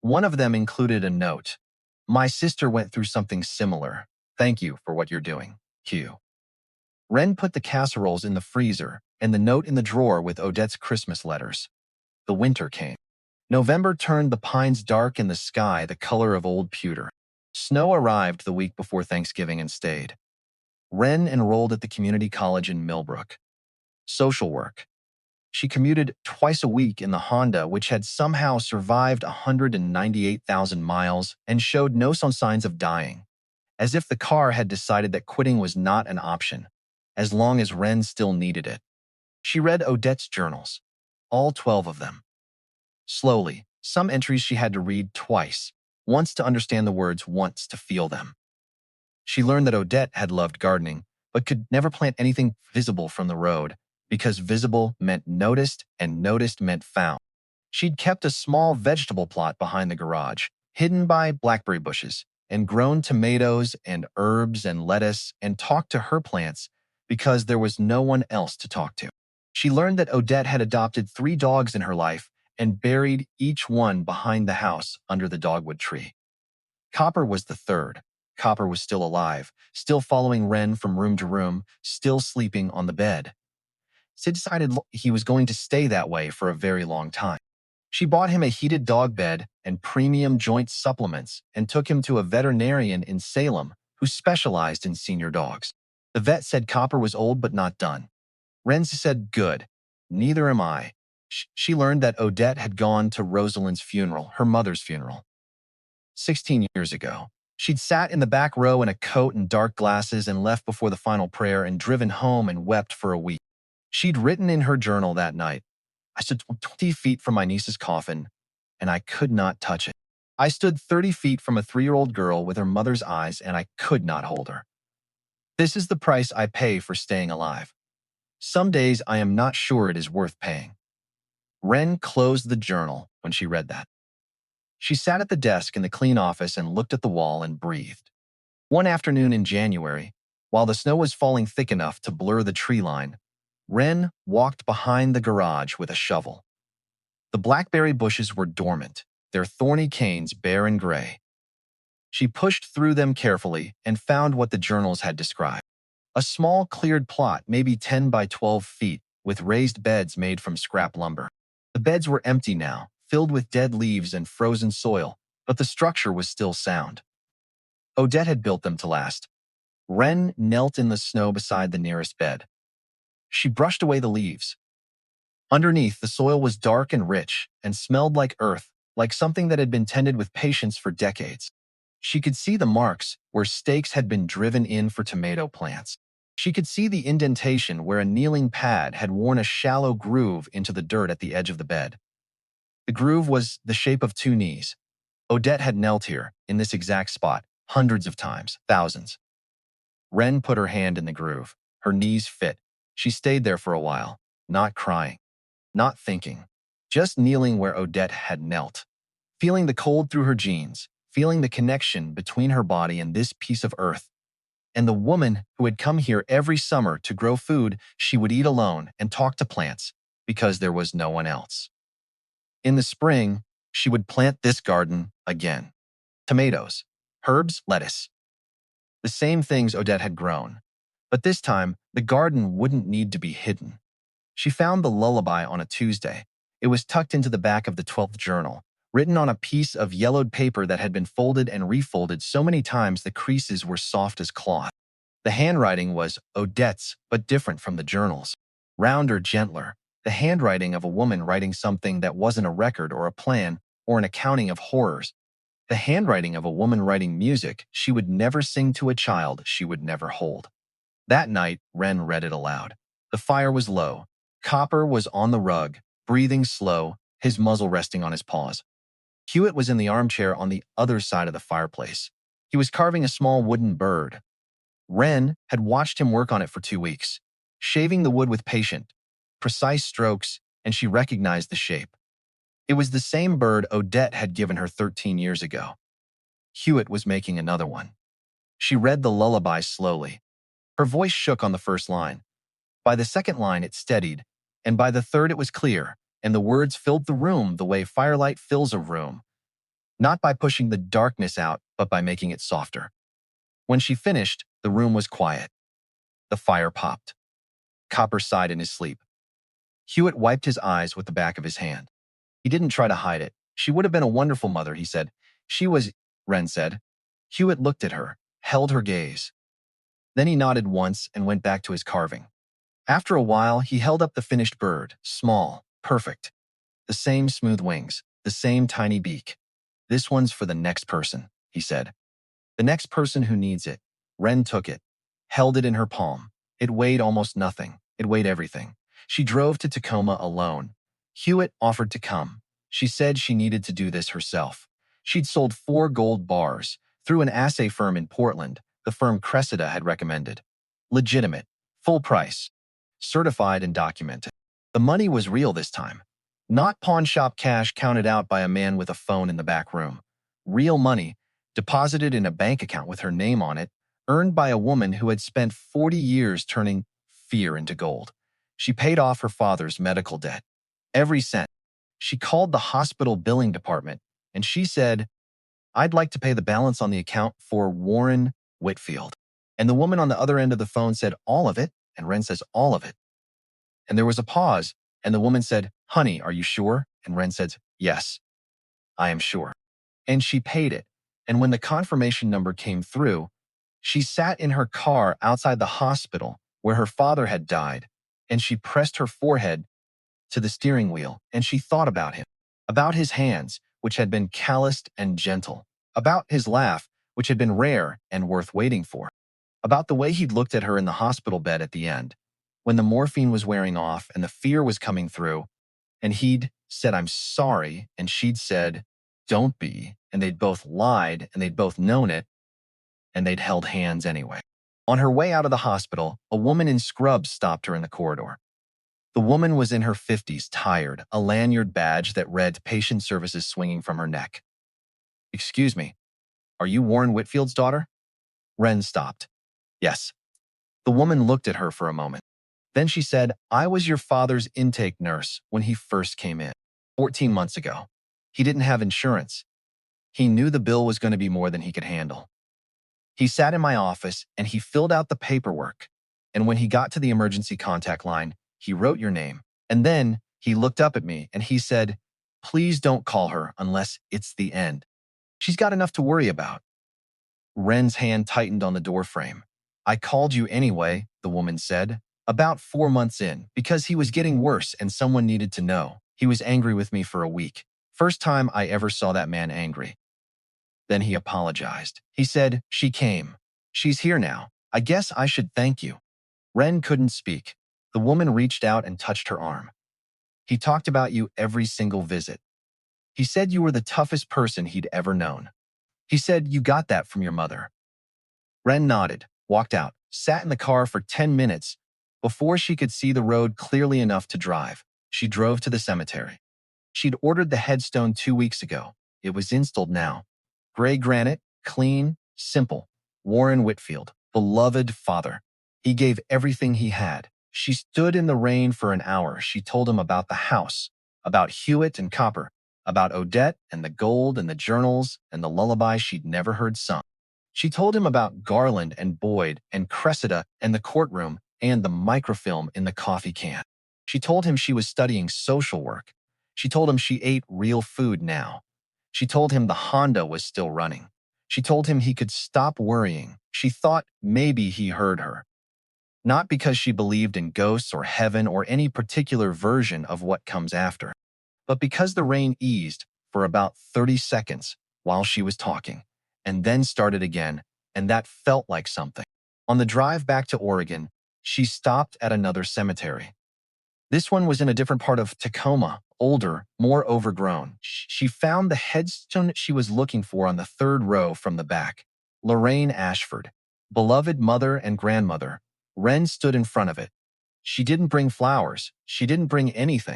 One of them included a note. My sister went through something similar. Thank you for what you're doing, Hugh. Wren put the casseroles in the freezer and the note in the drawer with Odette's Christmas letters. The winter came. November turned the pines dark and the sky the color of old pewter. Snow arrived the week before Thanksgiving and stayed. Wren enrolled at the community college in Millbrook. Social work. She commuted twice a week in the Honda, which had somehow survived 198,000 miles and showed no signs of dying, as if the car had decided that quitting was not an option, as long as Wren still needed it. She read Odette's journals, all 12 of them. Slowly, some entries she had to read twice, once to understand the words, once to feel them. She learned that Odette had loved gardening, but could never plant anything visible from the road, because visible meant noticed and noticed meant found. She'd kept a small vegetable plot behind the garage, hidden by blackberry bushes, and grown tomatoes and herbs and lettuce and talked to her plants because there was no one else to talk to. She learned that Odette had adopted 3 dogs in her life and buried each one behind the house under the dogwood tree. Copper was the third. Copper was still alive, still following Wren from room to room, still sleeping on the bed. Sid decided he was going to stay that way for a very long time. She bought him a heated dog bed and premium joint supplements and took him to a veterinarian in Salem who specialized in senior dogs. The vet said Copper was old but not done. Wren said, good. Neither am I. She learned that Odette had gone to Rosalind's funeral, her mother's funeral. 16 years ago. She'd sat in the back row in a coat and dark glasses and left before the final prayer and driven home and wept for a week. She'd written in her journal that night, I stood 20 feet from my niece's coffin, and I could not touch it. I stood 30 feet from a 3-year-old girl with her mother's eyes, and I could not hold her. This is the price I pay for staying alive. Some days I am not sure it is worth paying. Wren closed the journal when she read that. She sat at the desk in the clean office and looked at the wall and breathed. One afternoon in January, while the snow was falling thick enough to blur the tree line, Wren walked behind the garage with a shovel. The blackberry bushes were dormant, their thorny canes bare and gray. She pushed through them carefully and found what the journals had described. A small cleared plot, maybe 10 by 12 feet, with raised beds made from scrap lumber. The beds were empty now, filled with dead leaves and frozen soil, but the structure was still sound. Odette had built them to last. Wren knelt in the snow beside the nearest bed. She brushed away the leaves. Underneath, the soil was dark and rich and smelled like earth, like something that had been tended with patience for decades. She could see the marks where stakes had been driven in for tomato plants. She could see the indentation where a kneeling pad had worn a shallow groove into the dirt at the edge of the bed. The groove was the shape of 2 knees. Odette had knelt here, in this exact spot, hundreds of times, thousands. Wren put her hand in the groove. Her knees fit. She stayed there for a while, not crying, not thinking, just kneeling where Odette had knelt, feeling the cold through her jeans, feeling the connection between her body and this piece of earth, and the woman who had come here every summer to grow food she would eat alone and talk to plants because there was no one else. In the spring, she would plant this garden again. Tomatoes, herbs, lettuce. The same things Odette had grown. But this time, the garden wouldn't need to be hidden. She found the lullaby on a Tuesday. It was tucked into the back of the 12th journal, written on a piece of yellowed paper that had been folded and refolded so many times the creases were soft as cloth. The handwriting was Odette's, but different from the journal's. Rounder, gentler. The handwriting of a woman writing something that wasn't a record or a plan or an accounting of horrors. The handwriting of a woman writing music she would never sing to a child she would never hold. That night, Wren read it aloud. The fire was low. Copper was on the rug, breathing slow, his muzzle resting on his paws. Hewitt was in the armchair on the other side of the fireplace. He was carving a small wooden bird. Wren had watched him work on it for 2 weeks, shaving the wood with patient, precise strokes, and she recognized the shape. It was the same bird Odette had given her 13 years ago. Hewitt was making another one. She read the lullaby slowly. Her voice shook on the first line. By the second line, it steadied, and by the third, it was clear, and the words filled the room the way firelight fills a room. not by pushing the darkness out, but by making it softer. When she finished, the room was quiet. The fire popped. Copper sighed in his sleep. Hewitt wiped his eyes with the back of his hand. He didn't try to hide it. She would have been a wonderful mother, he said. She was, Wren said. Hewitt looked at her, held her gaze. Then he nodded once and went back to his carving. After a while, he held up the finished bird, small, perfect. The same smooth wings, the same tiny beak. This one's for the next person, he said. The next person who needs it. Wren took it, held it in her palm. It weighed almost nothing. It weighed everything. She drove to Tacoma alone. Hewitt offered to come. She said she needed to do this herself. She'd sold 4 gold bars through an assay firm in Portland, the firm Cressida had recommended. Legitimate, full price, certified and documented. The money was real this time. Not pawn shop cash counted out by a man with a phone in the back room. Real money, deposited in a bank account with her name on it, earned by a woman who had spent 40 years turning fear into gold. She paid off her father's medical debt. Every cent. She called the hospital billing department, and she said, "I'd like to pay the balance on the account for Warren Whitfield." And the woman on the other end of the phone said, "All of it?" And Wren says, "All of it." And there was a pause, and the woman said, "Honey, are you sure?" And Wren says, "Yes, I am sure." And she paid it. And when the confirmation number came through, she sat in her car outside the hospital where her father had died, and she pressed her forehead to the steering wheel, and she thought about him, about his hands, which had been calloused and gentle, about his laugh, which had been rare and worth waiting for, about the way he'd looked at her in the hospital bed at the end, when the morphine was wearing off and the fear was coming through, and he'd said, "I'm sorry," and she'd said, "Don't be," and they'd both lied, and they'd both known it, and they'd held hands anyway. On her way out of the hospital, a woman in scrubs stopped her in the corridor. The woman was in her 50s, tired, a lanyard badge that read Patient Services swinging from her neck. "Excuse me, are you Warren Whitfield's daughter?" Wren stopped. "Yes." The woman looked at her for a moment. Then she said, "I was your father's intake nurse when he first came in, 14 months ago. He didn't have insurance. He knew the bill was going to be more than he could handle. He sat in my office and he filled out the paperwork. And when he got to the emergency contact line, he wrote your name. And then he looked up at me and he said, 'Please don't call her unless it's the end. She's got enough to worry about.'" Wren's hand tightened on the door frame. "I called you anyway," the woman said, "about 4 months in, because he was getting worse and someone needed to know. He was angry with me for a week. First time I ever saw that man angry. Then he apologized. He said, 'She came. She's here now. I guess I should thank you.'" Wren couldn't speak. The woman reached out and touched her arm. "He talked about you every single visit. He said you were the toughest person he'd ever known. He said you got that from your mother." Wren nodded, walked out, sat in the car for 10 minutes before she could see the road clearly enough to drive. She drove to the cemetery. She'd ordered the headstone 2 weeks ago. It was installed now. Gray granite, clean, simple. Warren Whitfield, beloved father. He gave everything he had. She stood in the rain for an hour. She told him about the house, about Hewitt and copper, about Odette and the gold and the journals and the lullaby she'd never heard sung. She told him about Garland and Boyd and Cressida and the courtroom and the microfilm in the coffee can. She told him she was studying social work. She told him she ate real food now. She told him the Honda was still running. She told him he could stop worrying. She thought maybe he heard her. Not because she believed in ghosts or heaven or any particular version of what comes after, but because the rain eased for about 30 seconds while she was talking, and then started again, and that felt like something. On the drive back to Oregon, she stopped at another cemetery. This one was in a different part of Tacoma, older, more overgrown. She found the headstone she was looking for on the 3rd row from the back. Wren Ashford, beloved mother and grandmother. Wren stood in front of it. She didn't bring flowers. She didn't bring anything.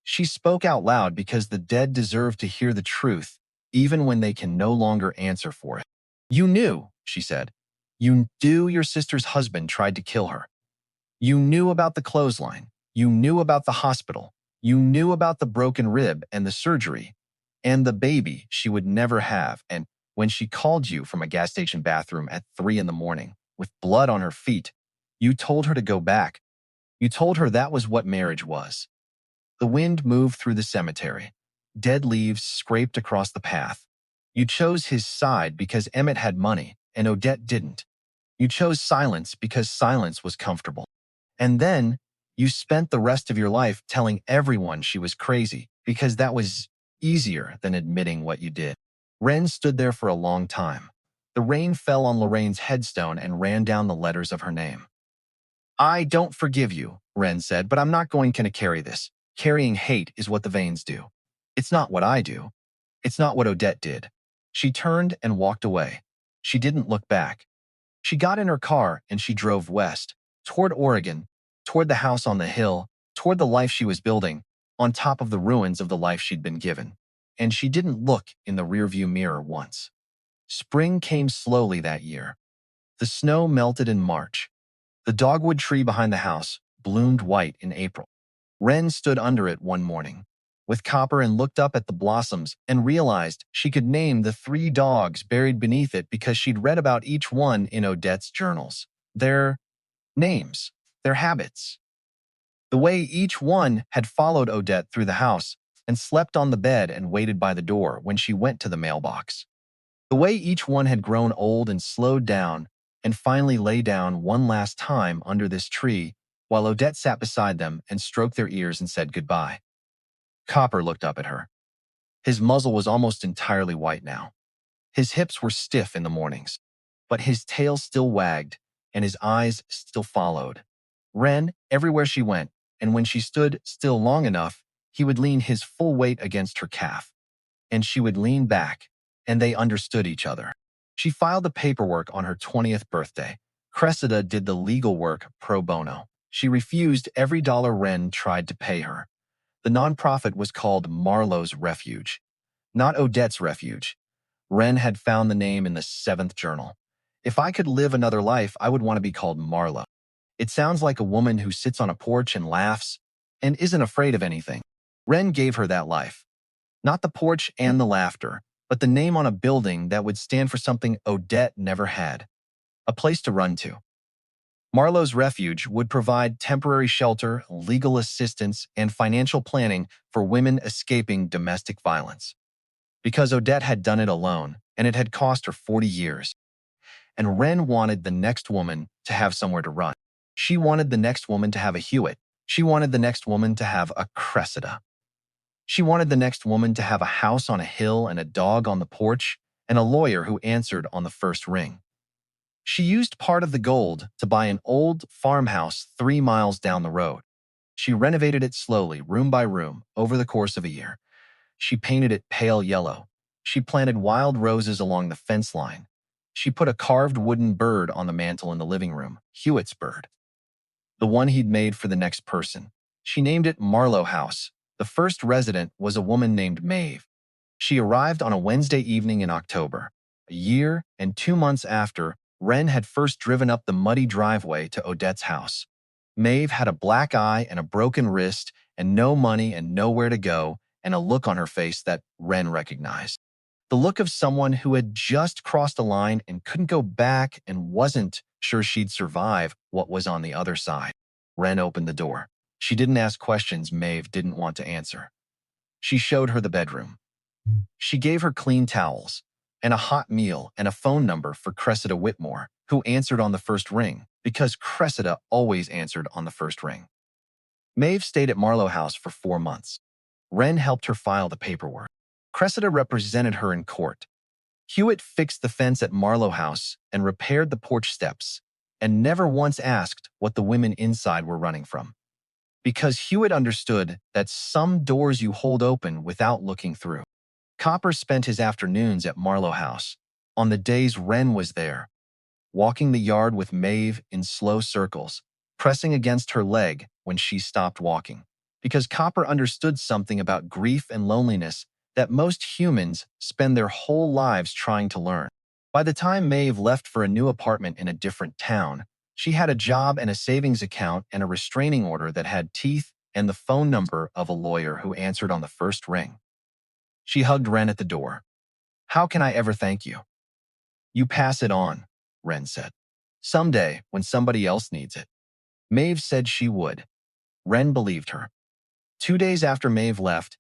She spoke out loud because the dead deserve to hear the truth, even when they can no longer answer for it. "You knew," she said. "You knew your sister's husband tried to kill her. You knew about the clothesline. You knew about the hospital. You knew about the broken rib and the surgery. and the baby she would never have. And when she called you from a gas station bathroom at 3 in the morning with blood on her feet, you told her to go back. You told her that was what marriage was. The wind moved through the cemetery. Dead leaves scraped across the path. You chose his side because Emmett had money and Odette didn't. You chose silence because silence was comfortable. And then you spent the rest of your life telling everyone she was crazy because that was easier than admitting what you did. Wren stood there for a long time. The rain fell on Lorraine's headstone and ran down the letters of her name. I don't forgive you, Wren said, but I'm not going to carry this. Carrying hate is what the Vains do. It's not what I do. It's not what Odette did. She turned and walked away. She didn't look back. She got in her car and she drove west, toward Oregon, toward the house on the hill, toward the life she was building, on top of the ruins of the life she'd been given. And she didn't look in the rearview mirror once. Spring came slowly that year. The snow melted in March. The dogwood tree behind the house bloomed white in April. Wren stood under it one morning with Copper and looked up at the blossoms and realized she could name the 3 dogs buried beneath it because she'd read about each one in Odette's journals. Their names, their habits, the way each one had followed Odette through the house and slept on the bed and waited by the door when she went to the mailbox. The way each one had grown old and slowed down and finally lay down one last time under this tree while Odette sat beside them and stroked their ears and said goodbye. Copper looked up at her. His muzzle was almost entirely white now. His hips were stiff in the mornings, but his tail still wagged and his eyes still followed Wren everywhere she went, and when she stood still long enough, he would lean his full weight against her calf, and she would lean back, and they understood each other. She filed the paperwork on her 20th birthday. Cressida did the legal work pro bono. She refused every dollar Wren tried to pay her. The nonprofit was called Marlo's Refuge, not Odette's Refuge. Wren had found the name in the 7th journal. If I could live another life, I would want to be called Marlo. It sounds like a woman who sits on a porch and laughs and isn't afraid of anything. Wren gave her that life. Not the porch and the laughter, but the name on a building that would stand for something Odette never had. A place to run to. Marlo's Refuge would provide temporary shelter, legal assistance, and financial planning for women escaping domestic violence. Because Odette had done it alone, and it had cost her 40 years. And Wren wanted the next woman to have somewhere to run. She wanted the next woman to have a Hewitt. She wanted the next woman to have a Cressida. She wanted the next woman to have a house on a hill and a dog on the porch and a lawyer who answered on the first ring. She used part of the gold to buy an old farmhouse 3 miles down the road. She renovated it slowly, room by room, over the course of a year. She painted it pale yellow. She planted wild roses along the fence line. She put a carved wooden bird on the mantel in the living room, Hewitt's bird, the one he'd made for the next person. She named it Marlo House. The first resident was a woman named Maeve. She arrived on a Wednesday evening in October, a year and 2 months after Wren had first driven up the muddy driveway to Odette's house. Maeve had a black eye and a broken wrist and no money and nowhere to go and a look on her face that Wren recognized. The look of someone who had just crossed a line and couldn't go back and wasn't sure she'd survive what was on the other side. Wren opened the door. She didn't ask questions Maeve didn't want to answer. She showed her the bedroom. She gave her clean towels and a hot meal and a phone number for Cressida Whitmore, who answered on the first ring, because Cressida always answered on the first ring. Maeve stayed at Marlo House for 4 months. Wren helped her file the paperwork. Cressida represented her in court. Hewitt fixed the fence at Marlo House and repaired the porch steps, and never once asked what the women inside were running from. Because Hewitt understood that some doors you hold open without looking through. Copper spent his afternoons at Marlo House, on the days Wren was there, walking the yard with Maeve in slow circles, pressing against her leg when she stopped walking. Because Copper understood something about grief and loneliness that most humans spend their whole lives trying to learn. By the time Maeve left for a new apartment in a different town, she had a job and a savings account and a restraining order that had teeth and the phone number of a lawyer who answered on the first ring. She hugged Wren at the door. How can I ever thank you? You pass it on, Wren said. Someday, when somebody else needs it. Maeve said she would. Wren believed her. 2 days after Maeve left,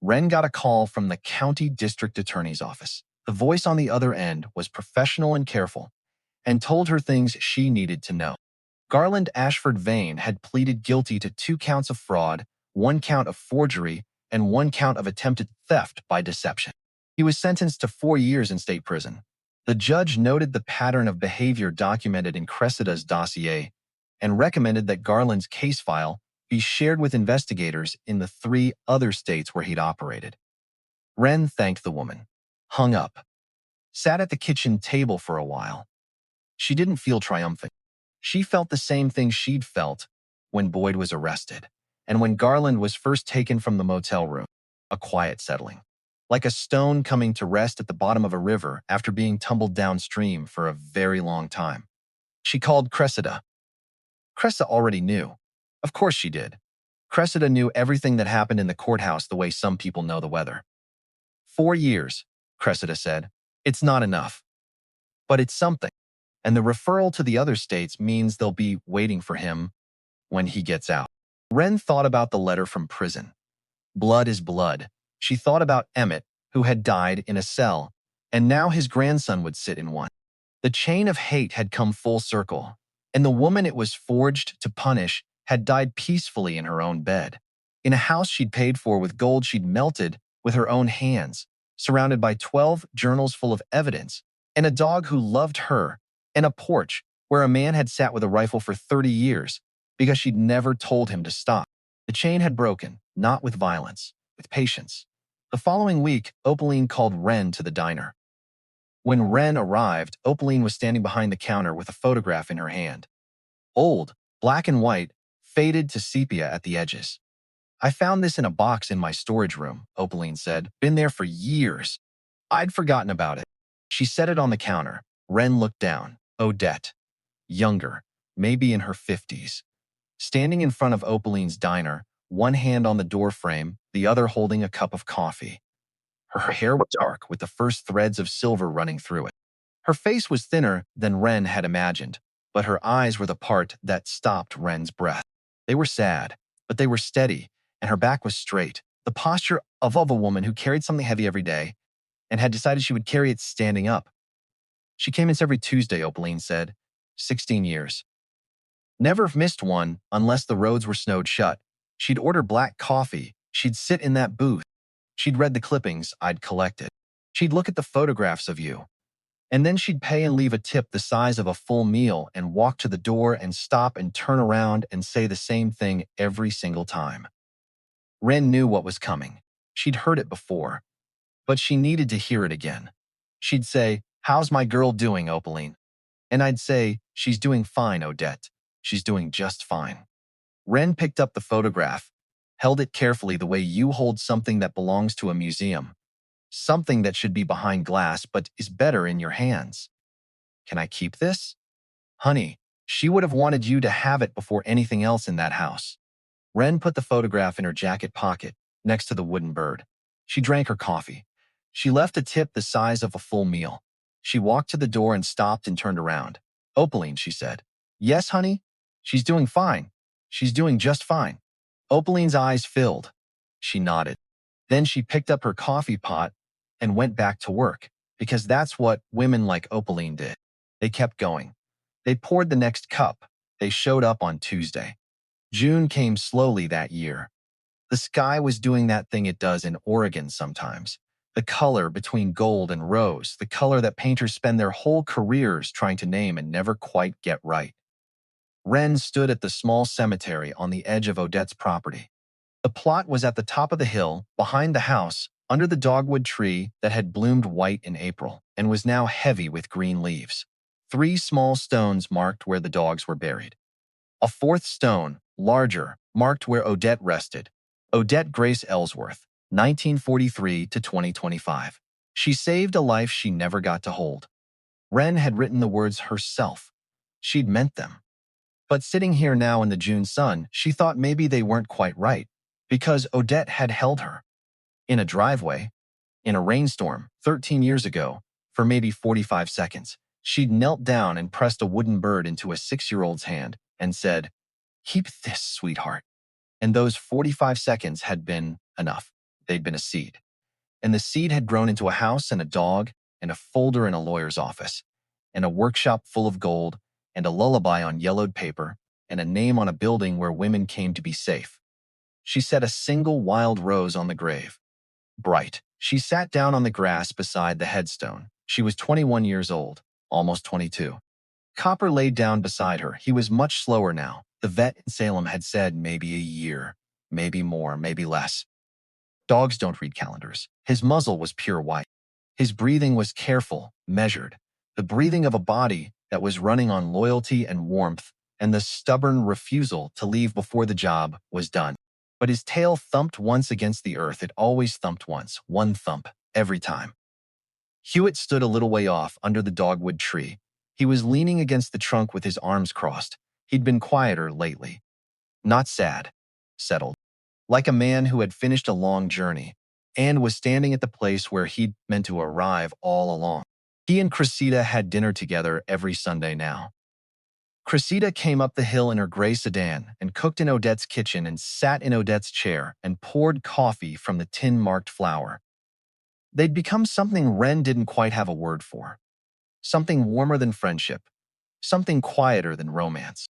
Wren got a call from the county district attorney's office. The voice on the other end was professional and careful, and told her things she needed to know. Garland Ashford Vain had pleaded guilty to 2 counts of fraud, 1 count of forgery, and 1 count of attempted theft by deception. He was sentenced to 4 years in state prison. The judge noted the pattern of behavior documented in Cressida's dossier and recommended that Garland's case file be shared with investigators in the 3 other states where he'd operated. Wren thanked the woman, hung up, sat at the kitchen table for a while. She didn't feel triumphant. She felt the same thing she'd felt when Boyd was arrested and when Garland was first taken from the motel room, a quiet settling, like a stone coming to rest at the bottom of a river after being tumbled downstream for a very long time. She called Cressida. Cressida already knew. Of course she did. Cressida knew everything that happened in the courthouse the way some people know the weather. 4 years, Cressida said. It's not enough. But it's something. And the referral to the other states means they'll be waiting for him when he gets out. Wren thought about the letter from prison. Blood is blood. She thought about Emmett, who had died in a cell, and now his grandson would sit in one. The chain of hate had come full circle, and the woman it was forged to punish had died peacefully in her own bed, in a house she'd paid for with gold she'd melted with her own hands, surrounded by 12 journals full of evidence, and a dog who loved her, and a porch where a man had sat with a rifle for 30 years because she'd never told him to stop. The chain had broken, not with violence, with patience. The following week, Opaline called Wren to the diner. When Wren arrived, Opaline was standing behind the counter with a photograph in her hand. Old, black and white, faded to sepia at the edges. I found this in a box in my storage room, Opaline said. Been there for years. I'd forgotten about it. She set it on the counter. Wren looked down. Odette, younger, maybe in her 50s. Standing in front of Opaline's diner, one hand on the doorframe, the other holding a cup of coffee. Her hair was dark with the first threads of silver running through it. Her face was thinner than Wren had imagined, but her eyes were the part that stopped Wren's breath. They were sad, but they were steady, and her back was straight, the posture of a woman who carried something heavy every day and had decided she would carry it standing up. She came in every Tuesday, Opaline said. 16 years. Never missed one unless the roads were snowed shut. She'd order black coffee. She'd sit in that booth. She'd read the clippings I'd collected. She'd look at the photographs of you. And then she'd pay and leave a tip the size of a full meal and walk to the door and stop and turn around and say the same thing every single time. Wren knew what was coming. She'd heard it before, but she needed to hear it again. She'd say, "How's my girl doing, Opaline?" And I'd say, "She's doing fine, Odette. She's doing just fine." Wren picked up the photograph, held it carefully the way you hold something that belongs to a museum, something that should be behind glass but is better in your hands. "Can I keep this?" Honey, she would have wanted you to have it before anything else in that house. Wren put the photograph in her jacket pocket, next to the wooden bird. She drank her coffee. She left a tip the size of a full meal. She walked to the door and stopped and turned around. "Opaline," she said. "Yes, honey? She's doing fine. She's doing just fine." Opaline's eyes filled. She nodded. Then she picked up her coffee pot and went back to work, because that's what women like Opaline did. They kept going. They poured the next cup. They showed up on Tuesday. June came slowly that year. The sky was doing that thing it does in Oregon sometimes. The color between gold and rose, the color that painters spend their whole careers trying to name and never quite get right. Wren stood at the small cemetery on the edge of Odette's property. The plot was at the top of the hill, behind the house, under the dogwood tree that had bloomed white in April and was now heavy with green leaves. 3 small stones marked where the dogs were buried. A 4th stone, larger, marked where Odette rested. Odette Grace Ellsworth, 1943 to 2025. She saved a life she never got to hold. Wren had written the words herself. She'd meant them. But sitting here now in the June sun, she thought maybe they weren't quite right, because Odette had held her. In a driveway, In a rainstorm, 13 years ago, for maybe 45 seconds, she'd knelt down and pressed a wooden bird into a 6-year-old's hand and said, "Keep this, sweetheart." And those 45 seconds had been enough. They'd been a seed. And the seed had grown into a house and a dog and a folder in a lawyer's office and a workshop full of gold and a lullaby on yellowed paper and a name on a building where women came to be safe. She set a single wild rose on the grave. Bright. She sat down on the grass beside the headstone. She was 21 years old, almost 22. Copper laid down beside her. He was much slower now. The vet in Salem had said maybe a year, maybe more, maybe less. Dogs don't read calendars. His muzzle was pure white. His breathing was careful, measured. The breathing of a body that was running on loyalty and warmth and the stubborn refusal to leave before the job was done. But his tail thumped once against the earth. It always thumped once, one thump, every time. Hewitt stood a little way off under the dogwood tree. He was leaning against the trunk with his arms crossed. He'd been quieter lately. Not sad, settled. Like a man who had finished a long journey and was standing at the place where he'd meant to arrive all along. He and Cressida had dinner together every Sunday now. Cressida came up the hill in her gray sedan and cooked in Odette's kitchen and sat in Odette's chair and poured coffee from the tin-marked flower. They'd become something Wren didn't quite have a word for. Something warmer than friendship. Something quieter than romance.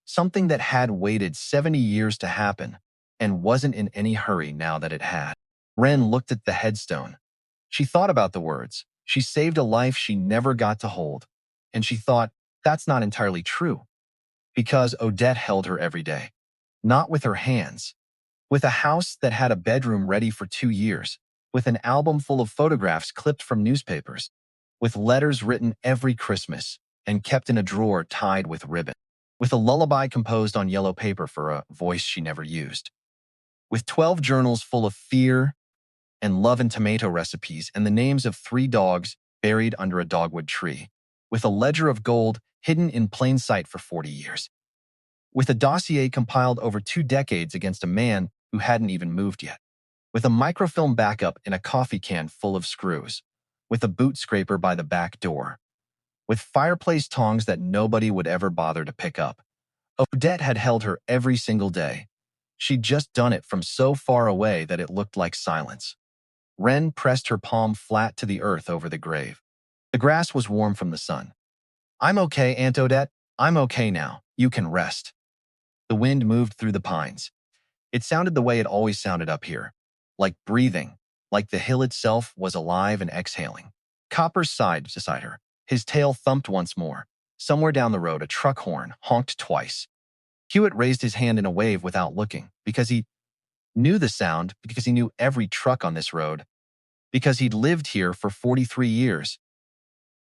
Something that had waited 70 years to happen and wasn't in any hurry now that it had. Wren looked at the headstone. She thought about the words. She saved a life she never got to hold. And she thought, that's not entirely true. Because Odette held her every day. Not with her hands. With a house that had a bedroom ready for 2 years. With an album full of photographs clipped from newspapers. With letters written every Christmas and kept in a drawer tied with ribbon. With a lullaby composed on yellow paper for a voice she never used. With 12 journals full of fear and love and tomato recipes and the names of 3 dogs buried under a dogwood tree. With a ledger of gold hidden in plain sight for 40 years. With a dossier compiled over 2 decades against a man who hadn't even moved yet. With a microfilm backup in a coffee can full of screws. With a boot scraper by the back door. With fireplace tongs that nobody would ever bother to pick up. Odette had held her every single day. She'd just done it from so far away that it looked like silence. Wren pressed her palm flat to the earth over the grave. The grass was warm from the sun. "I'm okay, Aunt Odette. I'm okay now. You can rest." The wind moved through the pines. It sounded the way it always sounded up here. Like breathing. Like the hill itself was alive and exhaling. Copper sighed beside her. His tail thumped once more. Somewhere down the road, a truck horn honked twice. Hewitt raised his hand in a wave without looking, because he knew the sound, because he knew every truck on this road, because he'd lived here for 43 years.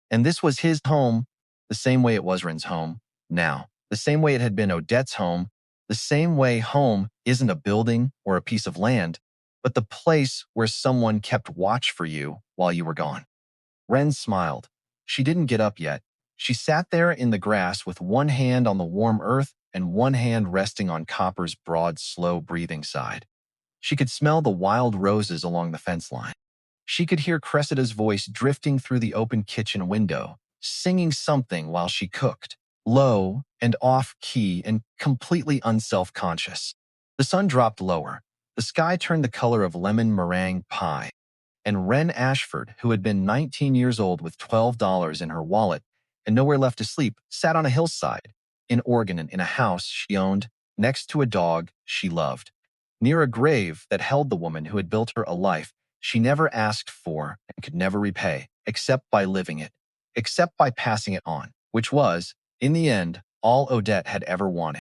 And this was his home, the same way it was Wren's home, now, the same way it had been Odette's home, the same way home isn't a building or a piece of land, but the place where someone kept watch for you while you were gone. Wren smiled. She didn't get up yet. She sat there in the grass with one hand on the warm earth and one hand resting on Copper's broad, slow-breathing side. She could smell the wild roses along the fence line. She could hear Cressida's voice drifting through the open kitchen window, singing something while she cooked, low and off-key and completely unself-conscious. The sun dropped lower. The sky turned the color of lemon meringue pie. And Wren Ashford, who had been 19 years old with $12 in her wallet and nowhere left to sleep, sat on a hillside in Oregon in a house she owned next to a dog she loved, near a grave that held the woman who had built her a life she never asked for and could never repay, except by living it, except by passing it on, which was, in the end, all Odette had ever wanted.